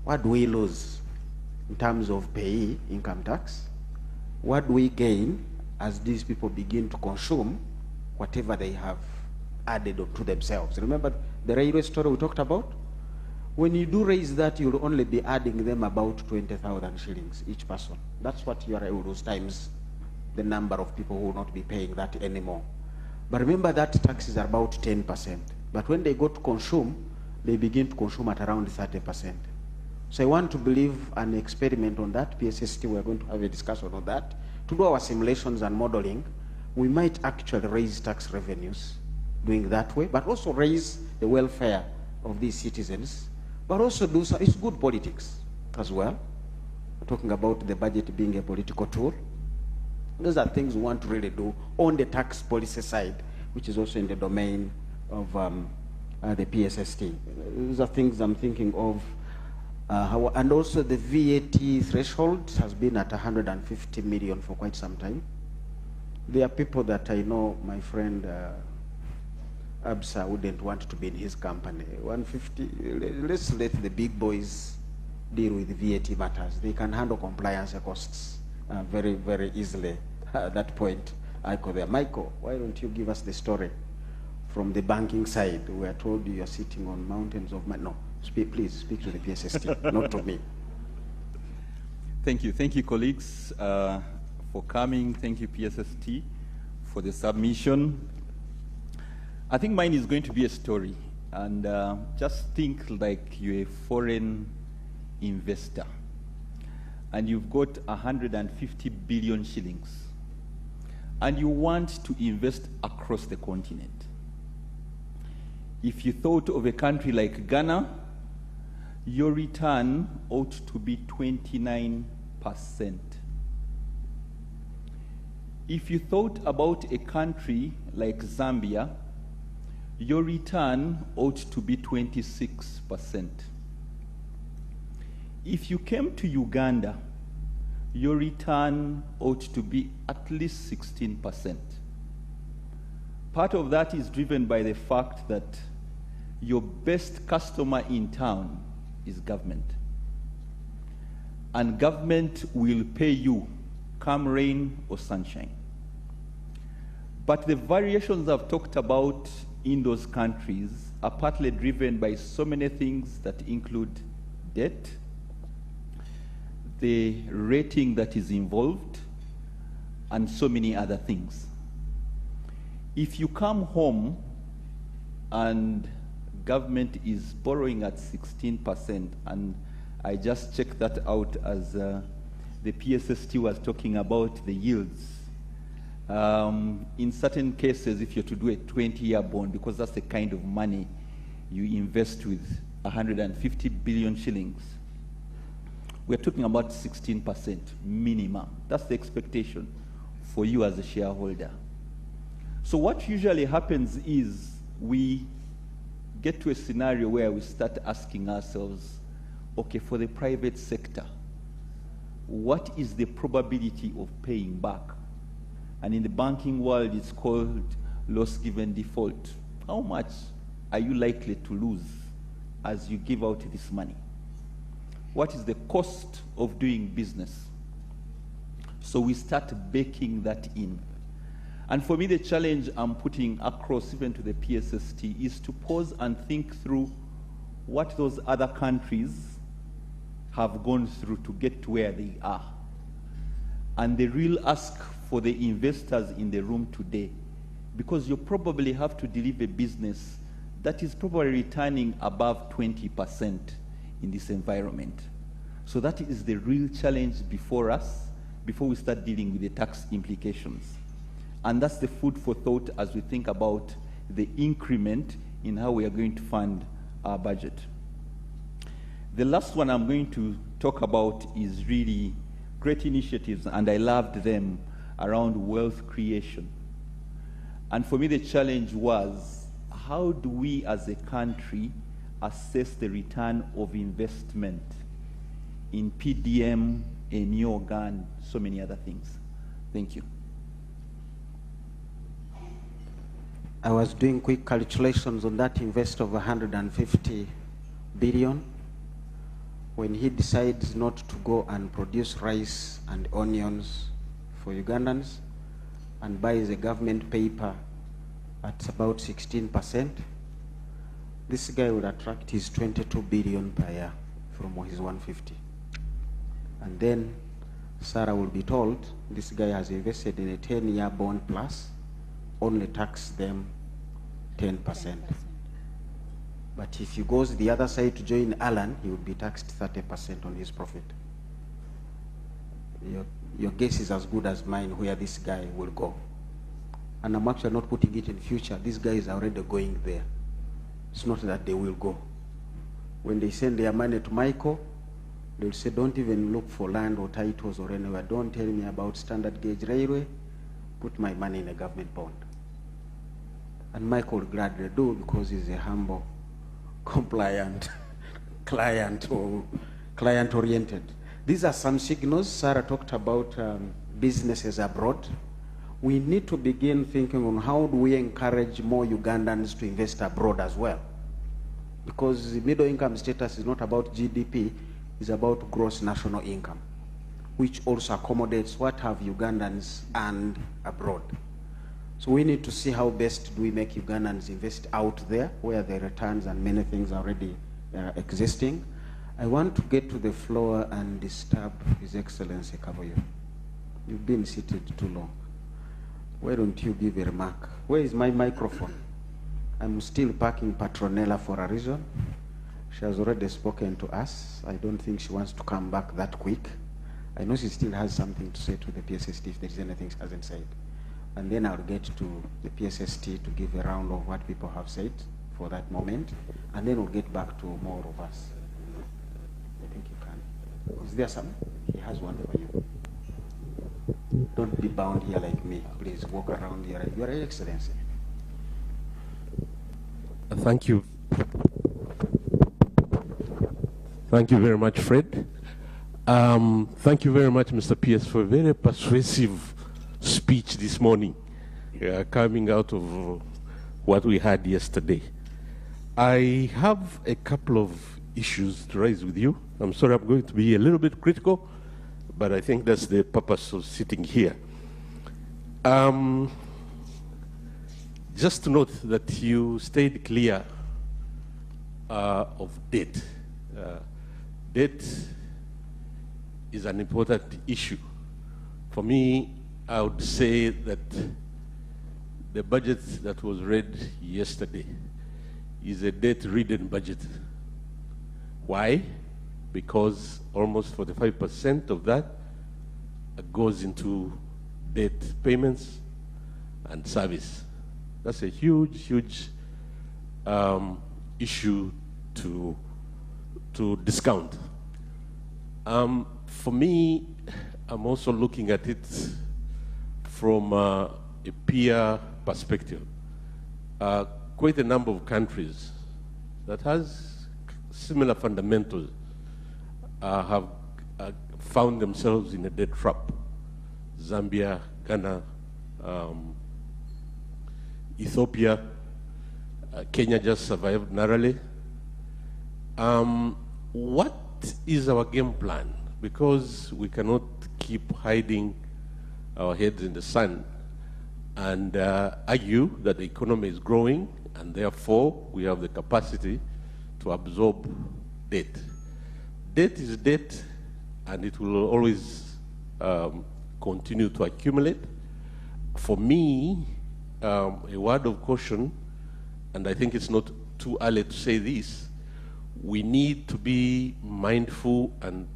What do we lose in terms of payee income tax? What do we gain as these people begin to consume whatever they have added to themselves? Remember the railway story we talked about? When you do raise that, you'll only be adding them about 20,000 shillings each person. That's what you are able to lose times the number of people who will not be paying that anymore. But remember that taxes are about 10%. But when they go to consume, they begin to consume at around 30%. So I want to believe an experiment on that. PSST, we're going to have a discussion on that. To do our simulations and modeling, we might actually raise tax revenues doing that way, but also raise the welfare of these citizens, but also do some, it's good politics as well. We're talking about the budget being a political tool. Those are things we want to really do on the tax policy side, which is also in the domain of the PSST. Those are things I'm thinking of. And also the VAT threshold has been at 150 million for quite some time. There are people that I know, my friend Absa wouldn't want to be in his company. 150, let's let the big boys deal with VAT matters. They can handle compliance costs very, very easily. At that point, I go there. Michael, why don't you give us the story from the banking side? We are told you are sitting on mountains of money. No, please speak to the PSST, not to me. Thank you, colleagues, for coming. Thank you, PSST, for the submission. I think mine is going to be a story, and just think like you're a foreign investor, and you've got 150 billion shillings, and you want to invest across the continent. If you thought of a country like Ghana, your return ought to be 29%. If you thought about a country like Zambia, your return ought to be 26%. If you came to Uganda, your return ought to be at least 16%. Part of that is driven by the fact that your best customer in town is government. And government will pay you come rain or sunshine. But the variations I've talked about in those countries are partly driven by so many things that include debt, the rating that is involved, and so many other things. If you come home and government is borrowing at 16%, and I just checked that out as the PSST was talking about the yields. In certain cases, if you're to do a 20-year bond, because that's the kind of money you invest with 150 billion shillings, we're talking about 16% minimum. That's the expectation for you as a shareholder. So what usually happens is we get to a scenario where we start asking ourselves, okay, for the private sector, what is the probability of paying back? And in the banking world, it's called loss given default. How much are you likely to lose as you give out this money? What is the cost of doing business? So we start baking that in. And for me, the challenge I'm putting across even to the PSST is to pause and think through what those other countries have gone through to get to where they are. And the real ask for the investors in the room today, because you probably have to deliver a business that is probably returning above 20% in this environment. So that is the real challenge before us, before we start dealing with the tax implications. And that's the food for thought as we think about the increment in how we are going to fund our budget. The last one I'm going to talk about is really great initiatives, and I loved them, around wealth creation. And for me, the challenge was, how do we as a country assess the return of investment in PDM, in yoga, and so many other things? Thank you. I was doing quick calculations on that invest of 150 billion. When he decides not to go and produce rice and onions for Ugandans and buys a government paper at about 16%, this guy would attract his 22 billion per year from his 150. And then Sarah will be told this guy has invested in a 10-year bond plus, only tax them 10%. But if he goes the other side to join Alan, he would be taxed 30% on his profit. Your guess is as good as mine where this guy will go. And I'm actually not putting it in future. This guy is already going there. It's not that they will go. When they send their money to Michael, they'll say, don't even look for land or titles or anywhere. Don't tell me about standard gauge railway. Put my money in a government bond. And Michael will gladly do because he's a humble, compliant client or client-oriented. These are some signals. Sarah talked about businesses abroad. We need to begin thinking on how do we encourage more Ugandans to invest abroad as well. Because the middle income status is not about GDP, it's about gross national income, which also accommodates what have Ugandans earned abroad. So we need to see how best do we make Ugandans invest out there, where the returns and many things are already existing. I want to get to the floor and disturb His Excellency Kaboyo. You've been seated too long. Why don't you give a remark? Where is my microphone? I'm still packing Patronella for a reason. She has already spoken to us. I don't think she wants to come back that quick. I know she still has something to say to the PSST if there is anything she hasn't said. And then I'll get to the PSST to give a round of what people have said for that moment. And then we'll get back to more of us. I think you can. Is there some? He has one for you. Don't be bound here like me. Please walk around here. Your Excellency. Thank you. Thank you very much, Fred. Thank you very much, Mr. PS, for a very persuasive speech this morning, coming out of what we had yesterday. I have a couple of issues to raise with you. I'm sorry I'm going to be a little bit critical, but I think that's the purpose of sitting here. Just to note that you stayed clear of debt. Debt is an important issue. For me, I would say that the budget that was read yesterday is a debt-ridden budget. Why? Because almost 45% of that goes into debt payments and service. That's a huge, huge issue to discount. For me, I'm also looking at it from a peer perspective. Quite a number of countries that has similar fundamentals have found themselves in a debt trap. Zambia, Ghana, Ethiopia, Kenya just survived narrowly. What is our game plan? Because we cannot keep hiding our heads in the sand and argue that the economy is growing and therefore we have the capacity to absorb debt. Debt is debt and it will always continue to accumulate. For me, a word of caution, and I think it's not too early to say this, we need to be mindful and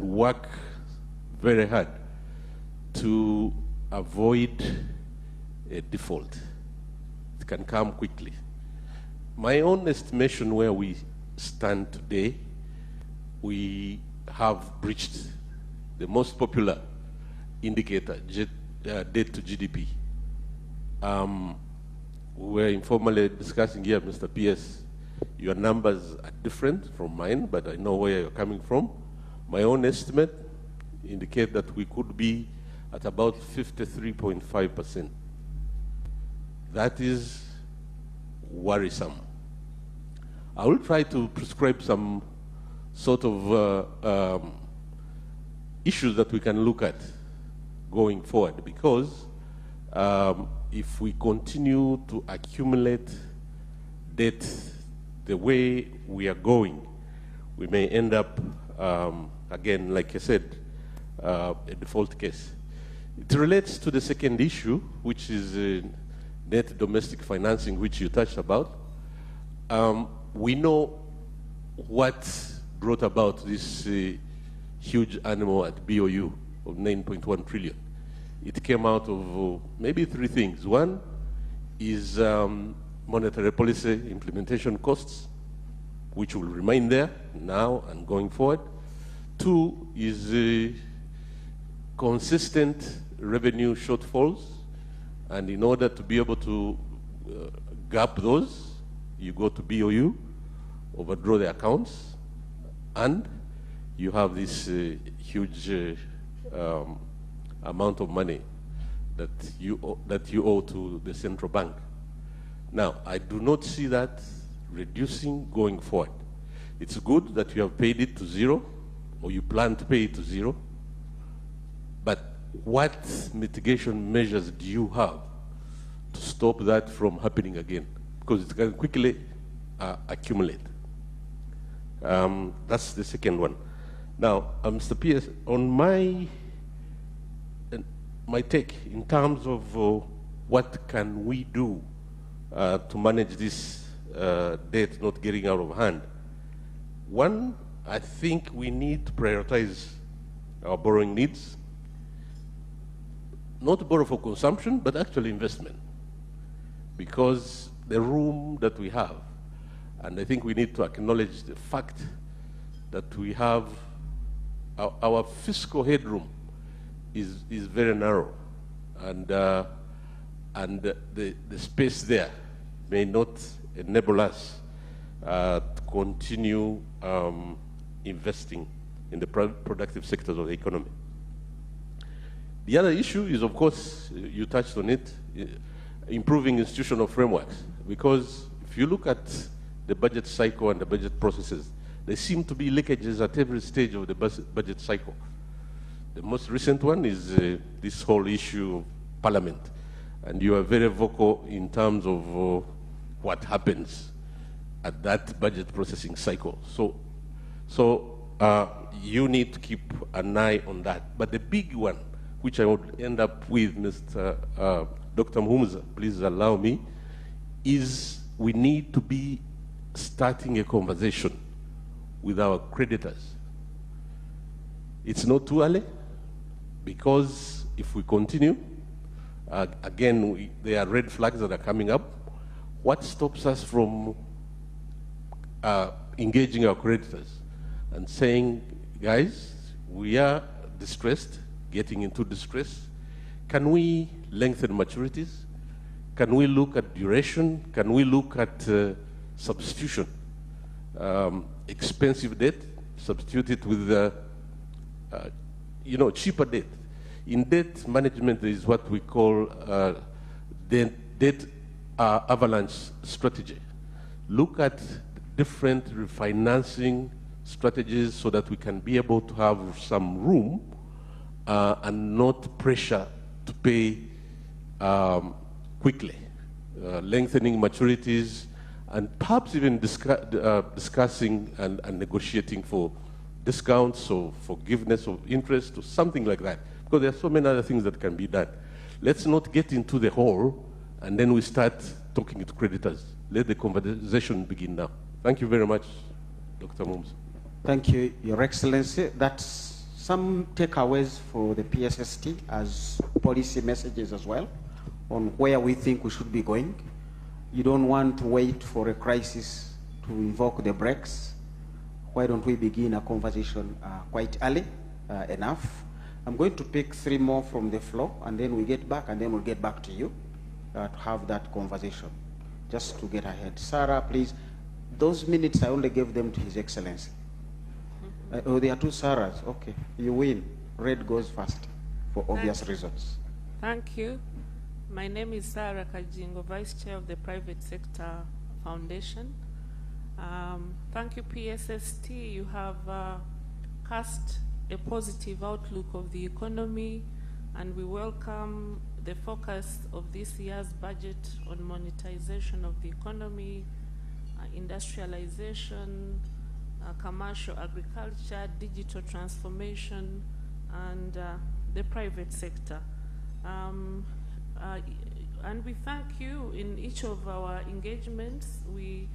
work very hard to avoid a default. It can come quickly. My own estimation where we stand today, we have breached the most popular indicator, debt to GDP. We were informally discussing here, Mr. PS, your numbers are different from mine, but I know where you're coming from. My own estimate indicate that we could be at about 53.5%. That is worrisome. I will try to prescribe some sort of issues that we can look at going forward, because if we continue to accumulate debt the way we are going, we may end up, again, like I said, a default case. It relates to the second issue, which is net domestic financing, which you touched about. We know what brought about this huge animal at BOU of 9.1 trillion. It came out of maybe three things. One is monetary policy implementation costs, which will remain there now and going forward. Two is consistent revenue shortfalls, and in order to be able to gap those, you go to BOU, overdraw the accounts, and you have this huge amount of money that you owe to the central bank. Now, I do not see that reducing going forward. It's good that you have paid it to zero, or you plan to pay it to zero, but what mitigation measures do you have to stop that from happening again? Because it can quickly accumulate. That's the second one. Now, Mr. Pierce, on my take in terms of what can we do to manage this debt not getting out of hand. One, I think we need to prioritize our borrowing needs, not borrow for consumption, but actually investment, because the room that we have, and I think we need to acknowledge the fact that we have our fiscal headroom is very narrow, and the space there may not enable us to continue investing in the productive sectors of the economy. The other issue is, of course, you touched on it, improving institutional frameworks, because if you look at the budget cycle and the budget processes, there seem to be leakages at every stage of the budget cycle. The most recent one is this whole issue of Parliament, and you are very vocal in terms of what happens at that budget processing cycle. So you need to keep an eye on that. But the big one, which I would end up with, Mr. Dr. Mhumza, please allow me, is we need to be starting a conversation with our creditors. It's not too early, because if we continue, again, there are red flags that are coming up. What stops us from engaging our creditors and saying, guys, we are distressed, getting into distress. Can we lengthen maturities? Can we look at duration? Can we look at substitution? Expensive debt, substitute it with cheaper debt. In debt management, there is what we call debt avalanche strategy. Look at different refinancing strategies so that we can be able to have some room and not pressure to pay quickly, lengthening maturities, and perhaps even discussing and negotiating for discounts or forgiveness of interest or something like that. Because there are so many other things that can be done. Let's not get into the hole and then we start talking to creditors. Let the conversation begin now. Thank you very much, Dr. Mums. Thank you, Your Excellency. That's some takeaways for the PSST as policy messages as well on where we think we should be going. You don't want to wait for a crisis to invoke the brakes. Why don't we begin a conversation quite early enough? I'm going to pick 3 more from the floor, and then we get back, and then we'll get back to you to have that conversation, just to get ahead. Sarah, please. Those minutes, I only gave them to His Excellency. Oh, there are 2 Sarahs. Okay, you win. Red goes first, for obvious reasons. Thank you. My name is Sarah Kajingo, Vice Chair of the Private Sector Foundation. Thank you, PSST. You have cast a positive outlook of the economy, and we welcome the focus of this year's budget on monetization of the economy, industrialization, commercial agriculture, digital transformation, and the private sector. And we thank you. In each of our engagements, we've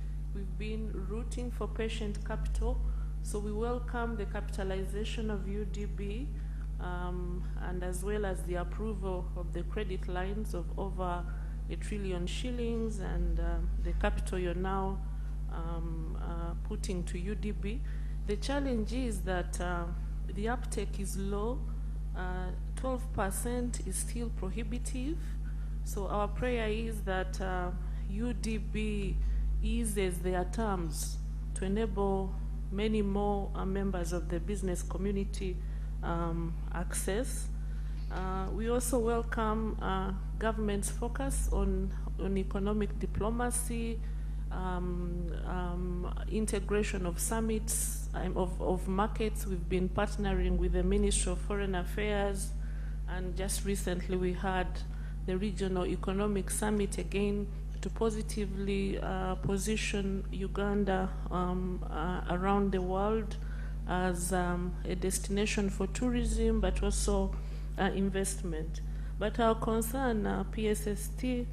been rooting for patient capital, so we welcome the capitalization of UDB and as well as the approval of the credit lines of over 1 trillion shillings and the capital you're now putting to UDB. The challenge is that the uptake is low. 12% is still prohibitive. So our prayer is that UDB eases their terms to enable many more members of the business community access. We also welcome government's focus on economic diplomacy, integration of summits, of markets. We've been partnering with the Ministry of Foreign Affairs, and just recently we had the Regional Economic Summit again to positively position Uganda around the world as a destination for tourism, but also investment. But our concern, PSST,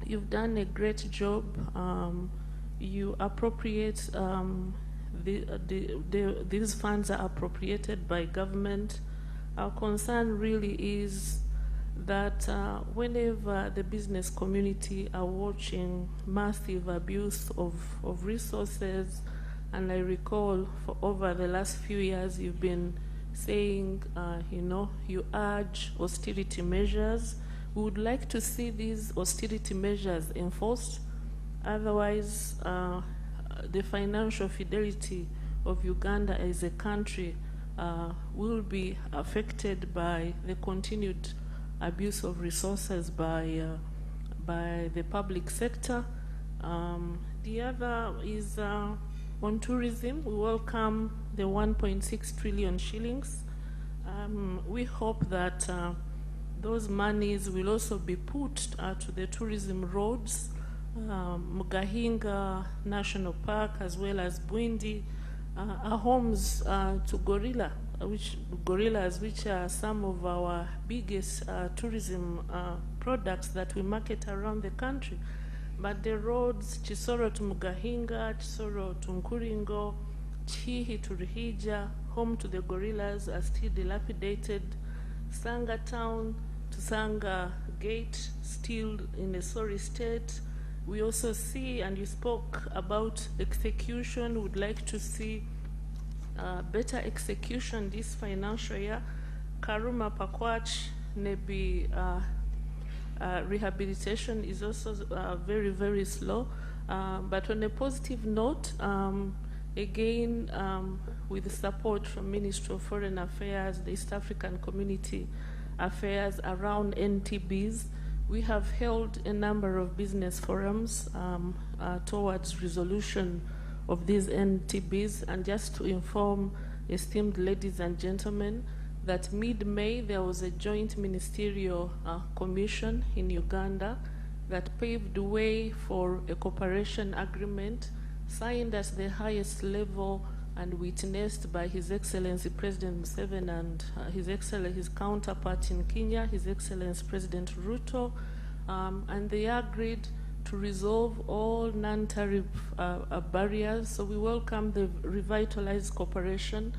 you've done a great job. You appropriate, these funds are appropriated by government. Our concern really is that whenever the business community are watching massive abuse of resources, and I recall for over the last few years you've been saying, you urge austerity measures. We would like to see these austerity measures enforced. Otherwise, the financial fidelity of Uganda as a country will be affected by the continued abuse of resources by the public sector. The other is on tourism. We welcome the 1.6 trillion shillings. We hope that those monies will also be put to the tourism roads, Mugahinga National Park, as well as Bwindi, are homes to gorillas, which are some of our biggest tourism products that we market around the country. But the roads, Chisoro to Mugahinga, Chisoro to Nkuringo, Chihi to Rihija, home to the gorillas, are still dilapidated. Sanga Town to Sanga Gate, still in a sorry state. We also see, and you spoke about execution, would like to see better execution this financial year. Karuma Pakwach, Nebi rehabilitation is also very, very slow. But on a positive note, again, with the support from Ministry of Foreign Affairs, the East African Community Affairs around NTBs, we have held a number of business forums towards resolution of these NTBs. And just to inform esteemed ladies and gentlemen, that mid-May there was a joint ministerial commission in Uganda that paved the way for a cooperation agreement signed at the highest level and witnessed by His Excellency President Museveni and his counterpart in Kenya, His Excellency President Ruto, and they agreed to resolve all non-tariff barriers. So we welcome the revitalized cooperation.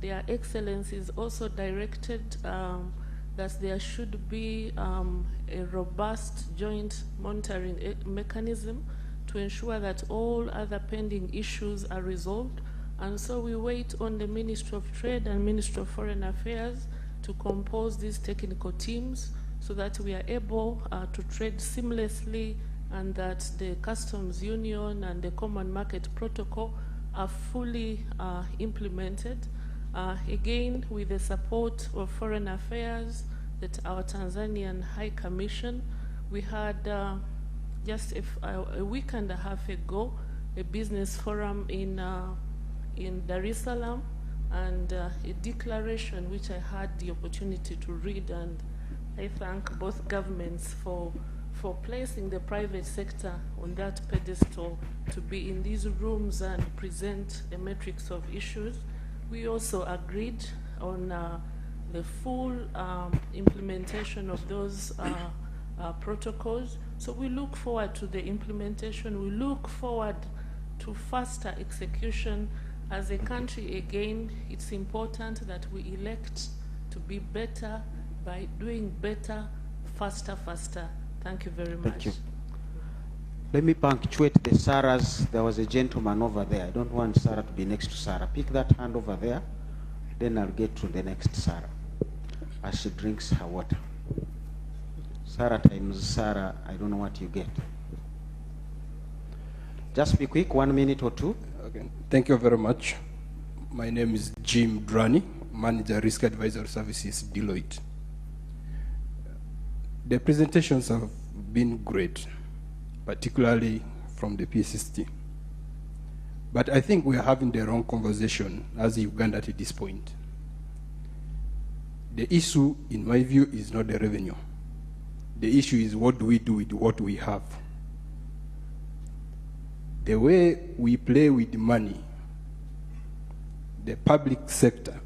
Their Excellencies also directed that there should be a robust joint monitoring mechanism to ensure that all other pending issues are resolved. And so we wait on the Ministry of Trade and Ministry of Foreign Affairs to compose these technical teams so that we are able to trade seamlessly, and that the Customs Union and the Common Market Protocol are fully implemented. Again, with the support of Foreign Affairs, that our Tanzanian High Commission, we had just a week and a half ago a business forum in Dar es Salaam, and a declaration which I had the opportunity to read, and I thank both governments for placing the private sector on that pedestal to be in these rooms and present a matrix of issues. We also agreed on the full implementation of those protocols. So we look forward to the implementation. We look forward to faster execution. As a country, again, it's important that we elect to be better by doing better, faster. Thank you very much. Thank you. Let me punctuate the Sarahs. There was a gentleman over there. I don't want Sarah to be next to Sarah. Pick that hand over there. Then I'll get to the next Sarah as she drinks her water. Sarah times Sarah, I don't know what you get. Just be quick, 1 minute or two. Okay. Thank you very much. My name is Jim Drani, Manager Risk Advisory Services, Deloitte. The presentations have been great, particularly from the PSST. But I think we are having the wrong conversation as Uganda at this point. The issue, in my view, is not the revenue. The issue is what do we do with what we have. The way we play with money, the public sector,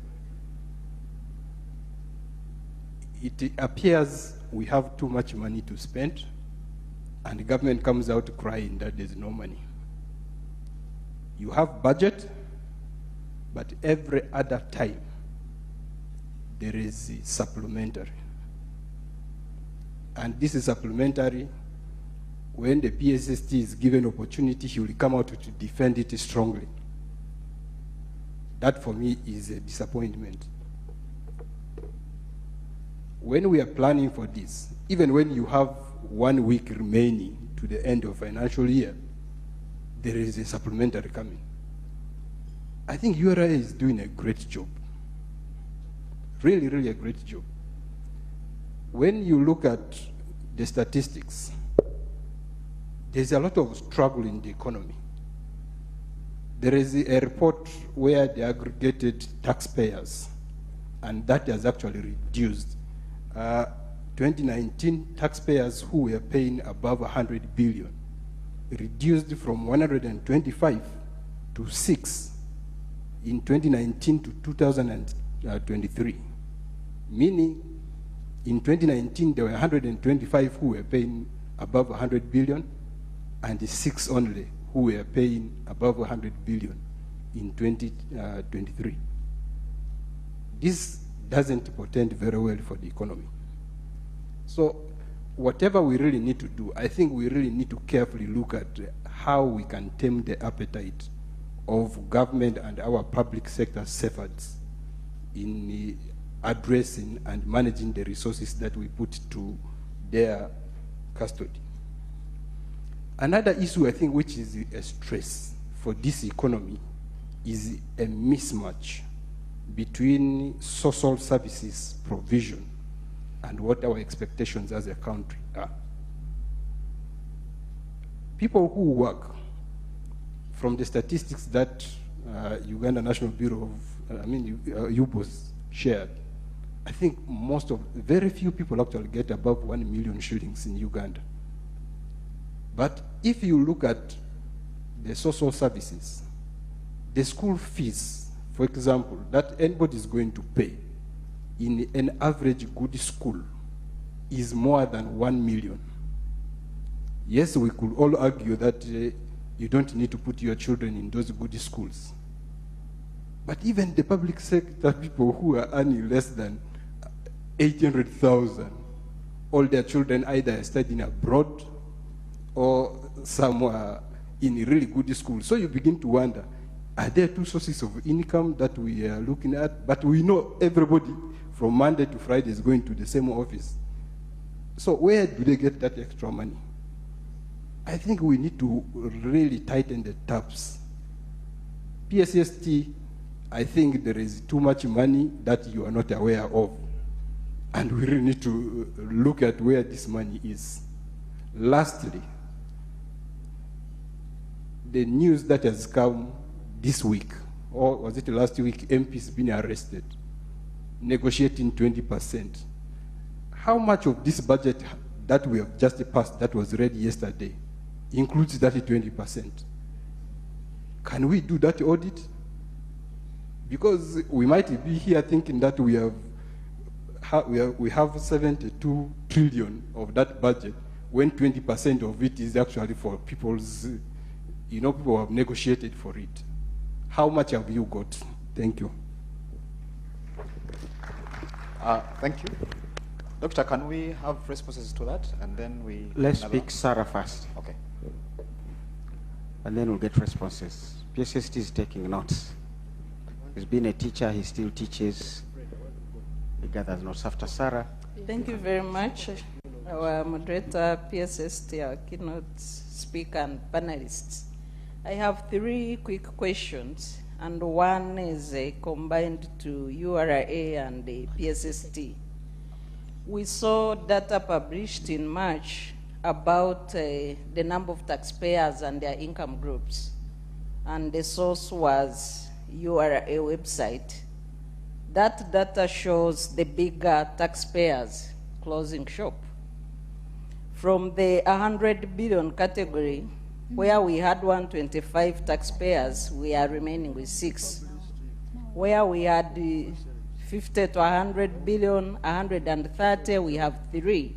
it appears we have too much money to spend, and the government comes out crying that there's no money. You have budget, but every other time, there is a supplementary. And this is supplementary. When the PSST is given opportunity, he will come out to defend it strongly. That for me is a disappointment. When we are planning for this, even when you have 1 week remaining to the end of financial year, there is a supplementary coming. I think URA is doing a great job. Really, really a great job. When you look at the statistics, there's a lot of struggle in the economy. There is a report where they aggregated taxpayers, and that has actually reduced. 2019 taxpayers who were paying above 100 billion reduced from 125 to 6 in 2019 to 2023. Meaning, in 2019, there were 125 who were paying above 100 billion, and 6 only who were paying above 100 billion in 2023. This doesn't portend very well for the economy. So whatever we really need to do, I think we really need to carefully look at how we can tame the appetite of government and our public sector efforts in addressing and managing the resources that we put to their custody. Another issue, I think, which is a stress for this economy is a mismatch between social services provision and what our expectations as a country are. People who work, from the statistics that Uganda National Bureau of, UBOS shared, I think very few people actually get above 1 million shillings in Uganda. But if you look at the social services, the school fees, for example, that anybody is going to pay in an average good school is more than 1 million. Yes, we could all argue that you don't need to put your children in those good schools. But even the public sector people who are earning less than 800,000, all their children either studying abroad or somewhere in a really good school. So you begin to wonder, are there two sources of income that we are looking at? But we know everybody from Monday to Friday is going to the same office. So where do they get that extra money? I think we need to really tighten the taps. PSST, I think there is too much money that you are not aware of. And we really need to look at where this money is. Lastly, the news that has come this week, or was it last week, MPs being arrested, negotiating 20%. How much of this budget that we have just passed, that was ready yesterday, includes that 20%? Can we do that audit? Because we might be here thinking that we have 72 trillion of that budget, when 20% of it is actually for people's, people have negotiated for it. How much have you got? Thank you. Thank you. Doctor, can we have responses to that? And then we... Let's speak Sarah first. Okay. And then we'll get responses. PSST is taking notes. He's been a teacher, he still teaches. He gathers notes. After Sarah. Thank you very much. Our moderator, PSST, our keynote speaker, and panelists. I have three quick questions, and one is combined to URA and the PSST. We saw data published in March about the number of taxpayers and their income groups, and the source was URA website. That data shows the bigger taxpayers closing shop. From the 100 billion category, where we had 125 taxpayers, we are remaining with 6. Where we had 50 to 100 billion, 130, we have 3.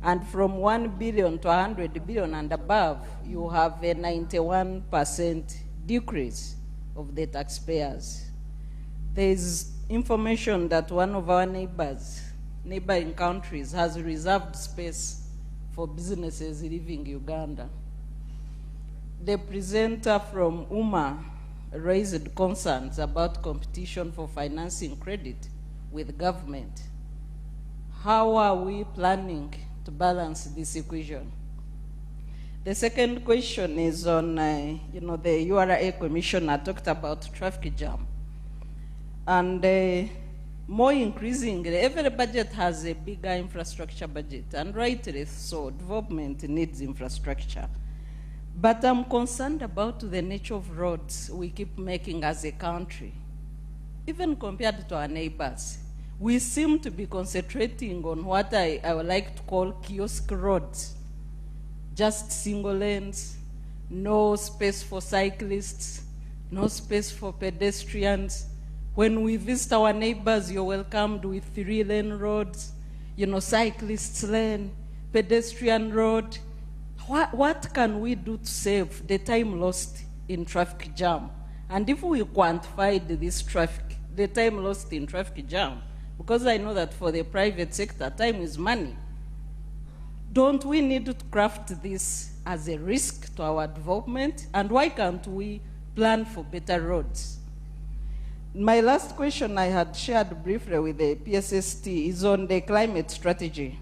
And from 1 billion to 100 billion and above, you have a 91% decrease of the taxpayers. There is information that one of our neighboring countries has reserved space for businesses leaving Uganda. The presenter from UMA raised concerns about competition for financing credit with government. How are we planning to balance this equation? The second question is on, the URA commissioner talked about traffic jam. And more increasingly, every budget has a bigger infrastructure budget, and rightly so, development needs infrastructure. But I'm concerned about the nature of roads we keep making as a country. Even compared to our neighbors, we seem to be concentrating on what I would like to call kiosk roads. Just single lanes, no space for cyclists, no space for pedestrians. When we visit our neighbors, you're welcomed with 3-lane roads, cyclists lane, pedestrian road. What can we do to save the time lost in traffic jam? And if we quantified this traffic, the time lost in traffic jam, because I know that for the private sector, time is money, don't we need to craft this as a risk to our development? And why can't we plan for better roads? My last question I had shared briefly with the PSST is on the climate strategy.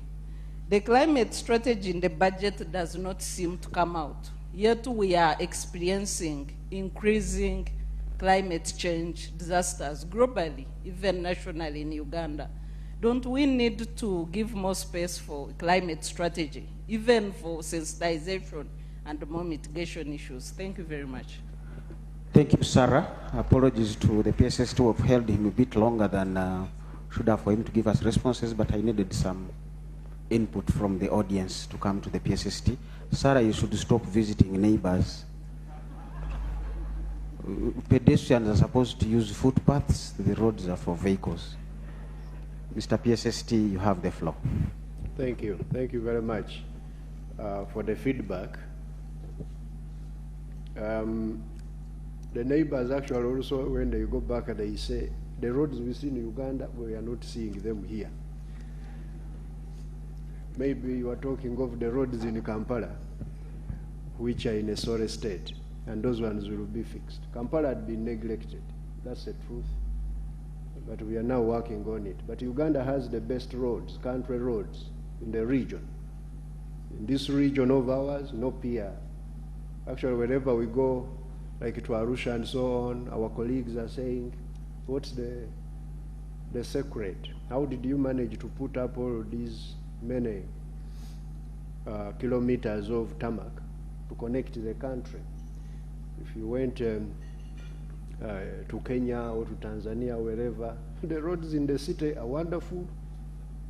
The climate strategy in the budget does not seem to come out. Yet we are experiencing increasing climate change disasters globally, even nationally in Uganda. Don't we need to give more space for climate strategy, even for sensitization and more mitigation issues? Thank you very much. Thank you, Sarah. Apologies to the PSST who have held him a bit longer than should have for him to give us responses, but I needed some input from the audience to come to the PSST. Sarah, you should stop visiting neighbors. Pedestrians are supposed to use footpaths. The roads are for vehicles. Mr. PSST, you have the floor. Thank you. Thank you very much for the feedback. The neighbors actually also, when they go back, they say, the roads we see in Uganda, we are not seeing them here. Maybe you are talking of the roads in Kampala, which are in a sorry state, and those ones will be fixed. Kampala had been neglected. That's the truth. But we are now working on it. But Uganda has the best roads, country roads, in the region. In this region of ours, no peer. Actually, wherever we go, like to Arusha and so on, our colleagues are saying, what's the secret? How did you manage to put up all of these many kilometers of tarmac to connect the country? If you went to Kenya or to Tanzania, wherever, the roads in the city are wonderful.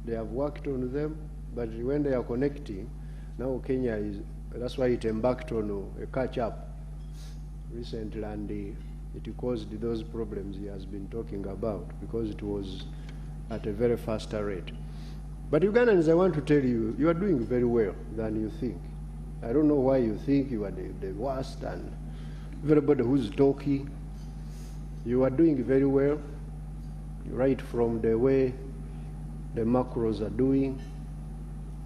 They have worked on them, but when they are connecting, now Kenya is, that's why it embarked on a catch-up recently, and it caused those problems he has been talking about, because it was at a very faster rate. But Ugandans, I want to tell you, you are doing very well than you think. I don't know why you think you are the worst, and everybody who's talking, you are doing very well, right from the way the macros are doing,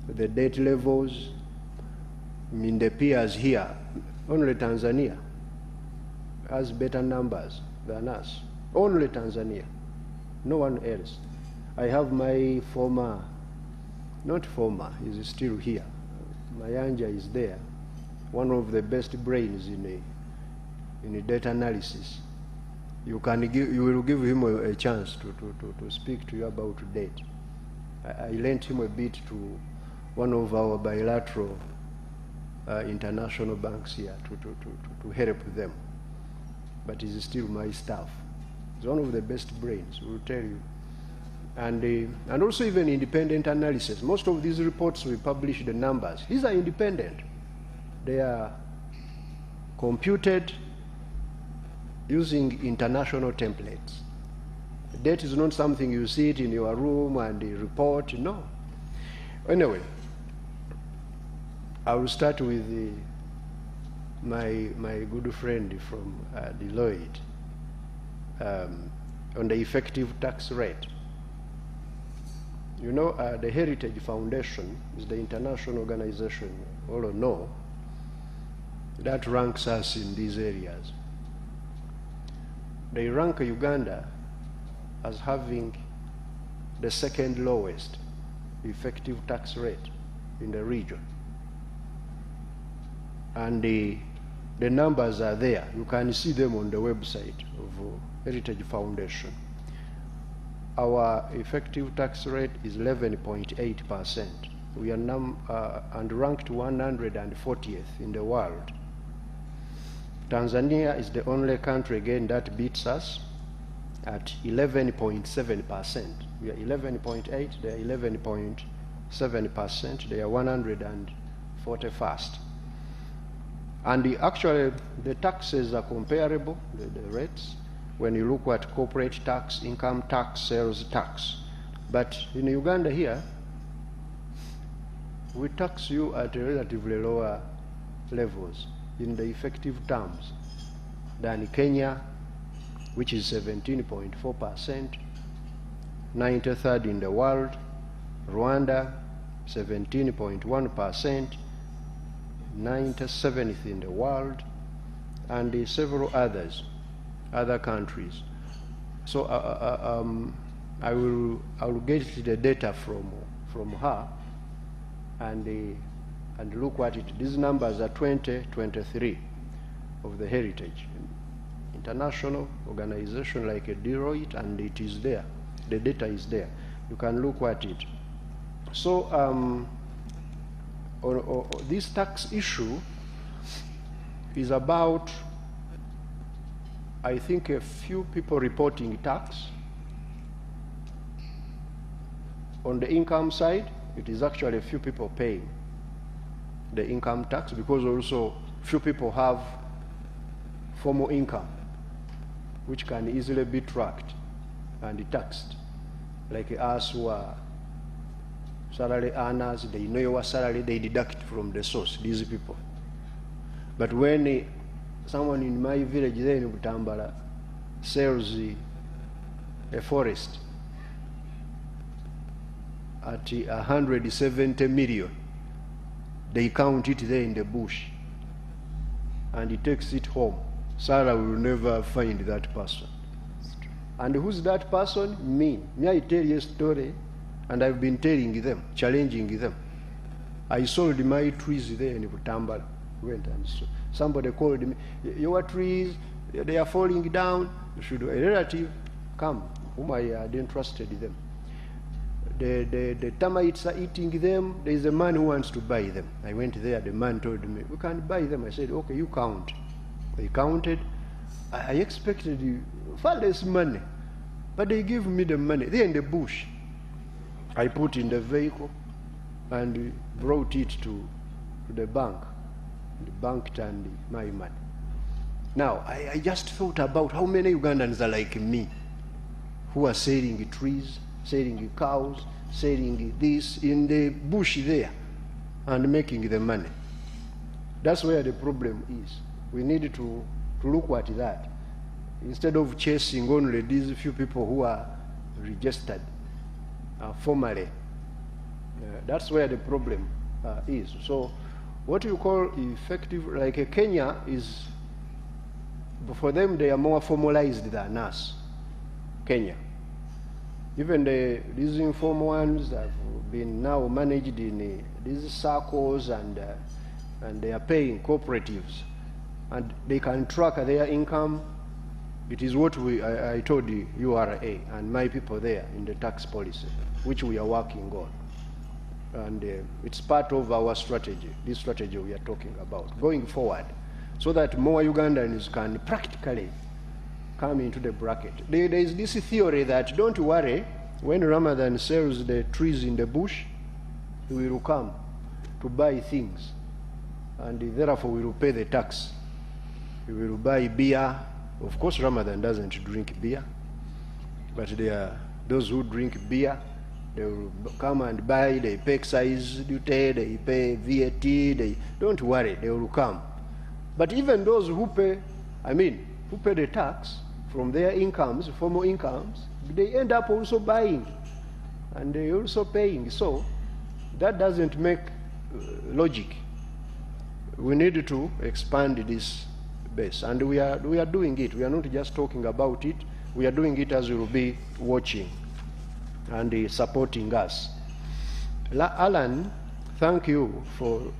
the debt levels. I mean, the peers here, only Tanzania has better numbers than us. Only Tanzania, no one else. I have my former, not former, he's still here. Mayanja is there, one of the best brains in data analysis. You will give him a chance to speak to you about data. I lent him a bit to one of our bilateral international banks here to help them. But he's still my staff. He's one of the best brains, we'll tell you. And also even independent analysis. Most of these reports we publish the numbers. These are independent. They are computed using international templates. Data is not something you see it in your room and report, no. Anyway, I will start with my good friend from Deloitte on the effective tax rate. You know, the Heritage Foundation is the international organization, all know, that ranks us in these areas. They rank Uganda as having the second lowest effective tax rate in the region. And the numbers are there. You can see them on the website of Heritage Foundation. Our effective tax rate is 11.8%. We are and ranked 140th in the world. Tanzania is the only country, again, that beats us at 11.7%. We are 11.8, they are 11.7%, they are 141st. And actually, the taxes are comparable, the rates, when you look at corporate tax, income tax, sales tax. But in Uganda here, we tax you at relatively lower levels in the effective terms than Kenya, which is 17.4%, 93rd in the world, Rwanda, 17.1%, 97th in the world, and several other countries. So I will get the data from her and look at it. These numbers are 2023 of the Heritage International organization like a Deloitte, and it is there. The data is there. You can look at it. So this tax issue is about, I think, a few people reporting tax. On the income side, it is actually a few people paying the income tax, because also few people have formal income, which can easily be tracked and taxed. Like us who are salary earners, they know your salary, they deduct from the source, these people. But when someone in my village there in Butambala sells a forest at 170 million, they count it there in the bush and he takes it home. Sarah will never find that person. And who's that person? Me. Me, I tell you a story, and I've been telling them, challenging them. I sold my trees there in Butambala. Went and somebody called me, your trees, they are falling down. Should a relative come, whom I had entrusted them. The termites are eating them. There is a man who wants to buy them. I went there, the man told me, we can't buy them. I said, okay, you count. They counted. I expected far less money, but they give me the money. They're in the bush. I put in the vehicle and brought it to the bank. The bank turned my money. Now, I just thought about how many Ugandans are like me, who are selling trees, selling cows, selling this in the bush there, and making the money. That's where the problem is. We need to look at that. Instead of chasing only these few people who are registered formally, that's where the problem is. So what you call effective, like Kenya is, for them they are more formalized than us, Kenya. Even these informal ones have been now managed in these circles, and they are paying cooperatives and they can track their income. It is what I told the URA and my people there in the tax policy, which we are working on. And it's part of our strategy, this strategy we are talking about, going forward, so that more Ugandans can practically come into the bracket. There is this theory that, don't worry, when Ramadan sells the trees in the bush, we will come to buy things, and therefore we will pay the tax. We will buy beer. Of course, Ramadan doesn't drink beer, but there are those who drink beer. They will come and buy, they pay excise duty, they pay VAT, they don't worry, they will come. But even those who pay, who pay the tax from their incomes, formal incomes, they end up also buying, and they also paying. So that doesn't make logic. We need to expand this base, and we are doing it. We are not just talking about it, we are doing it as we will be watching and supporting us. Alan, thank you for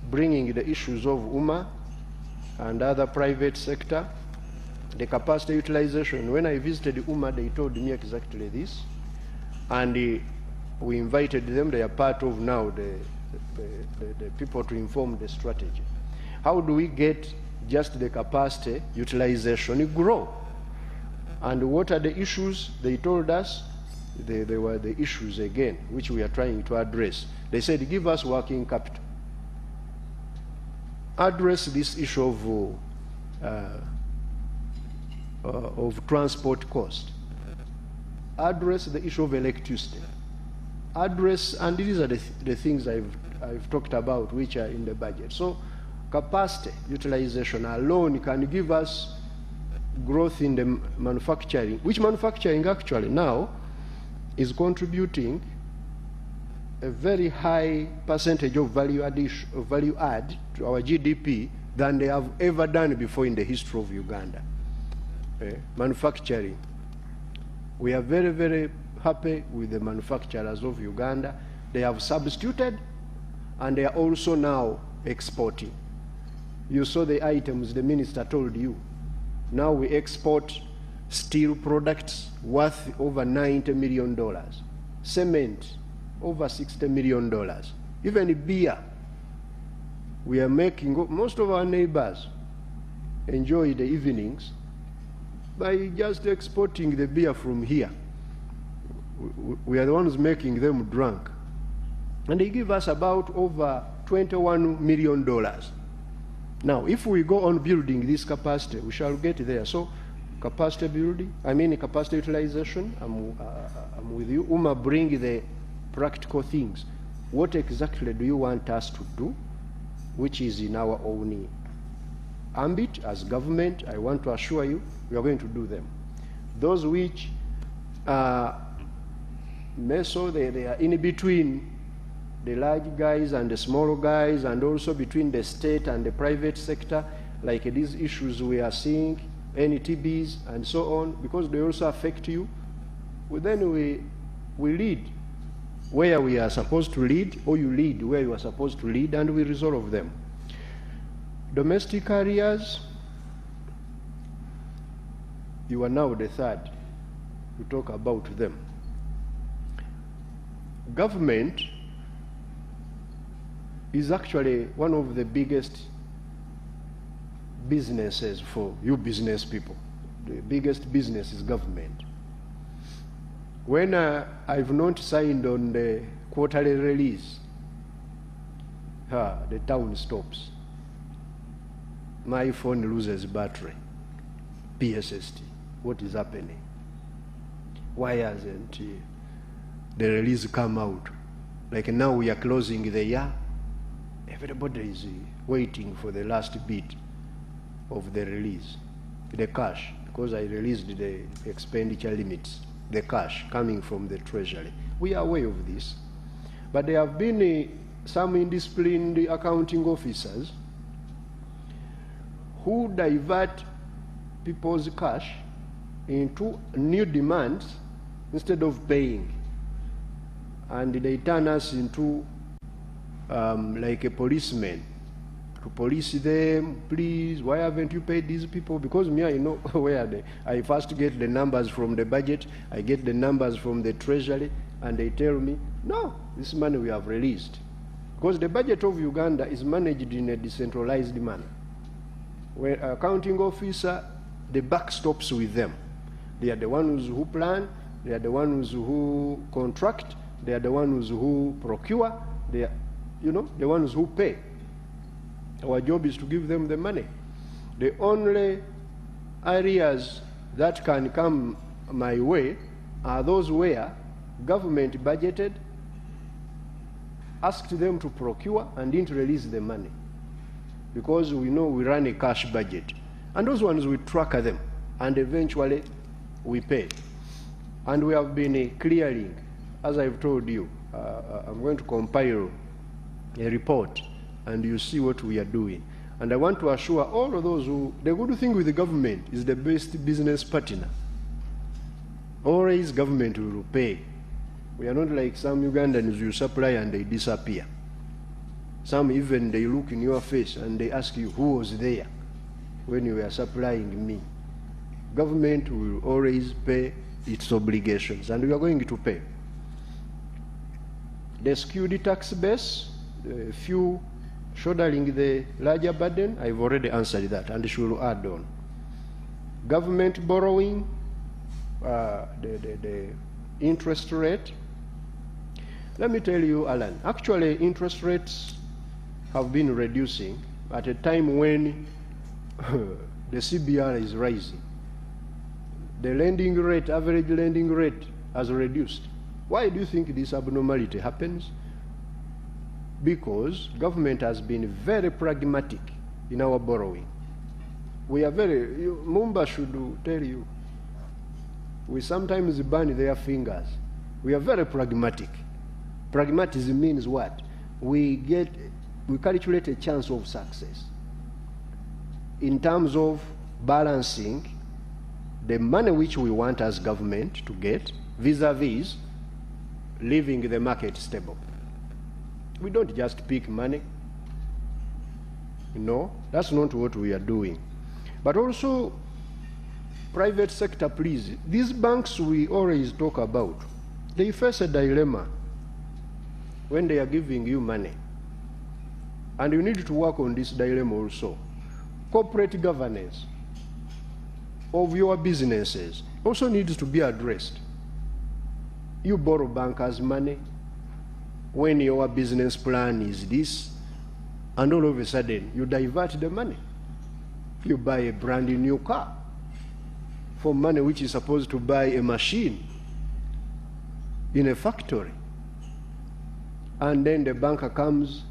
bringing the issues of UMA and other private sector, the capacity utilization. When I visited UMA, they told me exactly this, and we invited them. They are part of now the people to inform the strategy. How do we get just the capacity utilization grow? And what are the issues? They told us they were the issues again, which we are trying to address. They said, give us working capital. Address this issue of transport cost. Address the issue of electricity. Address, and these are the things I've talked about, which are in the budget. So capacity utilization alone can give us growth in the manufacturing, which manufacturing actually now is contributing a very high percentage of value add to our GDP than they have ever done before in the history of Uganda. Manufacturing. We are very, very happy with the manufacturers of Uganda. They have substituted, and they are also now exporting. You saw the items the minister told you. Now we export steel products worth over $90 million, cement over $60 million, even beer. We are making, most of our neighbors enjoy the evenings by just exporting the beer from here. We are the ones making them drunk. And they give us about over $21 million. Now, if we go on building this capacity, we shall get there. So, capacity building, capacity utilization, I'm with you. UMA, bring the practical things. What exactly do you want us to do, which is in our own ambit as government? I want to assure you, we are going to do them. Those which meso, they are in between the large guys and the small guys, and also between the state and the private sector, like these issues we are seeing, NTVs and so on, because they also affect you. Well, then we lead where we are supposed to lead, or you lead where you are supposed to lead, and we resolve them. Domestic areas, you are now the third to talk about them. Government is actually one of the biggest businesses for you business people. The biggest business is government. When I've not signed on the quarterly release, the town stops. My phone loses battery. PSST. What is happening? Why hasn't the release come out? Like now we are closing the year. Everybody is waiting for the last bit of the release, the cash, because I released the expenditure limits, the cash coming from the treasury. We are aware of this. But there have been some indisciplined accounting officers who divert people's cash into new demands instead of paying. And they turn us into like a policeman to police them, please, why haven't you paid these people? Because me, I know where I first get the numbers from the budget, I get the numbers from the treasury, and they tell me, no, this money we have released. Because the budget of Uganda is managed in a decentralized manner. When accounting officer, the buck stops with them. They are the ones who plan, they are the ones who contract, they are the ones who procure, they are, the ones who pay. Our job is to give them the money. The only areas that can come my way are those where government budgeted, asked them to procure, and didn't release the money. Because we know we run a cash budget. And those ones, we track them, and eventually we pay. And we have been clearing, as I've told you, I'm going to compile a report, and you see what we are doing. And I want to assure all of those who, the good thing with the government is the best business partner. Always government will pay. We are not like some Ugandans you supply and they disappear. Some even they look in your face and they ask you who was there when you were supplying me. Government will always pay its obligations, and we are going to pay. The skewed tax base, a few shouldering the larger burden, I've already answered that, and should add on. Government borrowing, the interest rate. Let me tell you, Alan, actually interest rates have been reducing at a time when the CBR is rising. The lending rate, average lending rate, has reduced. Why do you think this abnormality happens? Because government has been very pragmatic in our borrowing. We are very, Mumba should tell you, we sometimes burn their fingers. We are very pragmatic. Pragmatism means what? We calculate a chance of success in terms of balancing the money which we want as government to get vis-a-vis leaving the market stable. We don't just pick money. No, that's not what we are doing. But also, private sector, please. These banks we always talk about, they face a dilemma when they are giving you money. And you need to work on this dilemma also. Corporate governance of your businesses also needs to be addressed. You borrow bankers' money when your business plan is this, and all of a sudden you divert the money. You buy a brand new car for money which is supposed to buy a machine in a factory. And then the banker comes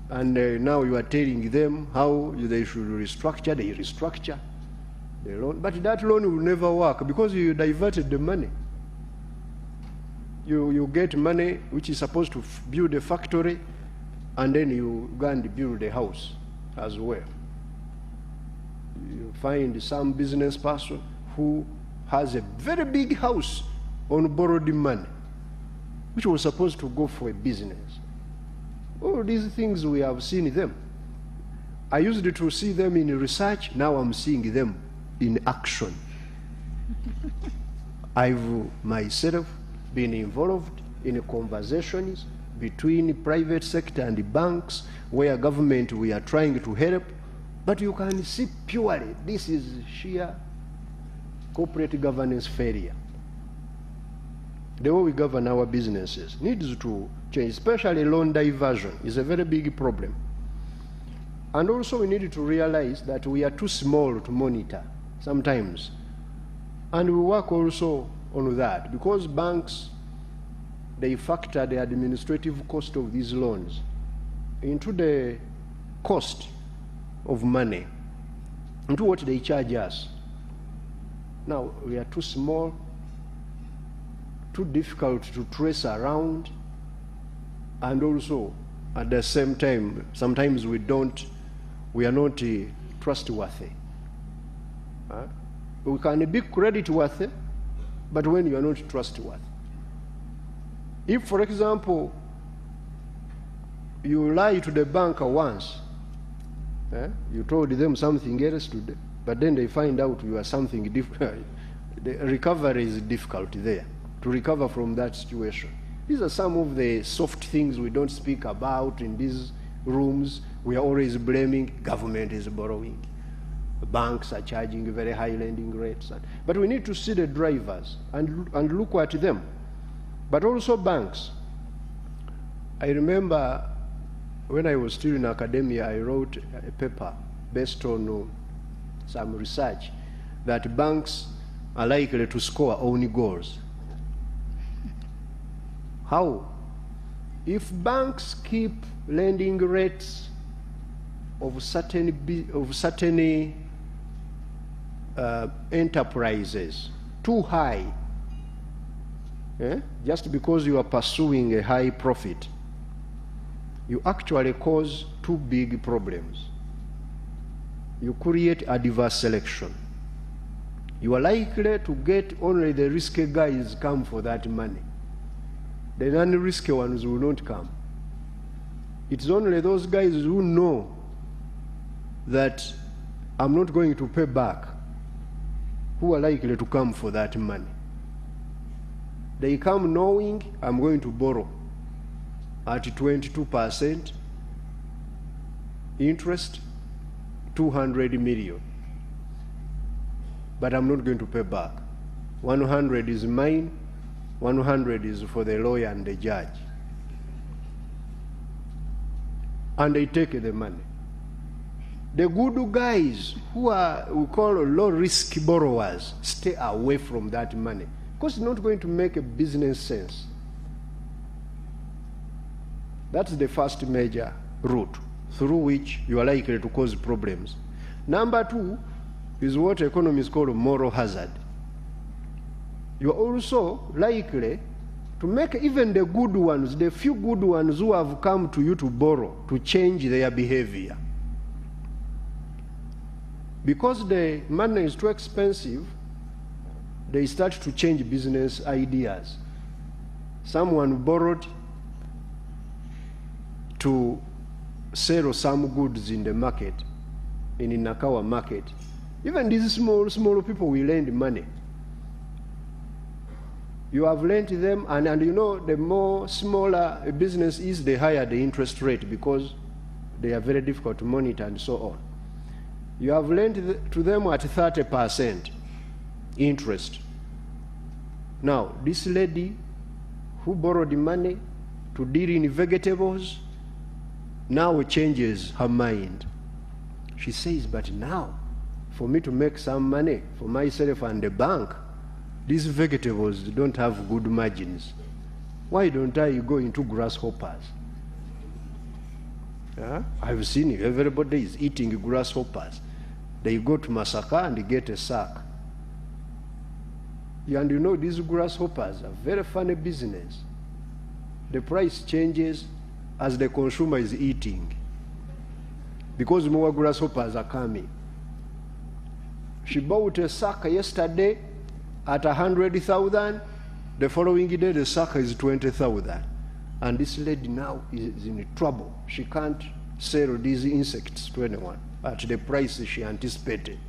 and now you are telling them how they should restructure, they restructure the loan. But that loan will never work because you diverted the money. You get money which is supposed to build a factory, and then you go and build a house as well. You find some business person who has a very big house on borrowed money, which was supposed to go for a business. All these things we have seen them. I used to see them in research, now I'm seeing them in action. I've myself been involved in conversations between private sector and the banks where government we are trying to help, but you can see purely this is sheer corporate governance failure. The way we govern our businesses needs to change, especially loan diversion is a very big problem. And also we need to realize that we are too small to monitor sometimes. And we work also on that because banks, they factor the administrative cost of these loans into the cost of money, into what they charge us. Now, we are too small, too difficult to trace around, and also, at the same time, sometimes we are not trustworthy. We can be creditworthy, but when you are not trustworthy. If, for example, you lie to the banker once You told them something else today, but then they find out you are something different. The recovery is difficult there, to recover from that situation. These are some of the soft things we don't speak about in these rooms. We are always blaming government is borrowing. Banks are charging very high lending rates. But we need to see the drivers and look at them. But also banks. I remember when I was still in academia, I wrote a paper based on some research that banks are likely to score only goals. How? If banks keep lending rates of certain enterprises too high, just because you are pursuing a high profit, you actually cause two big problems. You create adverse selection. You are likely to get only the risky guys come for that money. The non-risky ones will not come. It's only those guys who know that I'm not going to pay back who are likely to come for that money. They come knowing I'm going to borrow at 22% interest, 200 million. But I'm not going to pay back. 100 is mine, 100 is for the lawyer and the judge. And they take the money. The good guys who are, we call low-risk borrowers, stay away from that money because it's not going to make a business sense. That's the first major route through which you are likely to cause problems. Number two is what economists call moral hazard. You are also likely to make even the good ones, the few good ones who have come to you to borrow, to change their behavior. Because the money is too expensive, they start to change business ideas. Someone borrowed to sell some goods in the market, in the Nakawa market. Even these small people will lend money. You have lent them, and you know, the more smaller a business is, the higher the interest rate because they are very difficult to monitor and so on. You have lent to them at 30% interest. Now, this lady who borrowed money to deal in vegetables now changes her mind. She says, but now, for me to make some money for myself and the bank, these vegetables don't have good margins. Why don't I go into grasshoppers? I've seen it. Everybody is eating grasshoppers. They go to Masaka and they get a sack. And you know, these grasshoppers are very funny business. The price changes as the consumer is eating because more grasshoppers are coming. She bought a sack yesterday at 100,000. The following day, the sack is 20,000. And this lady now is in trouble. She can't sell these insects to anyone at the price she anticipated.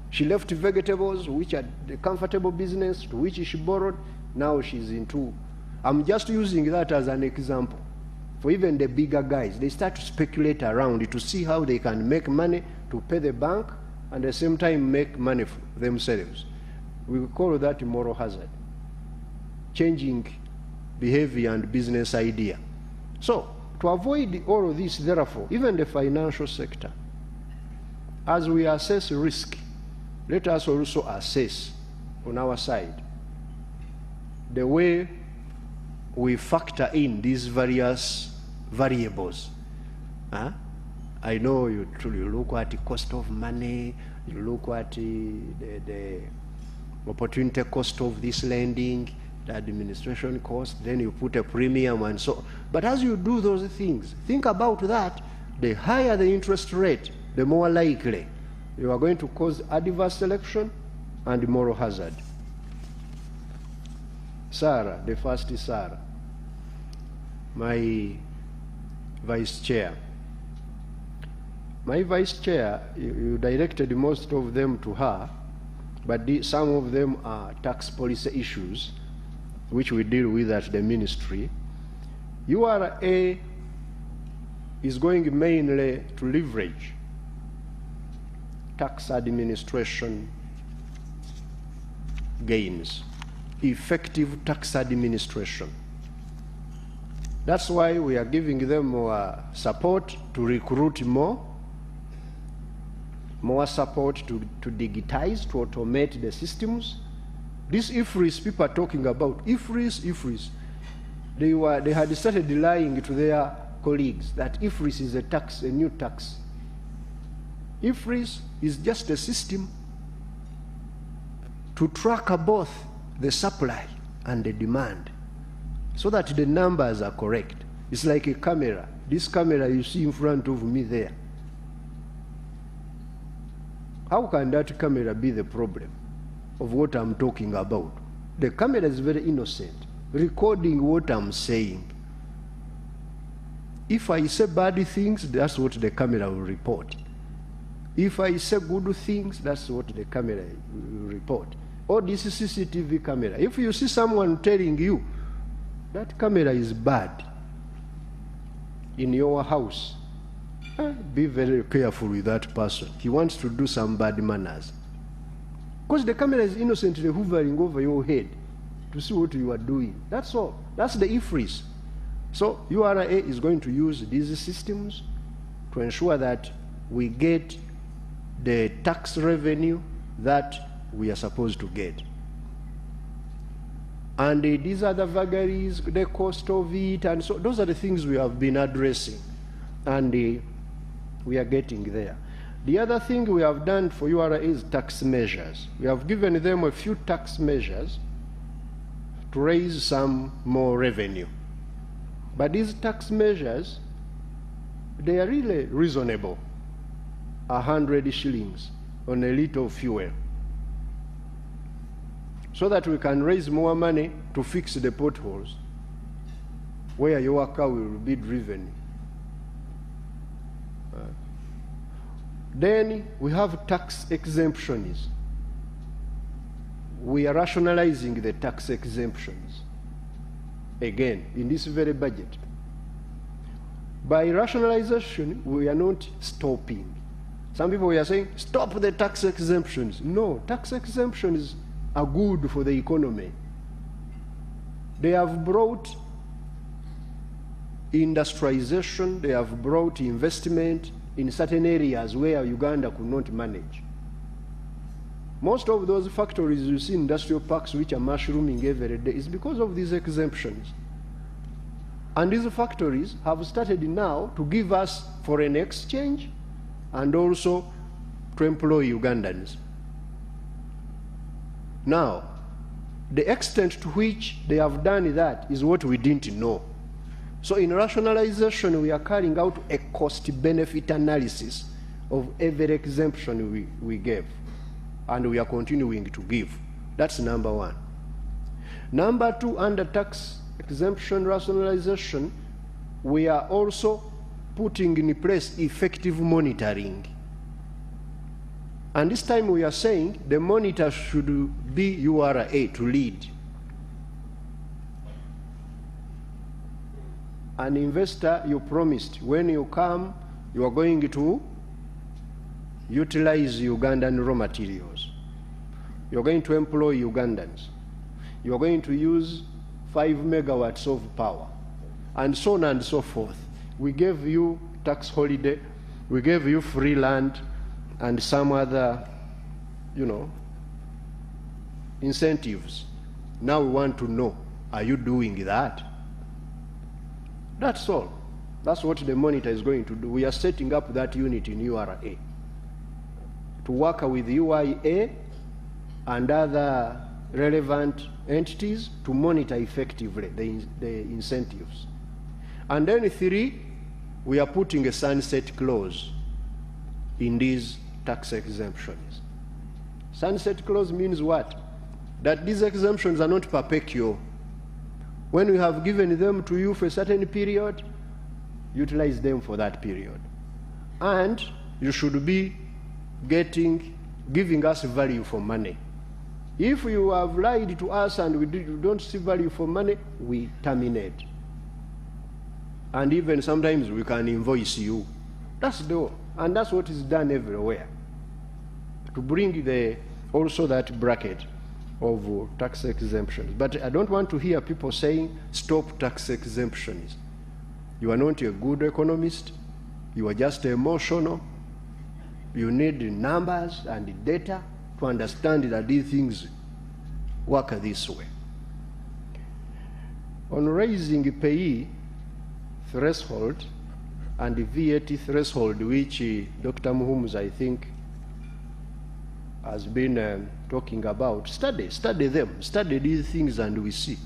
She left vegetables, which are the comfortable business, to which she borrowed. Now she's into. I'm just using that as an example. For even the bigger guys, they start to speculate around to see how they can make money to pay the bank and at the same time make money for themselves. We call that moral hazard. Changing behavior and business idea. So, to avoid all of this, therefore, even the financial sector, as we assess risk, let us also assess on our side the way we factor in these various variables. I know you look at the cost of money, you look at the opportunity cost of this lending, the administration cost, then you put a premium and so on. But as you do those things, think about that. The higher the interest rate, the more likely you are going to cause adverse selection and moral hazard. Sarah, the first Sarah, my vice chair. My vice chair, you directed most of them to her, but some of them are tax policy issues, which we deal with at the ministry. URA is going mainly to leverage tax administration gains, effective tax administration. That's why we are giving them more support to recruit more support to digitize, to automate the systems. These IFRIS people are talking about, IFRIS. They had started lying to their colleagues that IFRIS is a tax, a new tax. IFRIS is just a system to track both the supply and the demand so that the numbers are correct. It's like a camera. This camera you see in front of me there. How can that camera be the problem of what I'm talking about? The camera is very innocent, recording what I'm saying. If I say bad things, that's what the camera will report. If I say good things, that's what the camera will report. Or this is CCTV camera. If you see someone telling you that camera is bad in your house, be very careful with that person. He wants to do some bad manners. Because the camera is innocently hovering over your head to see what you are doing. That's all. That's the IFRIS. So URA is going to use these systems to ensure that we get the tax revenue that we are supposed to get. And these are the vagaries, the cost of it, and so those are the things we have been addressing. And we are getting there. The other thing we have done for URA is tax measures. We have given them a few tax measures to raise some more revenue. But these tax measures, they are really reasonable. 100 shillings on a liter of fuel, so that we can raise more money to fix the potholes where your car will be driven. Then we have tax exemptions. We are rationalizing the tax exemptions again in this very budget. By rationalization, we are not stopping. Some people are saying, stop the tax exemptions. No, tax exemptions are good for the economy. They have brought industrialization, they have brought investment in certain areas where Uganda could not manage. Most of those factories you see, industrial parks, which are mushrooming every day, is because of these exemptions. And these factories have started now to give us foreign exchange and also to employ Ugandans. Now, the extent to which they have done that is what we didn't know. So in rationalization, we are carrying out a cost-benefit analysis of every exemption we gave, and we are continuing to give. That's number one. Number two, under tax exemption rationalization, we are also putting in place effective monitoring. And this time we are saying the monitor should be URA to lead. An investor, you promised when you come, you are going to utilize Ugandan raw materials. You are going to employ Ugandans. You are going to use 5 megawatts of power, and so on and so forth. We gave you tax holiday, we gave you free land, and some other, incentives. Now we want to know, are you doing that? That's all. That's what the monitor is going to do. We are setting up that unit in URA to work with UIA and other relevant entities to monitor effectively the incentives. And then 3, we are putting a sunset clause in these tax exemptions. Sunset clause means what? That these exemptions are not perpetual. When we have given them to you for a certain period, utilize them for that period. And you should be giving us value for money. If you have lied to us and we don't see value for money, we terminate. And even sometimes we can invoice you. That's and that's what is done everywhere. To bring also that bracket of tax exemptions. But I don't want to hear people saying, stop tax exemptions. You are not a good economist. You are just emotional. You need numbers and data to understand that these things work this way. On raising payee threshold and the VAT threshold, which Dr. Muhumu's, I think, has been talking about, study them, study these things and we see.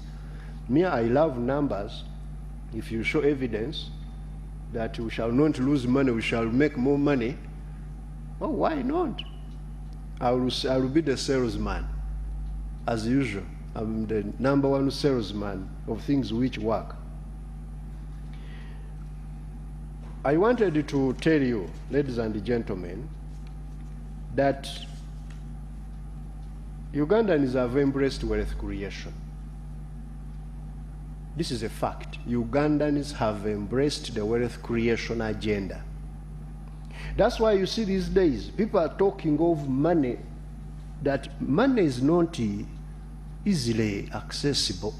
Me, I love numbers. If you show evidence that we shall not lose money, we shall make more money, oh, why not? I will be the salesman, as usual. I'm the #1 salesman of things which work. I wanted to tell you, ladies and gentlemen, that Ugandans have embraced wealth creation. This is a fact. Ugandans have embraced the wealth creation agenda. That's why you see these days, people are talking of money, that money is not easily accessible.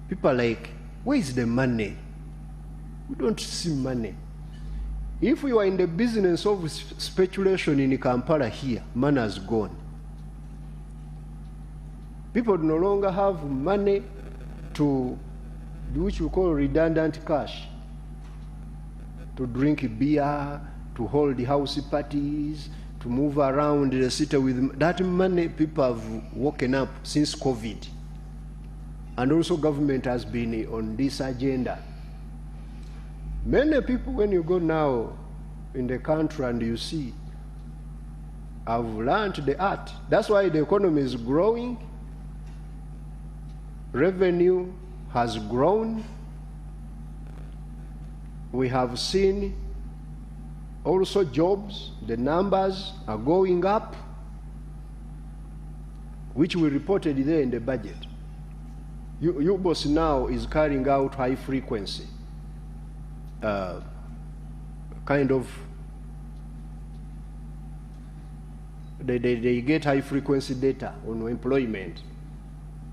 People are like, where is the money? We don't see money. If we were in the business of speculation in Kampala here, money has gone. People no longer have money to, which we call redundant cash, to drink beer, to hold house parties, to move around the city with that money. People have woken up since COVID. And also government has been on this agenda. Many people, when you go now in the country and you see, have learned the art. That's why the economy is growing. Revenue has grown. We have seen also jobs, the numbers are going up, which we reported there in the budget. UBOS now is carrying out high frequency, kind of, they get high frequency data on employment.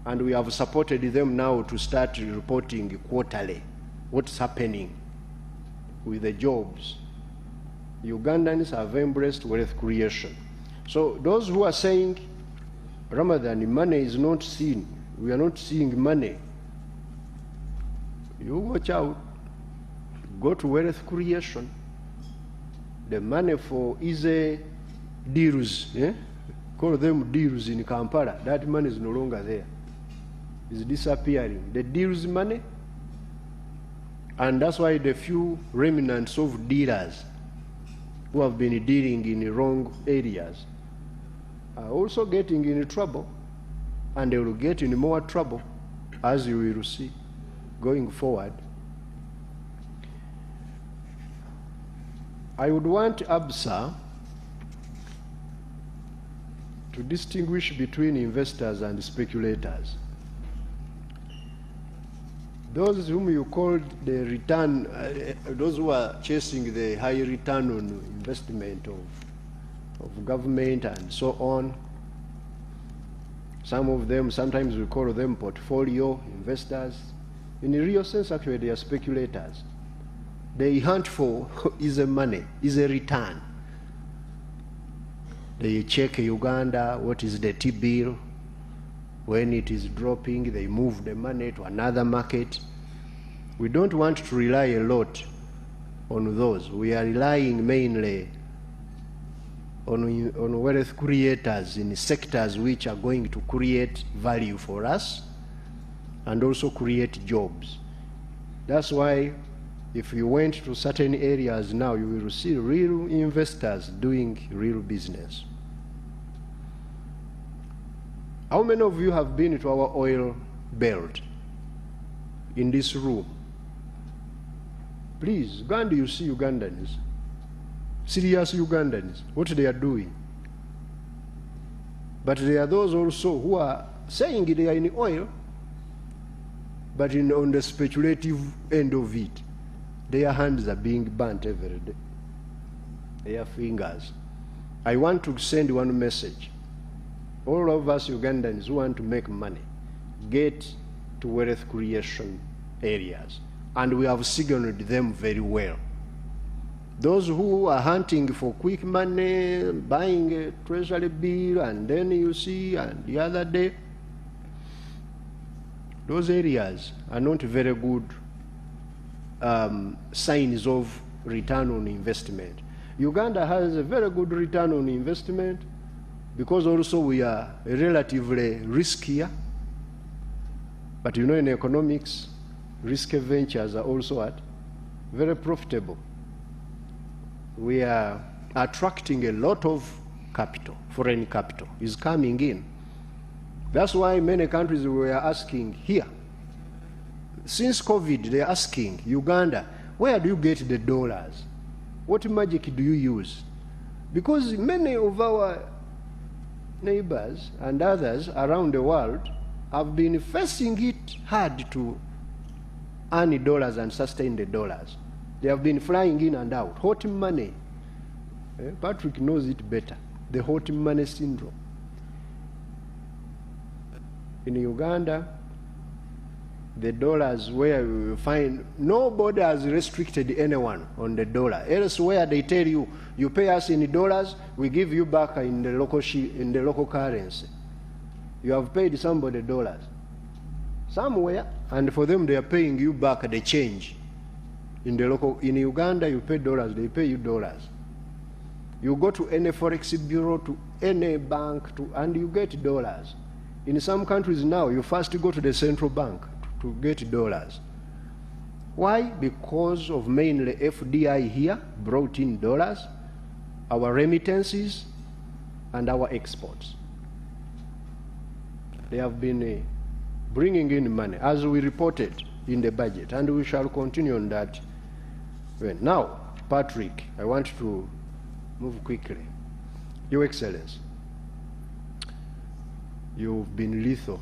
And we have supported them now to start reporting quarterly what's happening with the jobs. Ugandans have embraced wealth creation. So those who are saying, Ramadan, money is not seen, we are not seeing money, you watch out, go to wealth creation. The money for easy deals, call them deals in Kampala, that money is no longer there. Is disappearing. The deals money, and that's why the few remnants of dealers who have been dealing in the wrong areas are also getting in trouble, and they will get in more trouble, as you will see going forward. I would want Absa to distinguish between investors and speculators. Those whom you called the return, those who are chasing the high return on investment of government and so on, some of them, sometimes we call them portfolio investors. In the real sense, actually, they are speculators. They hunt for is a money, is a return. They check Uganda, what is the T-bill? When it is dropping, they move the money to another market. We don't want to rely a lot on those. We are relying mainly on wealth creators in sectors which are going to create value for us and also create jobs. That's why if you went to certain areas now, you will see real investors doing real business. How many of you have been to our oil belt in this room? Please, go and you see Ugandans. serious Ugandans, what they are doing. But there are those also who are saying they are in oil, but on the speculative end of it, their hands are being burnt every day, their fingers. I want to send one message. All of us Ugandans who want to make money, get to wealth creation areas. And we have signaled them very well. Those who are hunting for quick money, buying a treasury bill, and then you see, and the other day, those areas are not very good signs of return on investment. Uganda has a very good return on investment because also we are relatively riskier. But you know, in economics, risky ventures are also very profitable. We are attracting a lot of capital, foreign capital is coming in. That's why many countries were asking here. Since COVID, they're asking Uganda, where do you get the dollars? What magic do you use? Because many of our neighbors and others around the world have been facing it hard to earn dollars and sustain the dollars. They have been flying in and out. Hot money. Patrick knows it better. The hot money syndrome. In Uganda, the dollars where we find, nobody has restricted anyone on the dollar. Elsewhere they tell you, you pay us in dollars, we give you back in the local currency. You have paid somebody dollars somewhere, and for them they are paying you back the change. In Uganda, you pay dollars, they pay you dollars. You go to any forex bureau, to any bank, and you get dollars. In some countries now, you first go to the central bank to get dollars. Why? Because of mainly FDI here, brought in dollars, our remittances, and our exports. They have been bringing in money, as we reported in the budget, and we shall continue on that. Well, now, Patrick, I want to move quickly. Your Excellency, you've been lethal,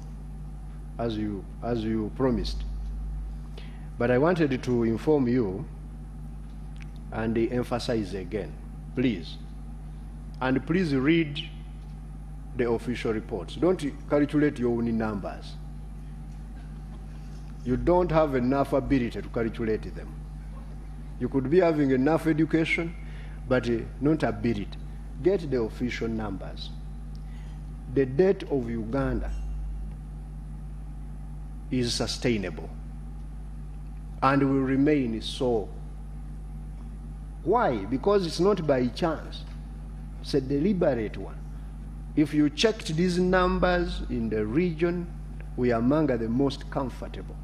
as you promised. But I wanted to inform you and emphasize again, please. And please read the official reports. Don't calculate your own numbers. You don't have enough ability to calculate them. You could be having enough education, but not ability. Get the official numbers. The debt of Uganda is sustainable and will remain so. Why? Because it's not by chance. It's a deliberate one. If you checked these numbers in the region, we are among the most comfortable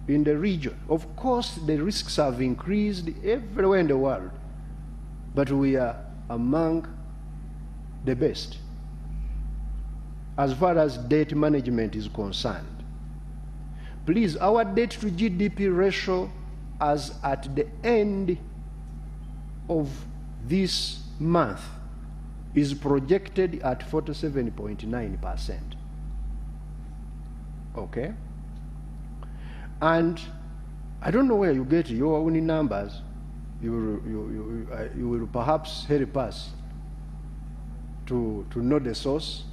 in the region. Of course, the risks have increased everywhere in the world, but we are among the best as far as debt management is concerned. Please, our debt to GDP ratio as at the end of this month is projected at 47.9%. Okay? And I don't know where you get your own numbers. You will perhaps help us to know the source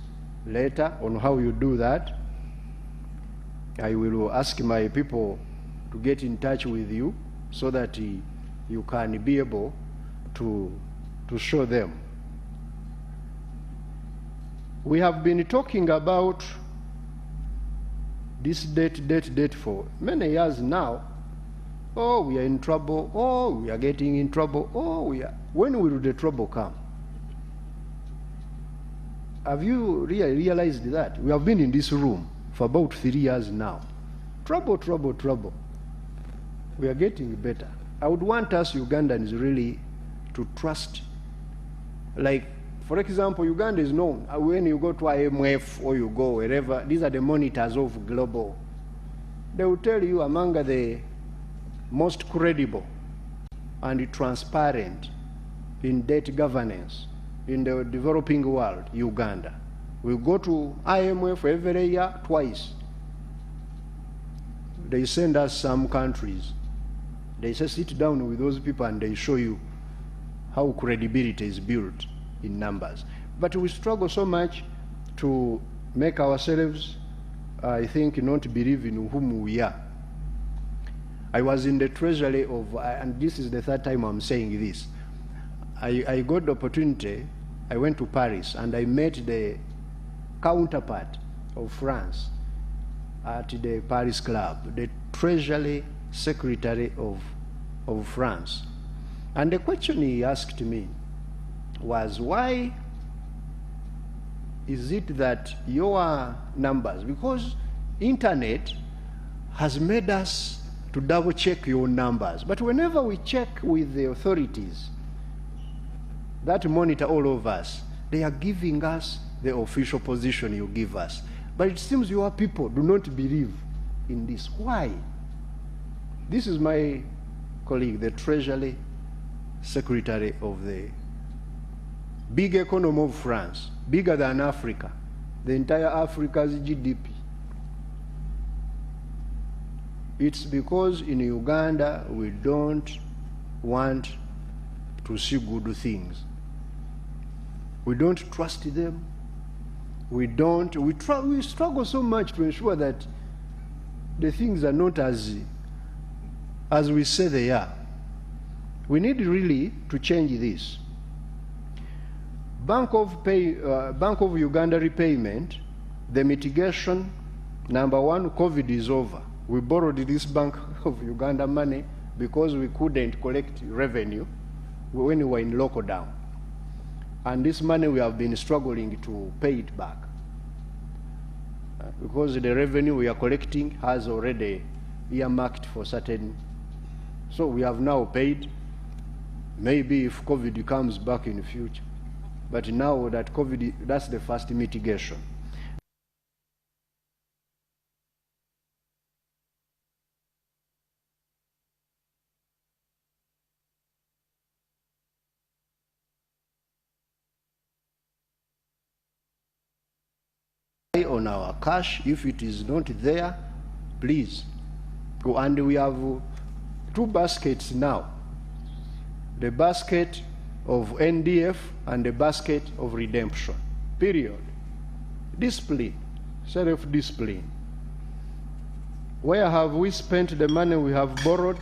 later on how you do that. I will ask my people to get in touch with you so that you can be able to show them. We have been talking about this debt for many years now. Oh, we are in trouble. Oh, we are getting in trouble. Oh, we are. When will the trouble come? Have you really realized that? We have been in this room for about 3 years now. Trouble, trouble, trouble. We are getting better. I would want us Ugandans really to trust. Like, for example, Uganda is known, when you go to IMF or you go wherever, these are the monitors of global. They will tell you among the most credible and transparent in debt governance in the developing world, Uganda. We go to IMF every year, twice. They send us some countries. They say sit down with those people and they show you how credibility is built in numbers. But we struggle so much to make ourselves, I think, not believe in whom we are. I was in the treasury of, and this is the third time I'm saying this, I got the opportunity, I went to Paris and I met the counterpart of France at the Paris Club, the Treasury Secretary of France. And the question he asked me was, why is it that your numbers, because internet has made us to double check your numbers, but whenever we check with the authorities that monitor all of us, they are giving us the official position you give us. But it seems your people do not believe in this. Why? This is my colleague, the Treasury Secretary of the big economy of France, bigger than Africa, the entire Africa's GDP. It's because in Uganda we don't want to see good things. We don't trust them. We struggle so much to ensure that the things are not as we say they are. We need really to change this. Bank of Uganda repayment, the mitigation, number one, COVID is over. We borrowed this Bank of Uganda money because we couldn't collect revenue when we were in lockdown. And this money we have been struggling to pay it back. Because the revenue we are collecting has already earmarked for certain. So we have now paid, maybe if COVID comes back in the future. But now that COVID, that's the first mitigation. On our cash, if it is not there, please go. And we have two baskets now, the basket of NDF and the basket of redemption, period. Discipline, self-discipline. Where have we spent the money we have borrowed?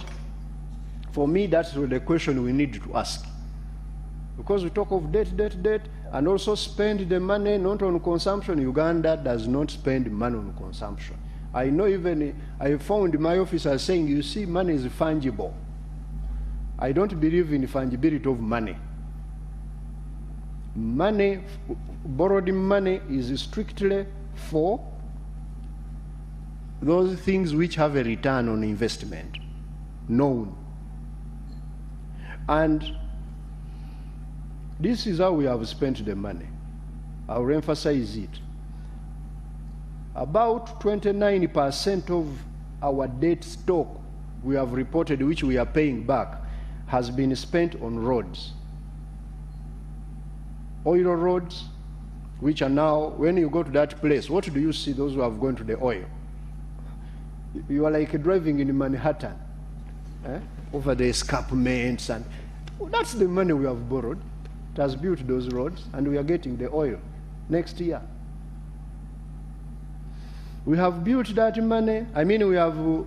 For me, that's the question we need to ask. Because we talk of debt, and also spend the money not on consumption. Uganda does not spend money on consumption. I know even, I found my officer saying, you see, money is fungible. I don't believe in fungibility of money. Money, borrowed money is strictly for those things which have a return on investment, known. And this is how we have spent the money. I will emphasize it. About 29% of our debt stock we have reported, which we are paying back, has been spent on roads. Oil roads, which are now, when you go to that place, what do you see those who have gone to the oil? You are like driving in Manhattan, over the escarpments, and that's the money we have borrowed. It has built those roads, and we are getting the oil next year. We have built that money, we have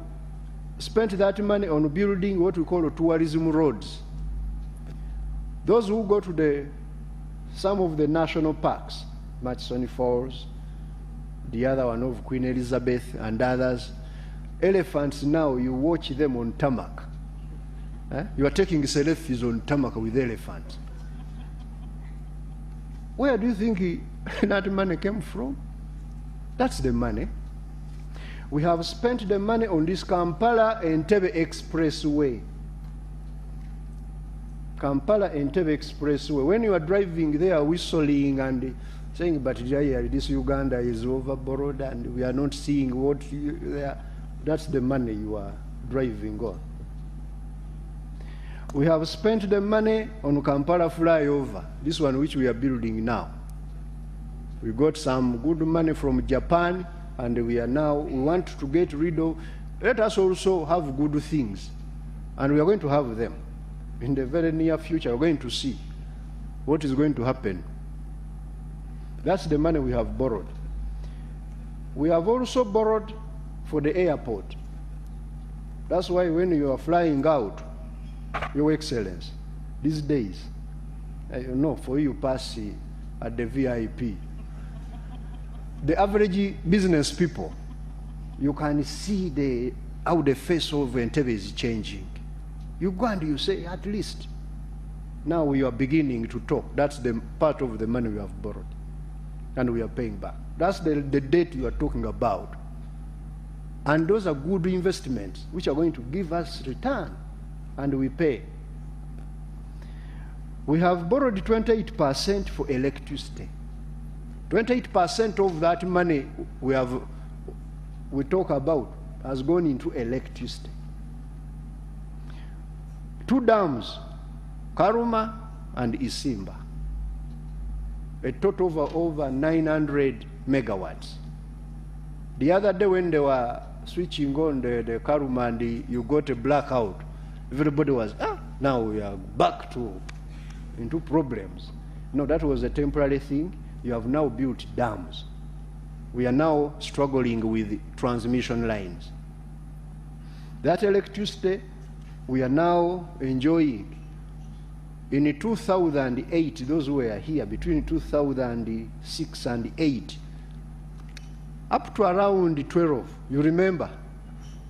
spent that money on building what we call tourism roads. Those who go to some of the national parks, Murchison Falls, the other one of Queen Elizabeth and others, elephants now, you watch them on tarmac. You are taking selfies on tarmac with elephants. Where do you think that money came from? That's the money. We have spent the money on this Kampala-Entebbe Expressway. Kampala-Entebbe Expressway. When you are driving there, whistling and saying, but this Uganda is overborrowed and we are not seeing what there. That's the money you are driving on. We have spent the money on Kampala flyover, this one which we are building now. We got some good money from Japan, and we want to get rid of, let us also have good things. And we are going to have them. In the very near future, we're going to see what is going to happen. That's the money we have borrowed. We have also borrowed for the airport. That's why when you are flying out, Your Excellency, these days, for you pass at the VIP, the average business people, you can see how the face of NTV is changing. You go and you say, at least, now we are beginning to talk. That's the part of the money we have borrowed, and we are paying back. That's the debt you are talking about. And those are good investments which are going to give us return, and we pay. We have borrowed 28% for electricity. 28% of that money we talk about has gone into electricity. 2 dams, Karuma and Isimba, a total of over 900 megawatts. The other day when they were switching on the Karuma and you got a blackout, everybody was, now we are back into problems. No, that was a temporary thing. You have now built dams. We are now struggling with transmission lines. That electricity we are now enjoying. In 2008, those who were here between 2006 and 8, up to around 12, you remember,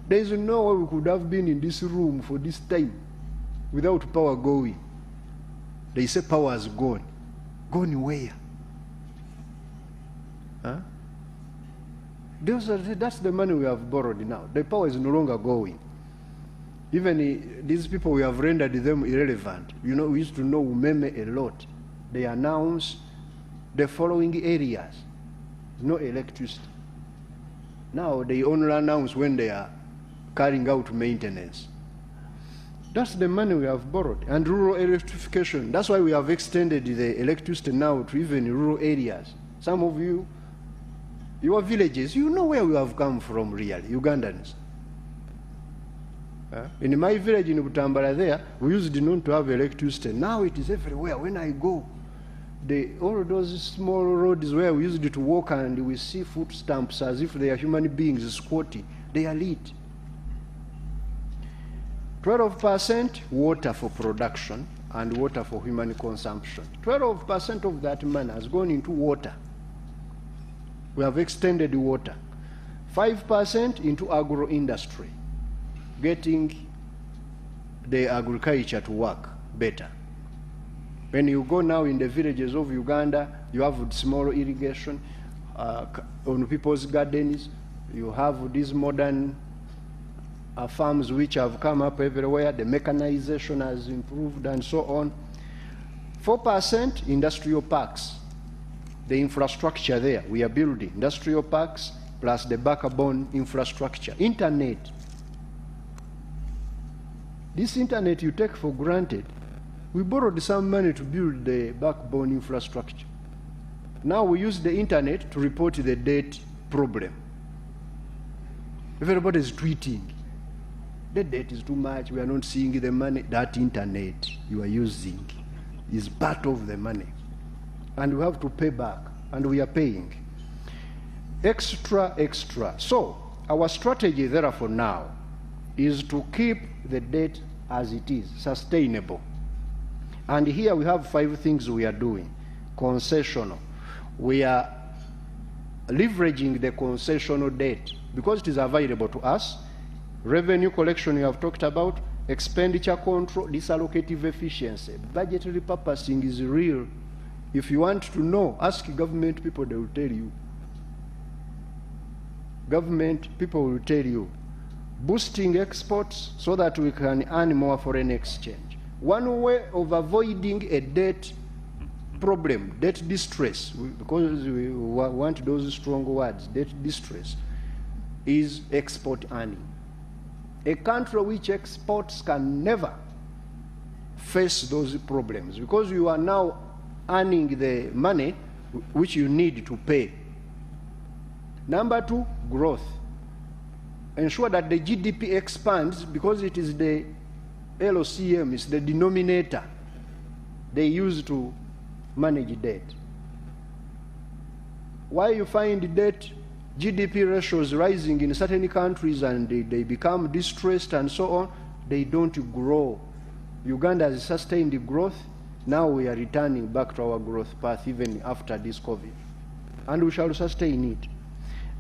there is no way we could have been in this room for this time without power going. They say power has gone. Gone where? Huh? That's the money we have borrowed now. The power is no longer going. Even these people, we have rendered them irrelevant. You know, we used to know Umeme a lot. They announce the following areas, no electricity. Now they only announce when they are carrying out maintenance. That's the money we have borrowed. And rural electrification, that's why we have extended the electricity now to even rural areas. Some of you, your villages, you know where we have come from really, Ugandans. In my village in Butambala there, we used not to have electricity. Now it is everywhere. When I go, all those small roads where we used to walk and we see foot stamps as if they are human beings squatting, they are lit. 12% water for production and water for human consumption. 12% of that money has gone into water. We have extended water. 5% into agro-industry, getting the agriculture to work better. When you go now in the villages of Uganda, you have small irrigation on people's gardens. You have these modern farms which have come up everywhere. The mechanization has improved and so on. 4% industrial parks. The infrastructure there, we are building industrial parks plus the backbone infrastructure. Internet. This internet you take for granted. We borrowed some money to build the backbone infrastructure. Now we use the internet to report the debt problem. Everybody is tweeting. The debt is too much, we are not seeing the money. That internet you are using is part of the money. And we have to pay back, and we are paying. Extra. So our strategy therefore now is to keep the debt as it is, sustainable. And here we have 5 things we are doing. Concessional. We are leveraging the concessional debt because it is available to us. Revenue collection we have talked about. Expenditure control, disallocative efficiency. Budgetary purposing is real. If you want to know, ask government people, they will tell you. Government people will tell you. Boosting exports so that we can earn more foreign exchange. One way of avoiding a debt problem, debt distress, because we want those strong words, debt distress, is export earning. A country which exports can never face those problems, because you are now earning the money which you need to pay. Number two, growth. Ensure that the GDP expands, because it is the LCM, it's the denominator they use to manage debt. Why you find debt, GDP ratios rising in certain countries and they become distressed and so on, they don't grow. Uganda has sustained growth. Now we are returning back to our growth path even after this COVID. And we shall sustain it.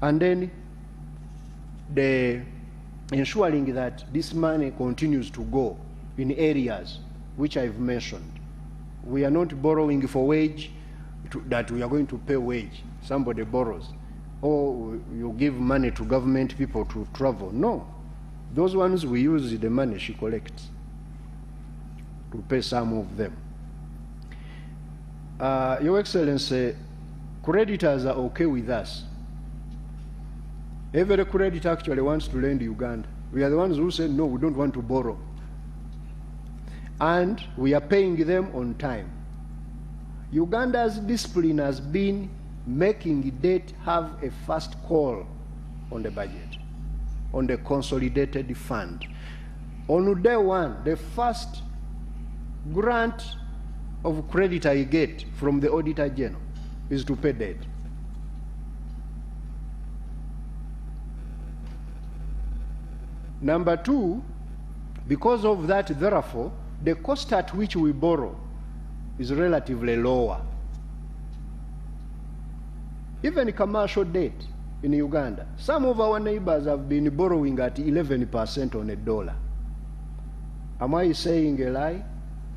And then ensuring that this money continues to go in areas which I've mentioned. We are not borrowing for wage, that we are going to pay wage. Somebody borrows. Or you give money to government people to travel. No. Those ones we use the money she collects to pay some of them. Your Excellency, creditors are okay with us. Every creditor actually wants to lend Uganda. We are the ones who said, no, we don't want to borrow. And we are paying them on time. Uganda's discipline has been making debt have a first call on the budget, on the consolidated fund. On day one, the first grant of credit I get from the Auditor General is to pay debt. Number two, because of that, therefore, the cost at which we borrow is relatively lower. Even commercial debt in Uganda, some of our neighbors have been borrowing at 11% on a dollar. Am I saying a lie?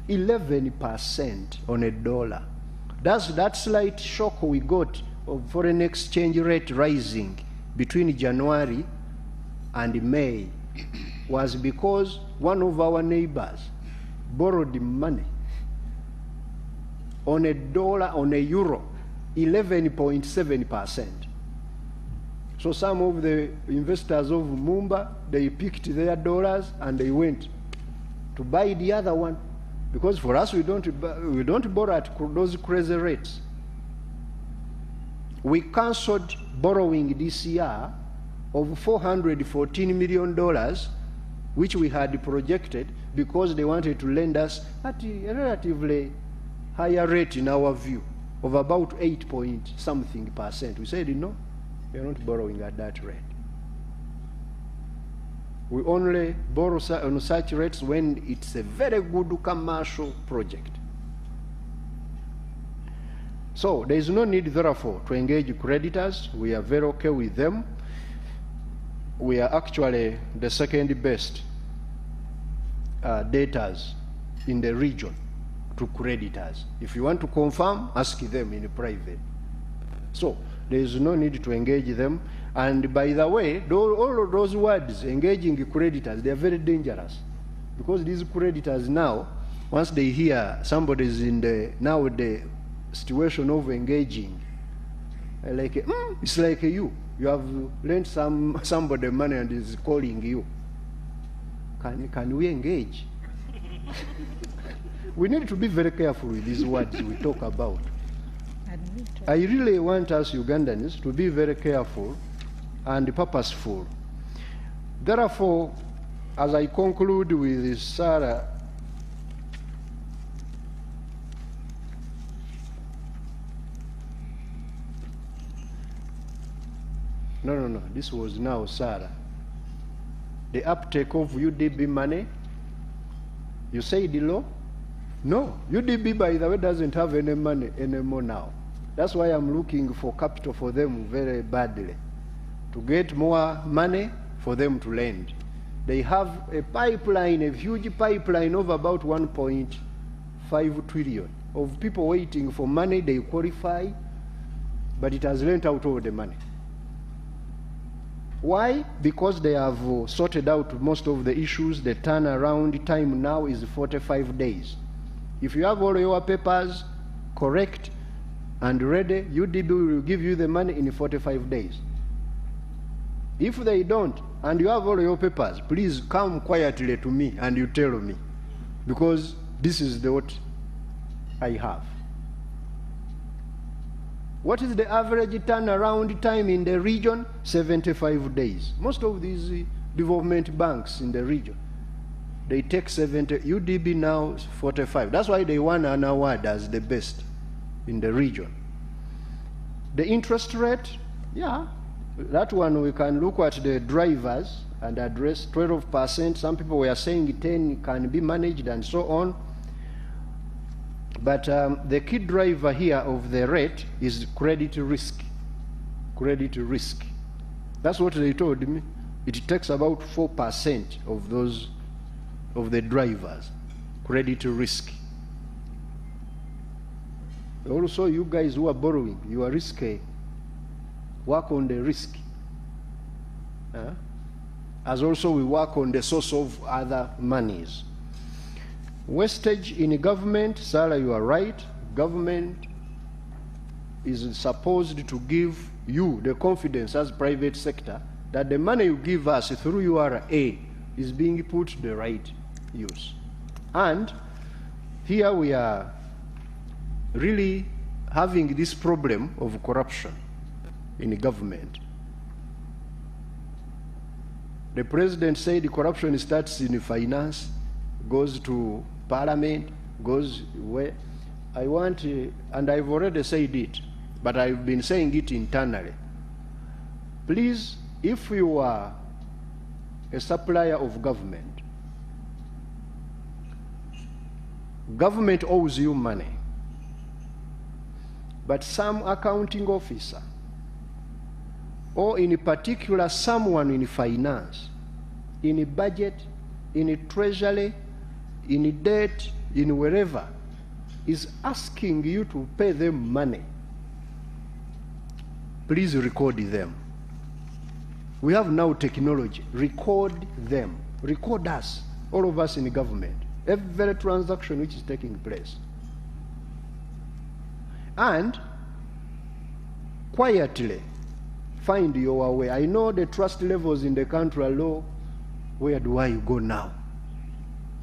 11% on a dollar. That's that slight shock we got of foreign exchange rate rising between January and May was because one of our neighbors borrowed money on a dollar, on a euro, 11.7%. So some of the investors of Mumba, they picked their dollars and they went to buy the other one, because for us we don't borrow at those crazy rates. We cancelled borrowing this year of $414 million, which we had projected, because they wanted to lend us at a relatively higher rate in our view of about 8-point-something%. We said, no, we are not borrowing at that rate. We only borrow on such rates when it's a very good commercial project. So there is no need, therefore, to engage creditors. We are very okay with them. We are actually the second best debtors in the region to creditors. If you want to confirm, ask them in private. So there is no need to engage them. And by the way, all of those words, engaging creditors, they are very dangerous, because these creditors now, once they hear somebody is in the situation of engaging, like it's like you have lent somebody money and is calling you. Can we engage? We need to be very careful with these words we talk about. I really want us Ugandans to be very careful and purposeful. Therefore, as I conclude with this, Sarah, no, this was now Sarah. The uptake of UDB money, you say the law? No, UDB, by the way, doesn't have any money anymore now. That's why I'm looking for capital for them very badly, to get more money for them to lend. They have a pipeline, a huge pipeline of about 1.5 trillion of people waiting for money. They qualify, but it has lent out all the money. Why? Because they have sorted out most of the issues. The turnaround time now is 45 days. If you have all your papers correct and ready, UDB will give you the money in 45 days. If they don't, and you have all your papers, please come quietly to me and you tell me, because this is what I have. What is the average turnaround time in the region? 75 days. Most of these development banks in the region, they take 70, UDB now 45. That's why they won an award as the best in the region. The interest rate, yeah, that one we can look at the drivers and address 12%. Some people were saying 10 can be managed and so on. But the key driver here of the rate is credit risk. Credit risk. That's what they told me. It takes about 4% of those, of the drivers, credit risk. Also, you guys who are borrowing, you are risky. Work on the risk. As also we work on the source of other monies. Wastage in government, Sarah, you are right. Government is supposed to give you the confidence as private sector that the money you give us through URA is being put to the right use. And here we are really having this problem of corruption in government. The president said corruption starts in finance, goes to parliament, goes where. I want, and I've already said it, but I've been saying it internally. Please, if you are a supplier of government, government owes you money, but some accounting officer, or in particular someone in finance, in a budget, in a treasury, in a debt, in wherever, is asking you to pay them money, please record them. We have now technology. Record them. Record us, all of us in the government, every transaction which is taking place. And quietly find your way. I know the trust levels in the country are low. Where do I go now?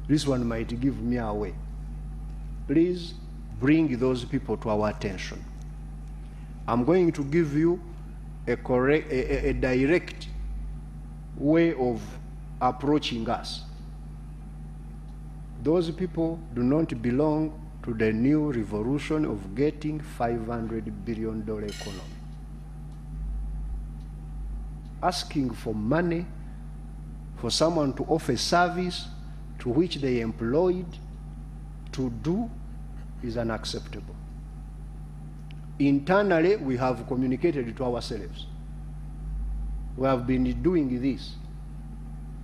This one might give me away. Please bring those people to our attention. I'm going to give you a direct way of approaching us. Those people do not belong to the new revolution of getting $500 billion economy. Asking for money for someone to offer service to which they employed to do is unacceptable. Internally, we have communicated to ourselves. We have been doing this.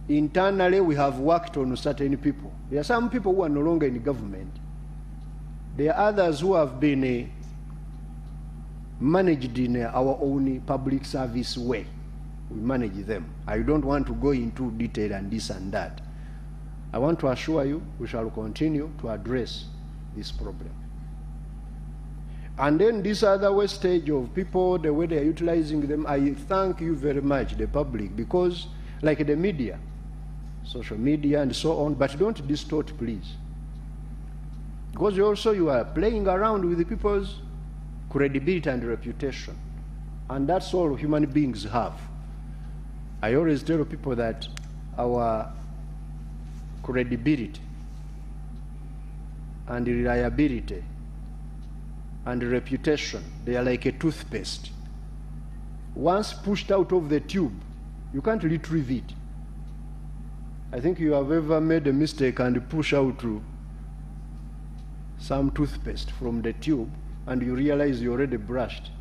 Internally, we have worked on certain people. There are some people who are no longer in government. There are others who have been managed in our own public service way. We manage them. I don't want to go into detail and this and that. I want to assure you we shall continue to address this problem. And then this other wastage of people, the way they are utilizing them, I thank you very much, the public, because like the media, social media and so on, but don't distort, please. Because you are playing around with the people's credibility and reputation. And that's all human beings have. I always tell people that our credibility and reliability and reputation, they are like a toothpaste. Once pushed out of the tube, you can't retrieve it. I think you have ever made a mistake and push out some toothpaste from the tube and you realize you already brushed,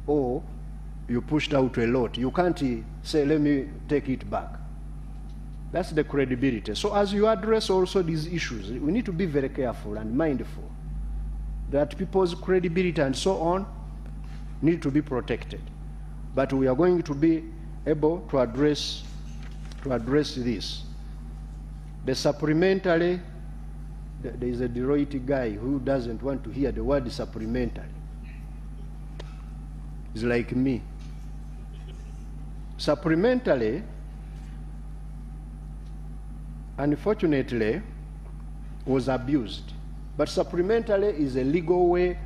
or you pushed out a lot. You can't say, let me take it back. That's the credibility. So as you address also these issues, we need to be very careful and mindful that people's credibility and so on need to be protected. But we are going to be able to address this. The supplementary, there is a Deloitte guy who doesn't want to hear the word supplementary. It's like me. Supplementary, unfortunately, was abused. But supplementary is a legal way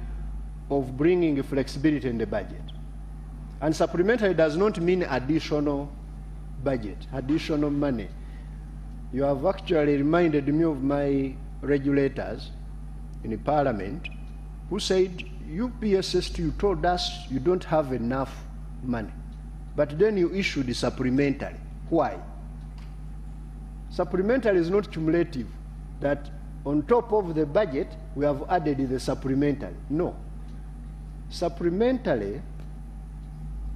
of bringing flexibility in the budget. And supplementary does not mean additional budget, additional money. You have actually reminded me of my regulators in the parliament who said, you PSST, you told us you don't have enough money, but then you issued the supplementary. Why? Supplementary is not cumulative, that on top of the budget, we have added the supplementary. No. Supplementary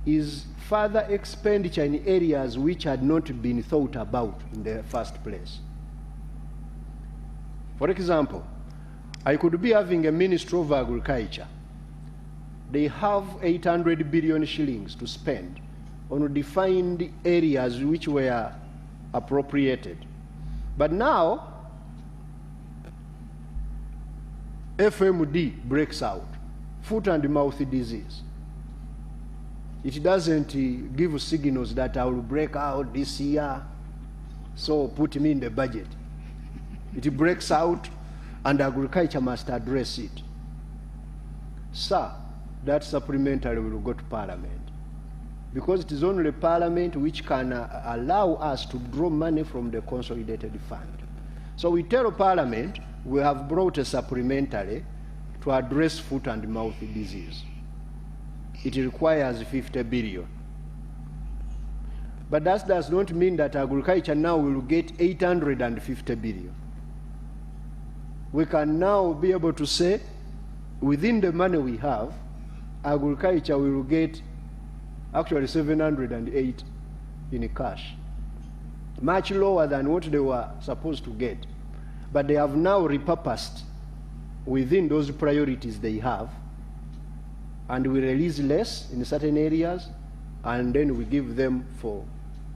is further expenditure in areas which had not been thought about in the first place. For example, I could be having a Ministry of Agriculture. They have 800 billion shillings to spend on defined areas which were appropriated. But now, FMD breaks out, foot and mouth disease. It doesn't give signals that I will break out this year, so put me in the budget. It breaks out and agriculture must address it. Sir, that supplementary will go to Parliament, because it is only Parliament which can allow us to draw money from the consolidated fund. So we tell Parliament we have brought a supplementary to address foot and mouth disease. It requires 50 billion. But that does not mean that agriculture now will get 850 billion. We can now be able to say, within the money we have, agriculture will get actually 708 in cash, much lower than what they were supposed to get. But they have now repurposed within those priorities they have, and we release less in certain areas, and then we give them for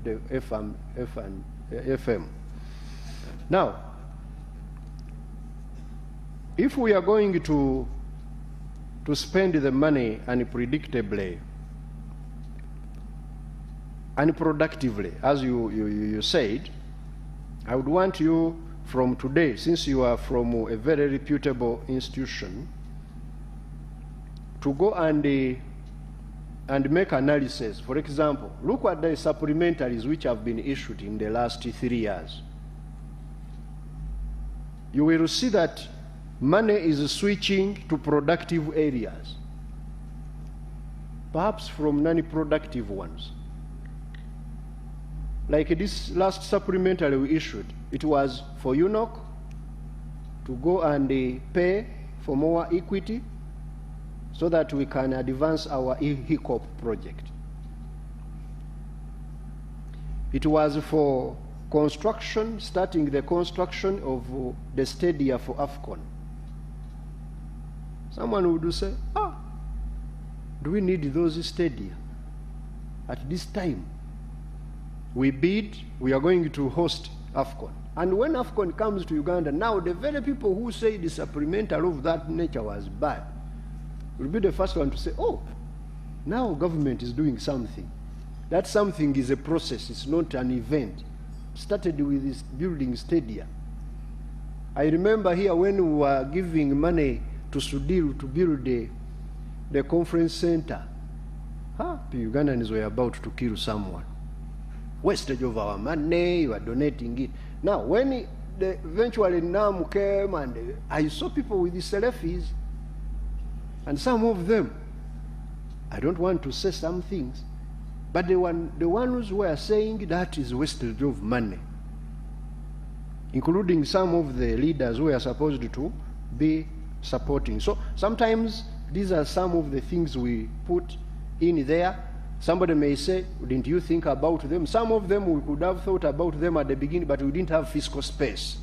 the FM. Now, if we are going to spend the money unpredictably, unproductively, as you said, I would want you from today, since you are from a very reputable institution, to go and make analysis. For example, look at the supplementaries which have been issued in the last 3 years. You will see that money is switching to productive areas, perhaps from non-productive ones. Like this last supplementary we issued, it was for UNOC to go and pay for more equity so that we can advance our HICOP project. It was for construction, starting the construction of the stadia for AFCON. Someone would say, do we need those stadia at this time? We bid, we are going to host AFCON. And when AFCON comes to Uganda, now the very people who say the supplementary of that nature was bad will be the first one to say, oh, now government is doing something. That something is a process, it's not an event. Started with this building stadia. I remember here when we were giving money to Sudiru to build the conference center, the Ugandans were about to kill someone. Wastage of our money, you are donating it. Now, when eventually NAM came, and I saw people with the selfies, and some of them, I don't want to say some things, but the ones who were saying that is wastage of money, including some of the leaders who are supposed to be supporting. So sometimes these are some of the things we put in there. Somebody may say, didn't you think about them? Some of them we could have thought about them at the beginning, but we didn't have fiscal space.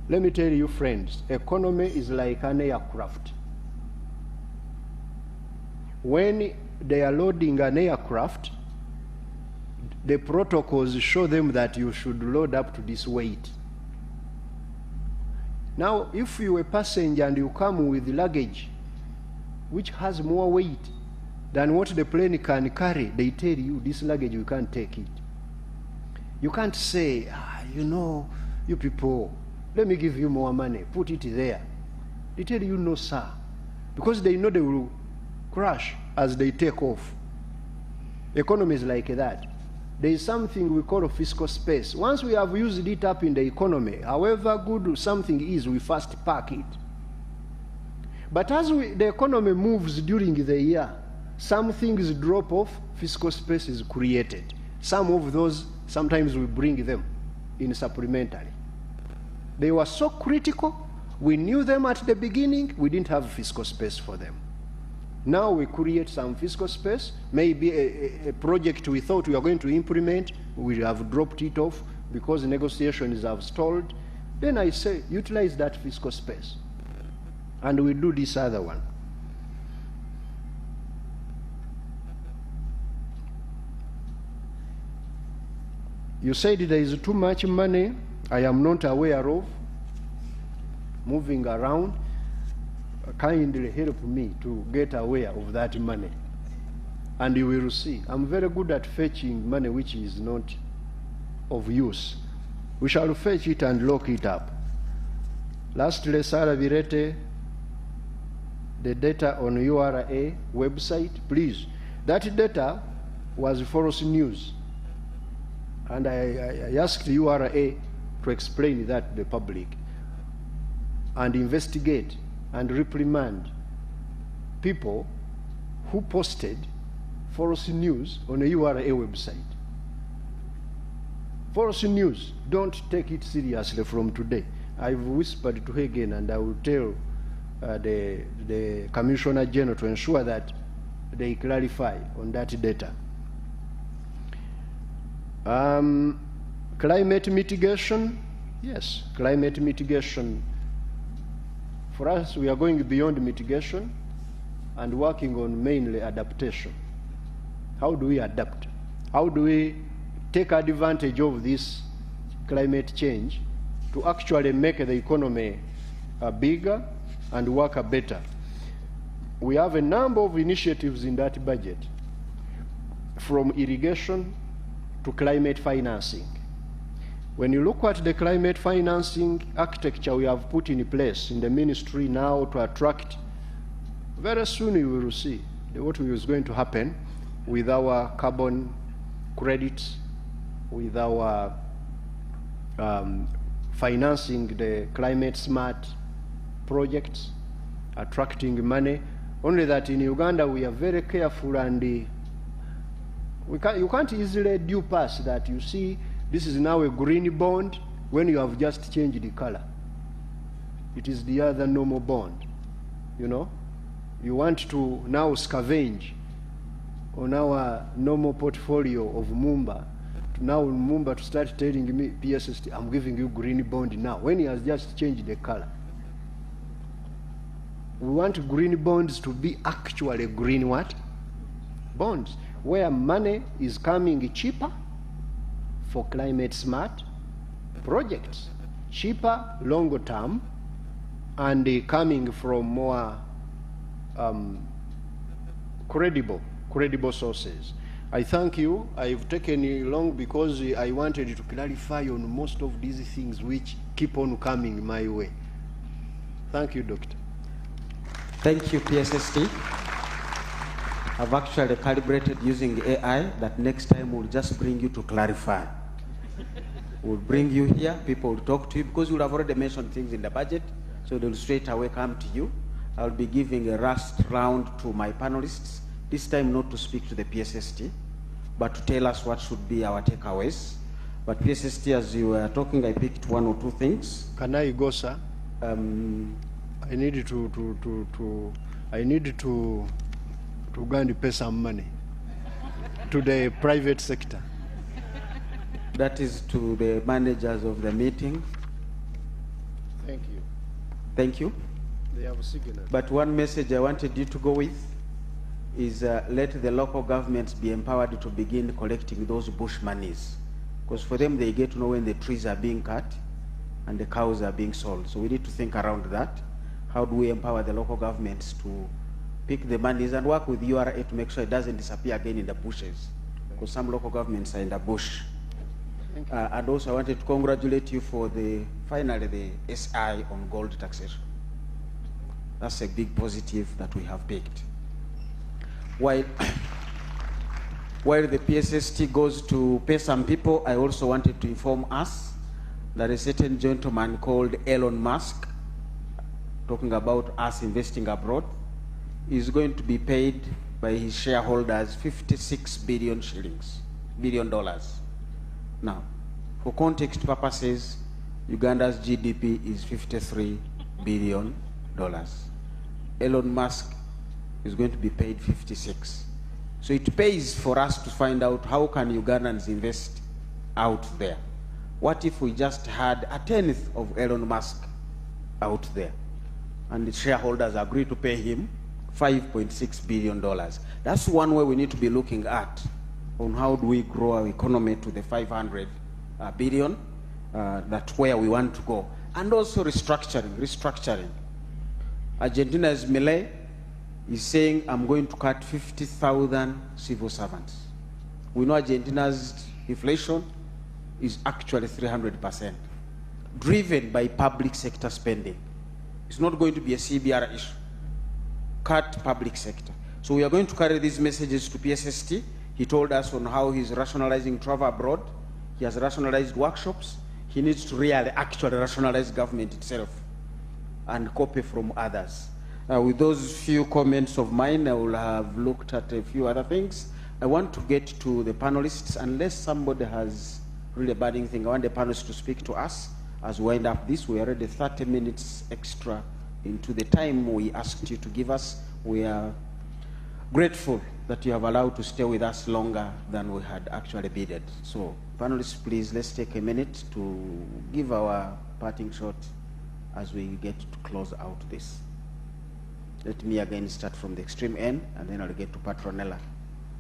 Let me tell you, friends, economy is like an aircraft. When they are loading an aircraft, the protocols show them that you should load up to this weight. Now, if you're a passenger and you come with luggage which has more weight than what the plane can carry, they tell you this luggage, you can't take it. You can't say, you know, you people, let me give you more money, put it there. They tell you no, sir, because they know they will crash as they take off. Economy is like that. There is something we call a fiscal space. Once we have used it up in the economy, however good something is, we first park it. But as the economy moves during the year, some things drop off, fiscal space is created. Some of those, sometimes we bring them in supplementary. They were so critical, we knew them at the beginning, we didn't have fiscal space for them. Now we create some fiscal space, maybe a project we thought we were going to implement, we have dropped it off because negotiations have stalled. Then I say, utilize that fiscal space. And we do this other one. You said there is too much money I am not aware of moving around. Kindly help me to get aware of that money. And you will see. I'm very good at fetching money which is not of use. We shall fetch it and lock it up. Lastly, Sarah Virete, the data on URA website, please. That data was false news. And I asked URA to explain that to the public and investigate and reprimand people who posted false news on the URA website. False news, don't take it seriously from today. I've whispered to Hagen and I will tell the Commissioner General to ensure that they clarify on that data. Climate mitigation, yes, climate mitigation. For us, we are going beyond mitigation and working on mainly adaptation. How do we adapt? How do we take advantage of this climate change to actually make the economy bigger and work better? We have a number of initiatives in that budget, from irrigation to climate financing. When you look at the climate financing architecture we have put in place in the ministry now to attract, very soon you will see what is going to happen with our carbon credits, with our financing the climate smart projects, attracting money. Only that in Uganda we are very careful and you can't easily do pass that. You see, this is now a green bond when you have just changed the color. It is the other normal bond, you know. You want to now scavenge on our normal portfolio of Mumba. Now Mumba to start telling me, PSST, I'm giving you green bond now, when he has just changed the color. We want green bonds to be actually green what? Bonds, where money is coming cheaper for climate smart projects, cheaper, longer term, and coming from more credible sources. I thank you. I've taken long because I wanted to clarify on most of these things which keep on coming my way. Thank you, Doctor. Thank you, PSST. I've actually calibrated using AI that next time we'll just bring you to clarify. We'll bring you here, people will talk to you because you'll have already mentioned things in the budget, so they'll straight away come to you. I'll be giving a last round to my panelists, this time not to speak to the PSST, but to tell us what should be our takeaways. But PSST, as you were talking, I picked one or two things. Can I go, sir? I need to go and pay some money to the private sector. That is to the managers of the meeting. Thank you. Thank you. They have a signal. But one message I wanted you to go with is let the local governments be empowered to begin collecting those bush monies. Because for them, they get to know when the trees are being cut and the cows are being sold. So we need to think around that. How do we empower the local governments to pick the monies and work with URA to make sure it doesn't disappear again in the bushes? Because some local governments are in the bush. And also I wanted to congratulate you for finally the SI on gold taxation. That's a big positive that we have picked. While the PSST goes to pay some people, I also wanted to inform us that a certain gentleman called Elon Musk, talking about us investing abroad, is going to be paid by his shareholders 56 billion dollars. Now, for context purposes, Uganda's GDP is $53 billion. Elon Musk is going to be paid 56. So it pays for us to find out how can Ugandans invest out there. What if we just had a tenth of Elon Musk out there and the shareholders agree to pay him $5.6 billion? That's one way we need to be looking at on how do we grow our economy to the 500 billion, that's where we want to go. And also restructuring. Argentina's Milei is saying, I'm going to cut 50,000 civil servants. We know Argentina's inflation is actually 300%, driven by public sector spending. It's not going to be a CBR issue. Cut public sector. So we are going to carry these messages to PSST. He told us on how he's rationalizing travel abroad. He has rationalized workshops. He needs to really actually rationalize government itself and copy from others. With those few comments of mine, I will have looked at a few other things. I want to get to the panelists, unless somebody has really a burning thing. I want the panelists to speak to us as we wind up this. We are already 30 minutes extra into the time we asked you to give us. We are grateful that you have allowed to stay with us longer than we had actually bidded. So, panelists, please, let's take a minute to give our parting shot as we get to close out this. Let me again start from the extreme end, and then I'll get to Patronella,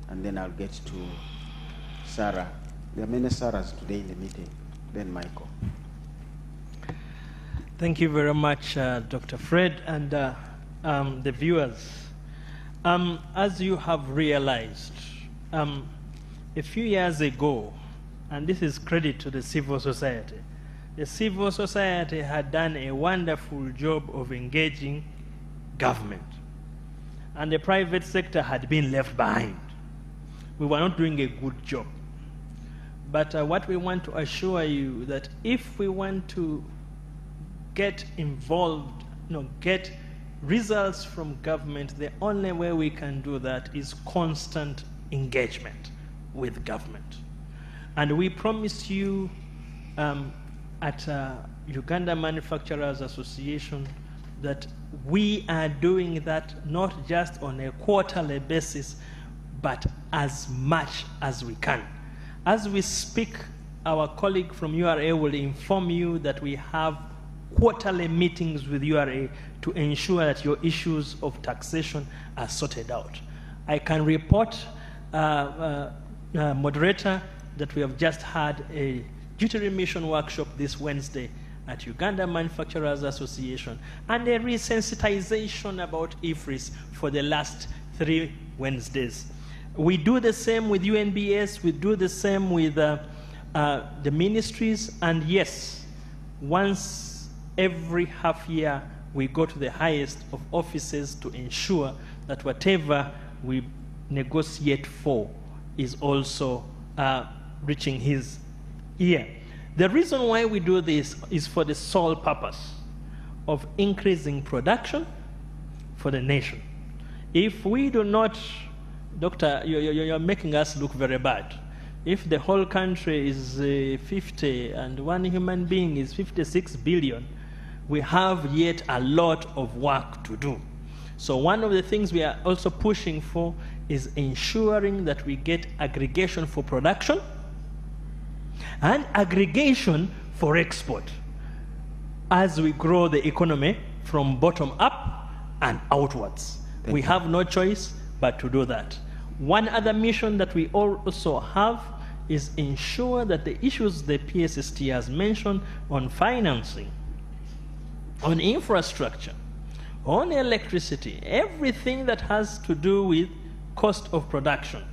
and then I'll get to Sarah. There are many Sarahs today in the meeting. Then Michael. Thank you very much, Dr. Fred, and the viewers. As you have realized, a few years ago, and this is credit to the civil society, the civil society had done a wonderful job of engaging government, and the private sector had been left behind. We were not doing a good job. But what we want to assure you that if we want to get involved, get results from government, the only way we can do that is constant engagement with government. And we promise you at Uganda Manufacturers Association that we are doing that not just on a quarterly basis, but as much as we can. As we speak, our colleague from URA will inform you that we have quarterly meetings with URA to ensure that your issues of taxation are sorted out. I can report, moderator, that we have just had a duty remission workshop this Wednesday at Uganda Manufacturers Association, and a resensitization about IFRIS for the last 3 Wednesdays. We do the same with UNBS, we do the same with the ministries, and yes, once every half year, we go to the highest of offices to ensure that whatever we negotiate for is also reaching his ear. The reason why we do this is for the sole purpose of increasing production for the nation. If we do not, Doctor, you're making us look very bad. If the whole country is 50 and one human being is 56 billion, we have yet a lot of work to do. So one of the things we are also pushing for is ensuring that we get aggregation for production and aggregation for export as we grow the economy from bottom up and outwards. We have no choice but to do that. One other mission that we also have is ensure that the issues the PSST has mentioned on financing, on infrastructure, on electricity, everything that has to do with cost of production,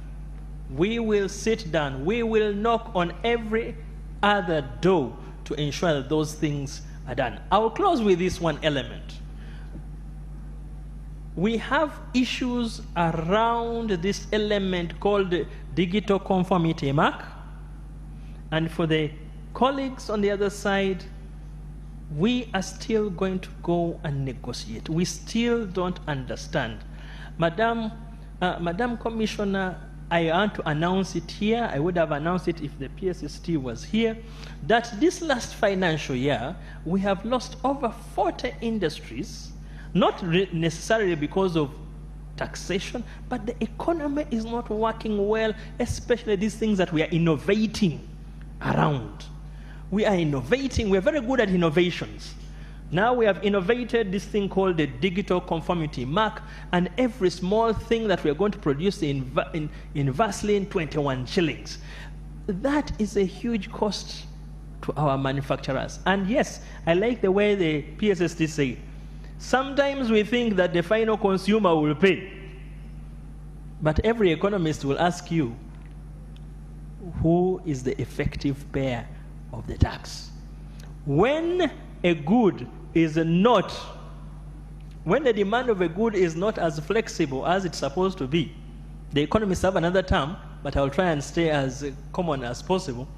we will sit down, we will knock on every other door to ensure that those things are done. I'll close with this one element. We have issues around this element called digital conformity mark. And for the colleagues on the other side, we are still going to go and negotiate. We still don't understand. Madam Commissioner, I want to announce it here. I would have announced it if the PSST was here, that this last financial year, we have lost over 40 industries, not necessarily because of taxation, but the economy is not working well, especially these things that we are innovating around. We are innovating. We're very good at innovations. Now we have innovated this thing called the digital conformity mark, and every small thing that we're going to produce in Vaseline, 21 shillings. That is a huge cost to our manufacturers. And yes, I like the way the PSST say, sometimes we think that the final consumer will pay. But every economist will ask you, who is the effective payer of the tax? When a good is not, when the demand of a good is not as flexible as it's supposed to be, the economists have another term, but I'll try and stay as common as possible.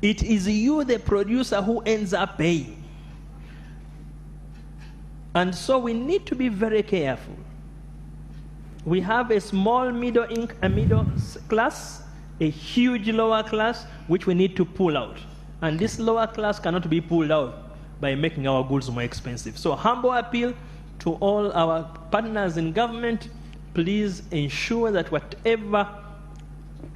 It is you, the producer, who ends up paying. And so we need to be very careful. We have a small middle class, a huge lower class, which we need to pull out. And this lower class cannot be pulled out by making our goods more expensive. So humble appeal to all our partners in government, please ensure that whatever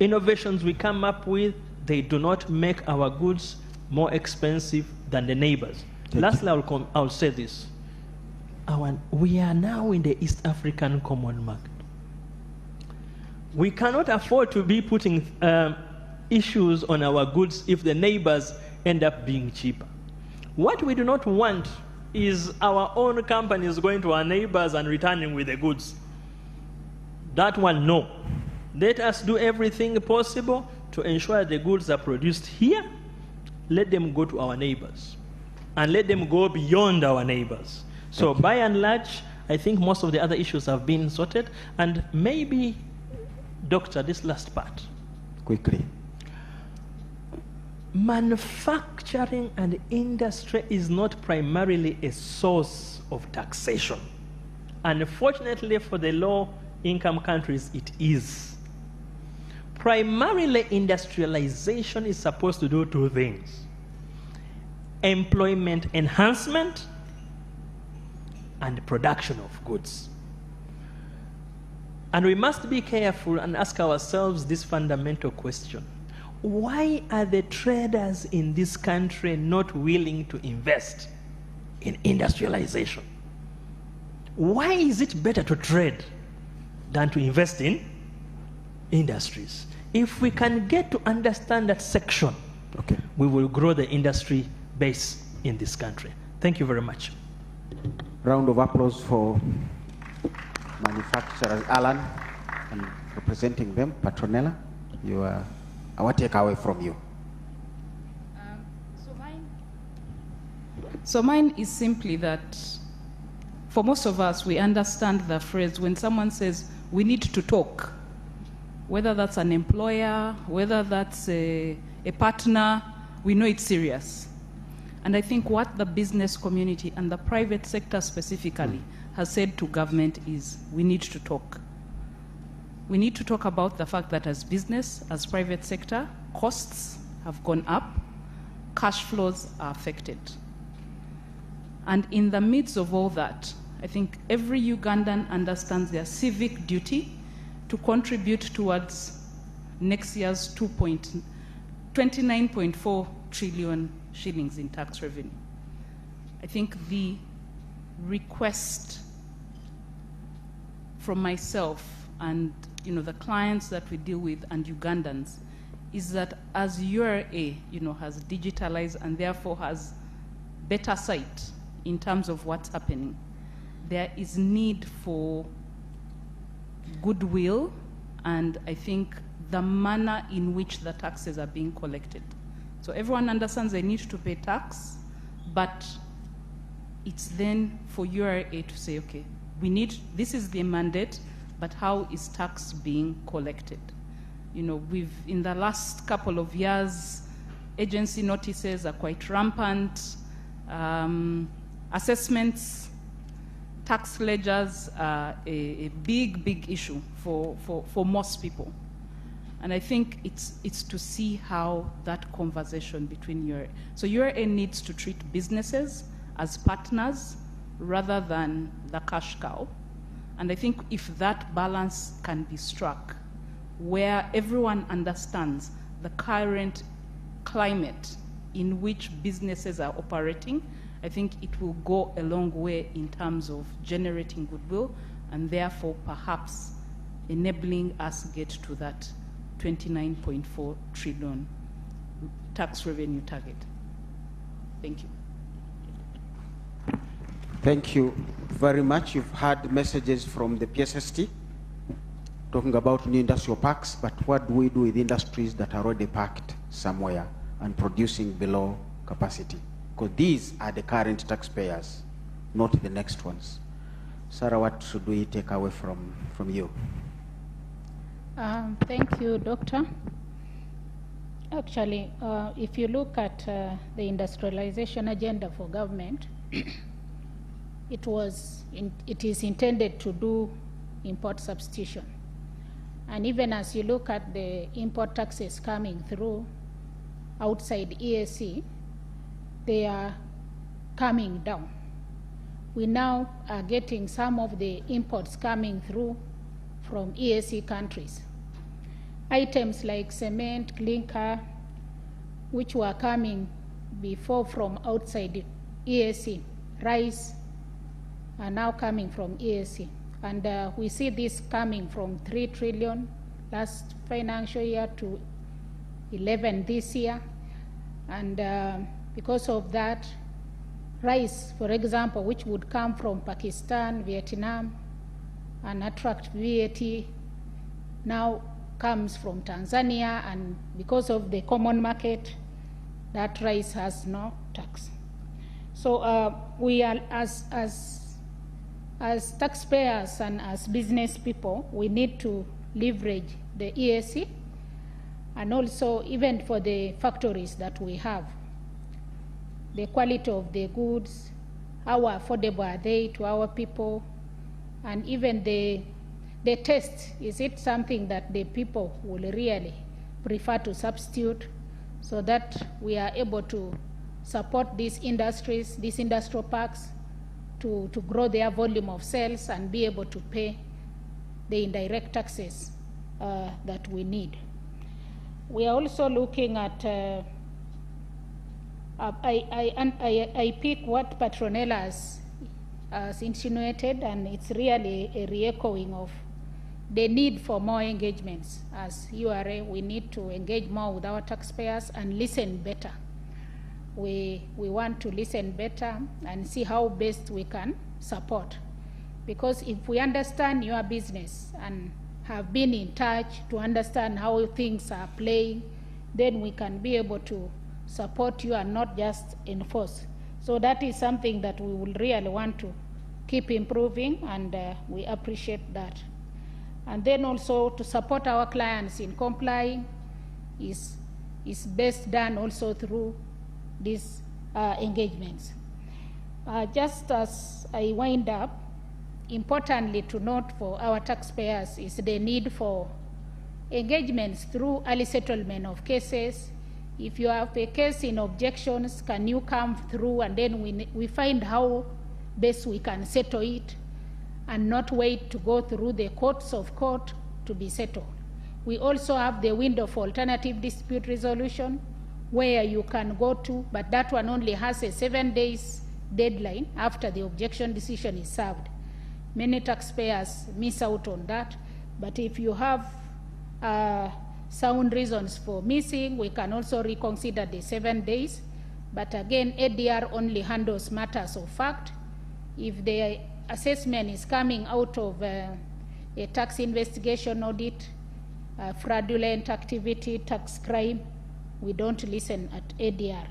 innovations we come up with, they do not make our goods more expensive than the neighbors. Lastly, I'll say this. We are now in the East African Common Market. We cannot afford to be putting issues on our goods if the neighbors end up being cheaper. What we do not want is our own companies going to our neighbors and returning with the goods. That one, no. Let us do everything possible to ensure the goods are produced here. Let them go to our neighbors. And let them go beyond our neighbors. So by and large, I think most of the other issues have been sorted. And maybe, Doctor, this last part. Quickly. Manufacturing and industry is not primarily a source of taxation. Unfortunately for the low-income countries, it is. Primarily, industrialization is supposed to do two things: employment enhancement and production of goods. And we must be careful and ask ourselves this fundamental question. Why are the traders in this country not willing to invest in industrialization? Why is it better to trade than to invest in industries? If we can get to understand that section, we will grow the industry base in this country. Thank you very much. Round of applause for manufacturers, Alan, and representing them, Petronella. Our takeaway from you. So mine is simply that for most of us, we understand the phrase when someone says we need to talk, whether that's an employer, whether that's a partner, we know it's serious. And I think what the business community and the private sector specifically has said to government is we need to talk. We need to talk about the fact that as business, as private sector, costs have gone up, cash flows are affected. And in the midst of all that, I think every Ugandan understands their civic duty to contribute towards next year's 29.4 trillion shillings in tax revenue. I think the request from myself and the clients that we deal with and Ugandans is that as URA has digitalized and therefore has better sight in terms of what's happening, there is need for goodwill and I think the manner in which the taxes are being collected. So everyone understands they need to pay tax, but it's then for URA to say, okay, this is the mandate, but how is tax being collected? You know, in the last couple of years, agency notices are quite rampant. Assessments, tax ledgers are a big issue for most people. And I think it's to see how that conversation between URA. So URA needs to treat businesses as partners rather than the cash cow. And I think if that balance can be struck, where everyone understands the current climate in which businesses are operating, I think it will go a long way in terms of generating goodwill and therefore perhaps enabling us get to that 29.4 trillion tax revenue target. Thank you. Thank you very much. You've heard messages from the PSST talking about new industrial parks, but what do we do with industries that are already parked somewhere and producing below capacity? Because these are the current taxpayers, not the next ones. Sarah, what should we take away from you? Thank you, Doctor. Actually, if you look at the industrialization agenda for government, it is intended to do import substitution. And even as you look at the import taxes coming through outside EAC, they are coming down. We now are getting some of the imports coming through from EAC countries. Items like cement, clinker, which were coming before from outside EAC, rice, are now coming from EAC. And we see this coming from 3 trillion last financial year to 11 this year. And because of that, rice, for example, which would come from Pakistan, Vietnam, and attract VAT, now comes from Tanzania, and because of the common market, that rice has no tax. So we are, as taxpayers and as business people, we need to leverage the EAC, and also even for the factories that we have, the quality of the goods, how affordable are they to our people, and even the taste. Is it something that the people will really prefer to substitute, so that we are able to support these industries, these industrial parks, to grow their volume of sales and be able to pay the indirect taxes that we need. We are also looking at, I pick what Petronella has insinuated, and it's really a re-echoing of the need for more engagements. As URA, we need to engage more with our taxpayers and listen better. We want to listen better and see how best we can support. Because if we understand your business and have been in touch to understand how things are playing, then we can be able to support you and not just enforce. So that is something that we will really want to keep improving, and we appreciate that. And then also to support our clients in complying is best done also through these engagements. Just as I wind up, importantly to note for our taxpayers is the need for engagements through early settlement of cases. If you have a case in objections, can you come through, and then we find how best we can settle it and not wait to go through the courts of court to be settled. We also have the window for alternative dispute resolution, where you can go to, but that one only has a 7 days deadline after the objection decision is served. Many taxpayers miss out on that, but if you have sound reasons for missing, we can also reconsider the 7 days. But again, ADR only handles matters of fact. If the assessment is coming out of a tax investigation audit, fraudulent activity, tax crime, we don't listen at ADR.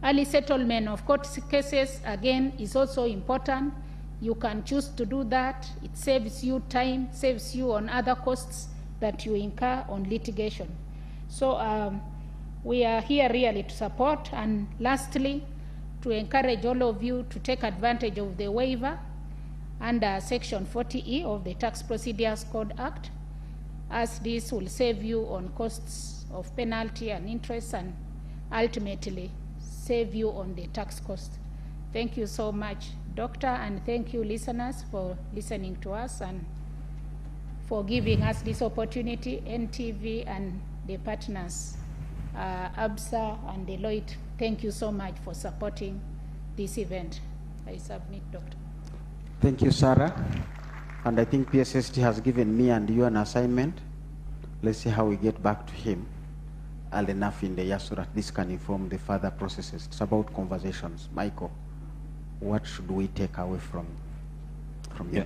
Early settlement of court cases, again, is also important. You can choose to do that. It saves you time, saves you on other costs that you incur on litigation. So we are here really to support, and lastly, to encourage all of you to take advantage of the waiver under Section 40E of the Tax Procedures Code Act, as this will save you on costs of penalty and interest, and ultimately save you on the tax cost. Thank you so much, Doctor, and thank you, listeners, for listening to us and for giving us this opportunity, NTV and the partners, Absa and Deloitte. Thank you so much for supporting this event. I submit, Doctor. Thank you, Sarah. And I think PSST has given me and you an assignment. Let's see how we get back to him early enough in the year so that this can inform the further processes. It's about conversations. Michael, what should we take away from you?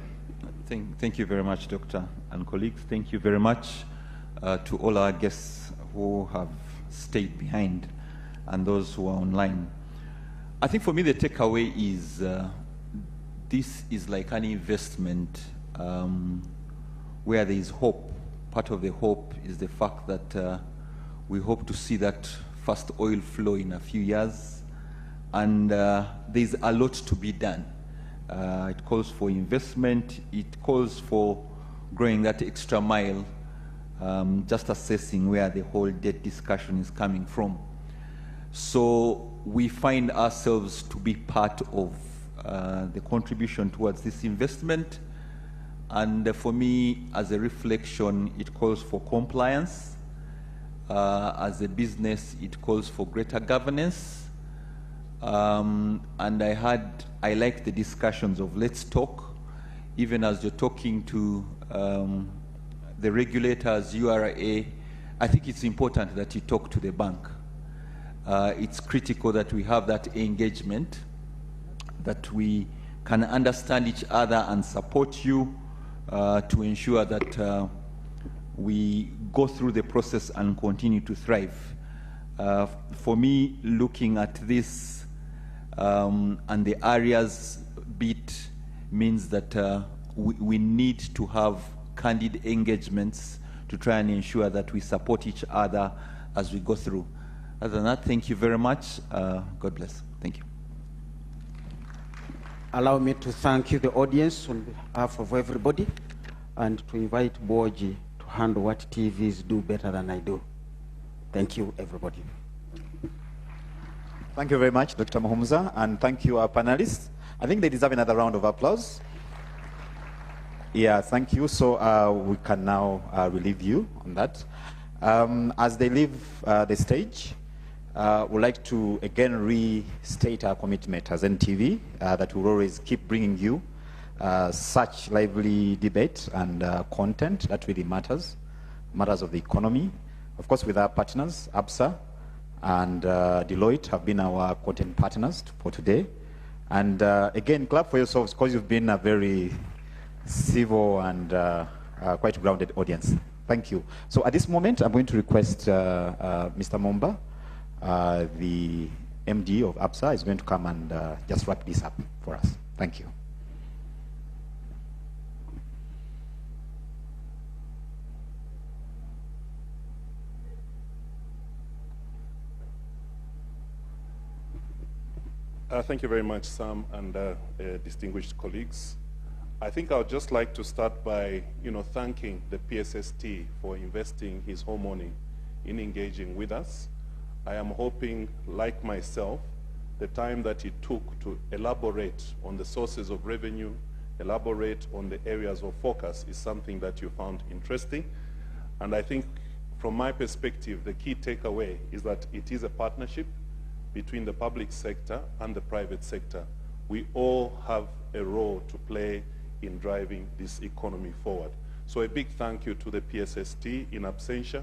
Thank you very much, Doctor and colleagues. Thank you very much to all our guests who have stayed behind and those who are online. I think for me the takeaway is this is like an investment where there is hope. Part of the hope is the fact that we hope to see that first oil flow in a few years, and there's a lot to be done. It calls for investment, it calls for growing that extra mile, just assessing where the whole debt discussion is coming from. So we find ourselves to be part of the contribution towards this investment. And for me, as a reflection, it calls for compliance. As a business, it calls for greater governance. And I like the discussions of let's talk. Even as you're talking to the regulators, URA, I think it's important that you talk to the bank. It's critical that we have that engagement, that we can understand each other and support you to ensure that we go through the process and continue to thrive. For me, looking at this and the areas bit means that we need to have candid engagements to try and ensure that we support each other as we go through. Other than that, thank you very much. God bless. Thank you. Allow me to thank you, the audience, on behalf of everybody, and to invite Boji to handle what TVs do better than I do. Thank you, everybody. Thank you very much, Dr. Muhumuza, and thank you, our panelists. I think they deserve another round of applause. Yeah, thank you. So we can now relieve you on that. As they leave the stage, we'd like to again restate our commitment as NTV that we'll always keep bringing you such lively debate and content that really matters of the economy. Of course, with our partners, Absa and Deloitte have been our content partners for today. And again, clap for yourselves because you've been a very civil and quite grounded audience. Thank you. So at this moment, I'm going to request Mr. Momba, the MD of Absa, is going to come and just wrap this up for us. Thank you. Thank you very much, Sam, and distinguished colleagues. I think I would just like to start by, thanking the PSST for investing his whole morning in engaging with us. I am hoping, like myself, the time that he took to elaborate on the sources of revenue, elaborate on the areas of focus is something that you found interesting. And I think, from my perspective, the key takeaway is that it is a partnership between the public sector and the private sector. We all have a role to play in driving this economy forward. So a big thank you to the PSST in absentia.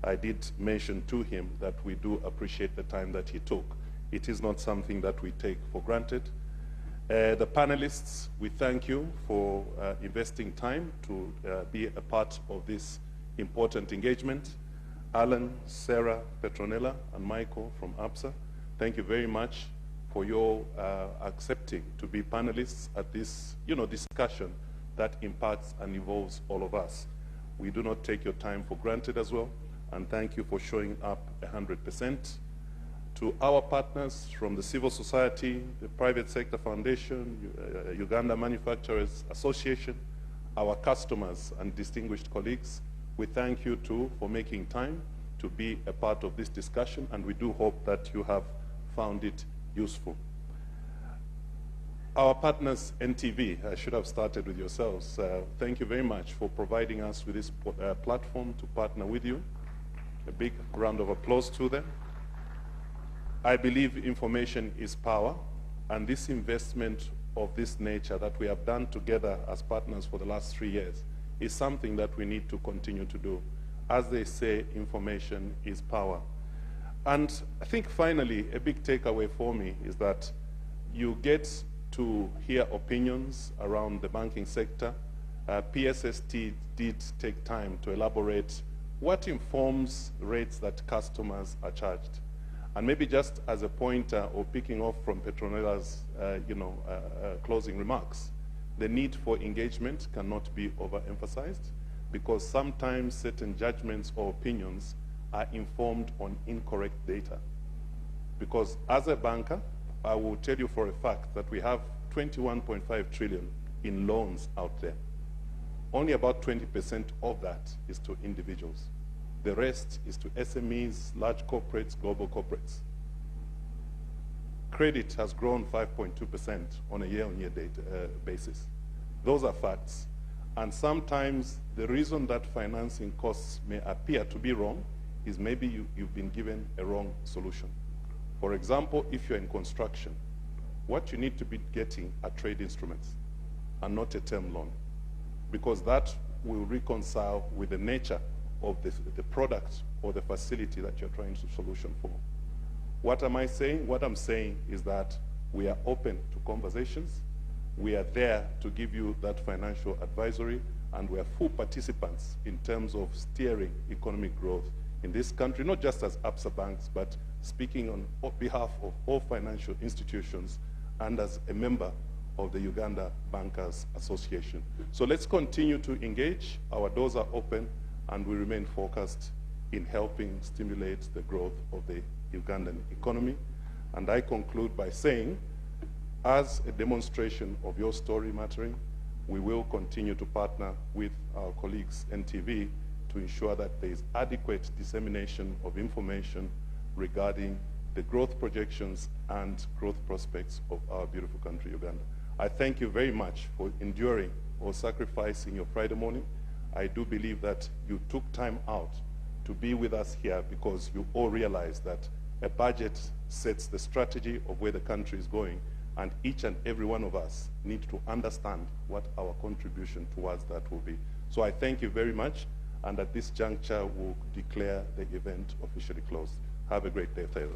I did mention to him that we do appreciate the time that he took. It is not something that we take for granted. The panelists, we thank you for investing time to be a part of this important engagement. Alan, Sarah, Petronella, and Michael from Absa, thank you very much for your accepting to be panelists at this discussion that impacts and involves all of us. We do not take your time for granted as well, and thank you for showing up 100%. To our partners from the civil society, the private sector foundation, Uganda Manufacturers Association, our customers and distinguished colleagues, we thank you too for making time to be a part of this discussion, and we do hope that you have found it useful. Our partners, NTV, I should have started with yourselves. Thank you very much for providing us with this platform to partner with you. A big round of applause to them. I believe information is power, and this investment of this nature that we have done together as partners for the last 3 years is something that we need to continue to do. As they say, information is power. And I think finally, a big takeaway for me is that you get to hear opinions around the banking sector. PSST did take time to elaborate what informs rates that customers are charged. And maybe just as a pointer or picking off from Petronella's closing remarks, the need for engagement cannot be overemphasized, because sometimes certain judgments or opinions are informed on incorrect data. Because as a banker, I will tell you for a fact that we have 21.5 trillion in loans out there. Only about 20% of that is to individuals. The rest is to SMEs, large corporates, global corporates. Credit has grown 5.2% on a year-on-year basis. Those are facts. And sometimes the reason that financing costs may appear to be wrong is maybe you've been given a wrong solution. For example, if you're in construction, what you need to be getting are trade instruments and not a term loan, because that will reconcile with the nature of the product or the facility that you're trying to solution for. What am I saying? What I'm saying is that we are open to conversations. We are there to give you that financial advisory, and we are full participants in terms of steering economic growth in this country, not just as Absa banks, but speaking on behalf of all financial institutions and as a member of the Uganda Bankers Association. So let's continue to engage. Our doors are open, and we remain focused in helping stimulate the growth of the Ugandan economy. And I conclude by saying, as a demonstration of your story mattering, we will continue to partner with our colleagues NTV to ensure that there is adequate dissemination of information regarding the growth projections and growth prospects of our beautiful country, Uganda. I thank you very much for enduring or sacrificing your Friday morning. I do believe that you took time out to be with us here because you all realize that a budget sets the strategy of where the country is going, and each and every one of us need to understand what our contribution towards that will be. So I thank you very much, and at this juncture, we'll declare the event officially closed. Have a great day, Taylor.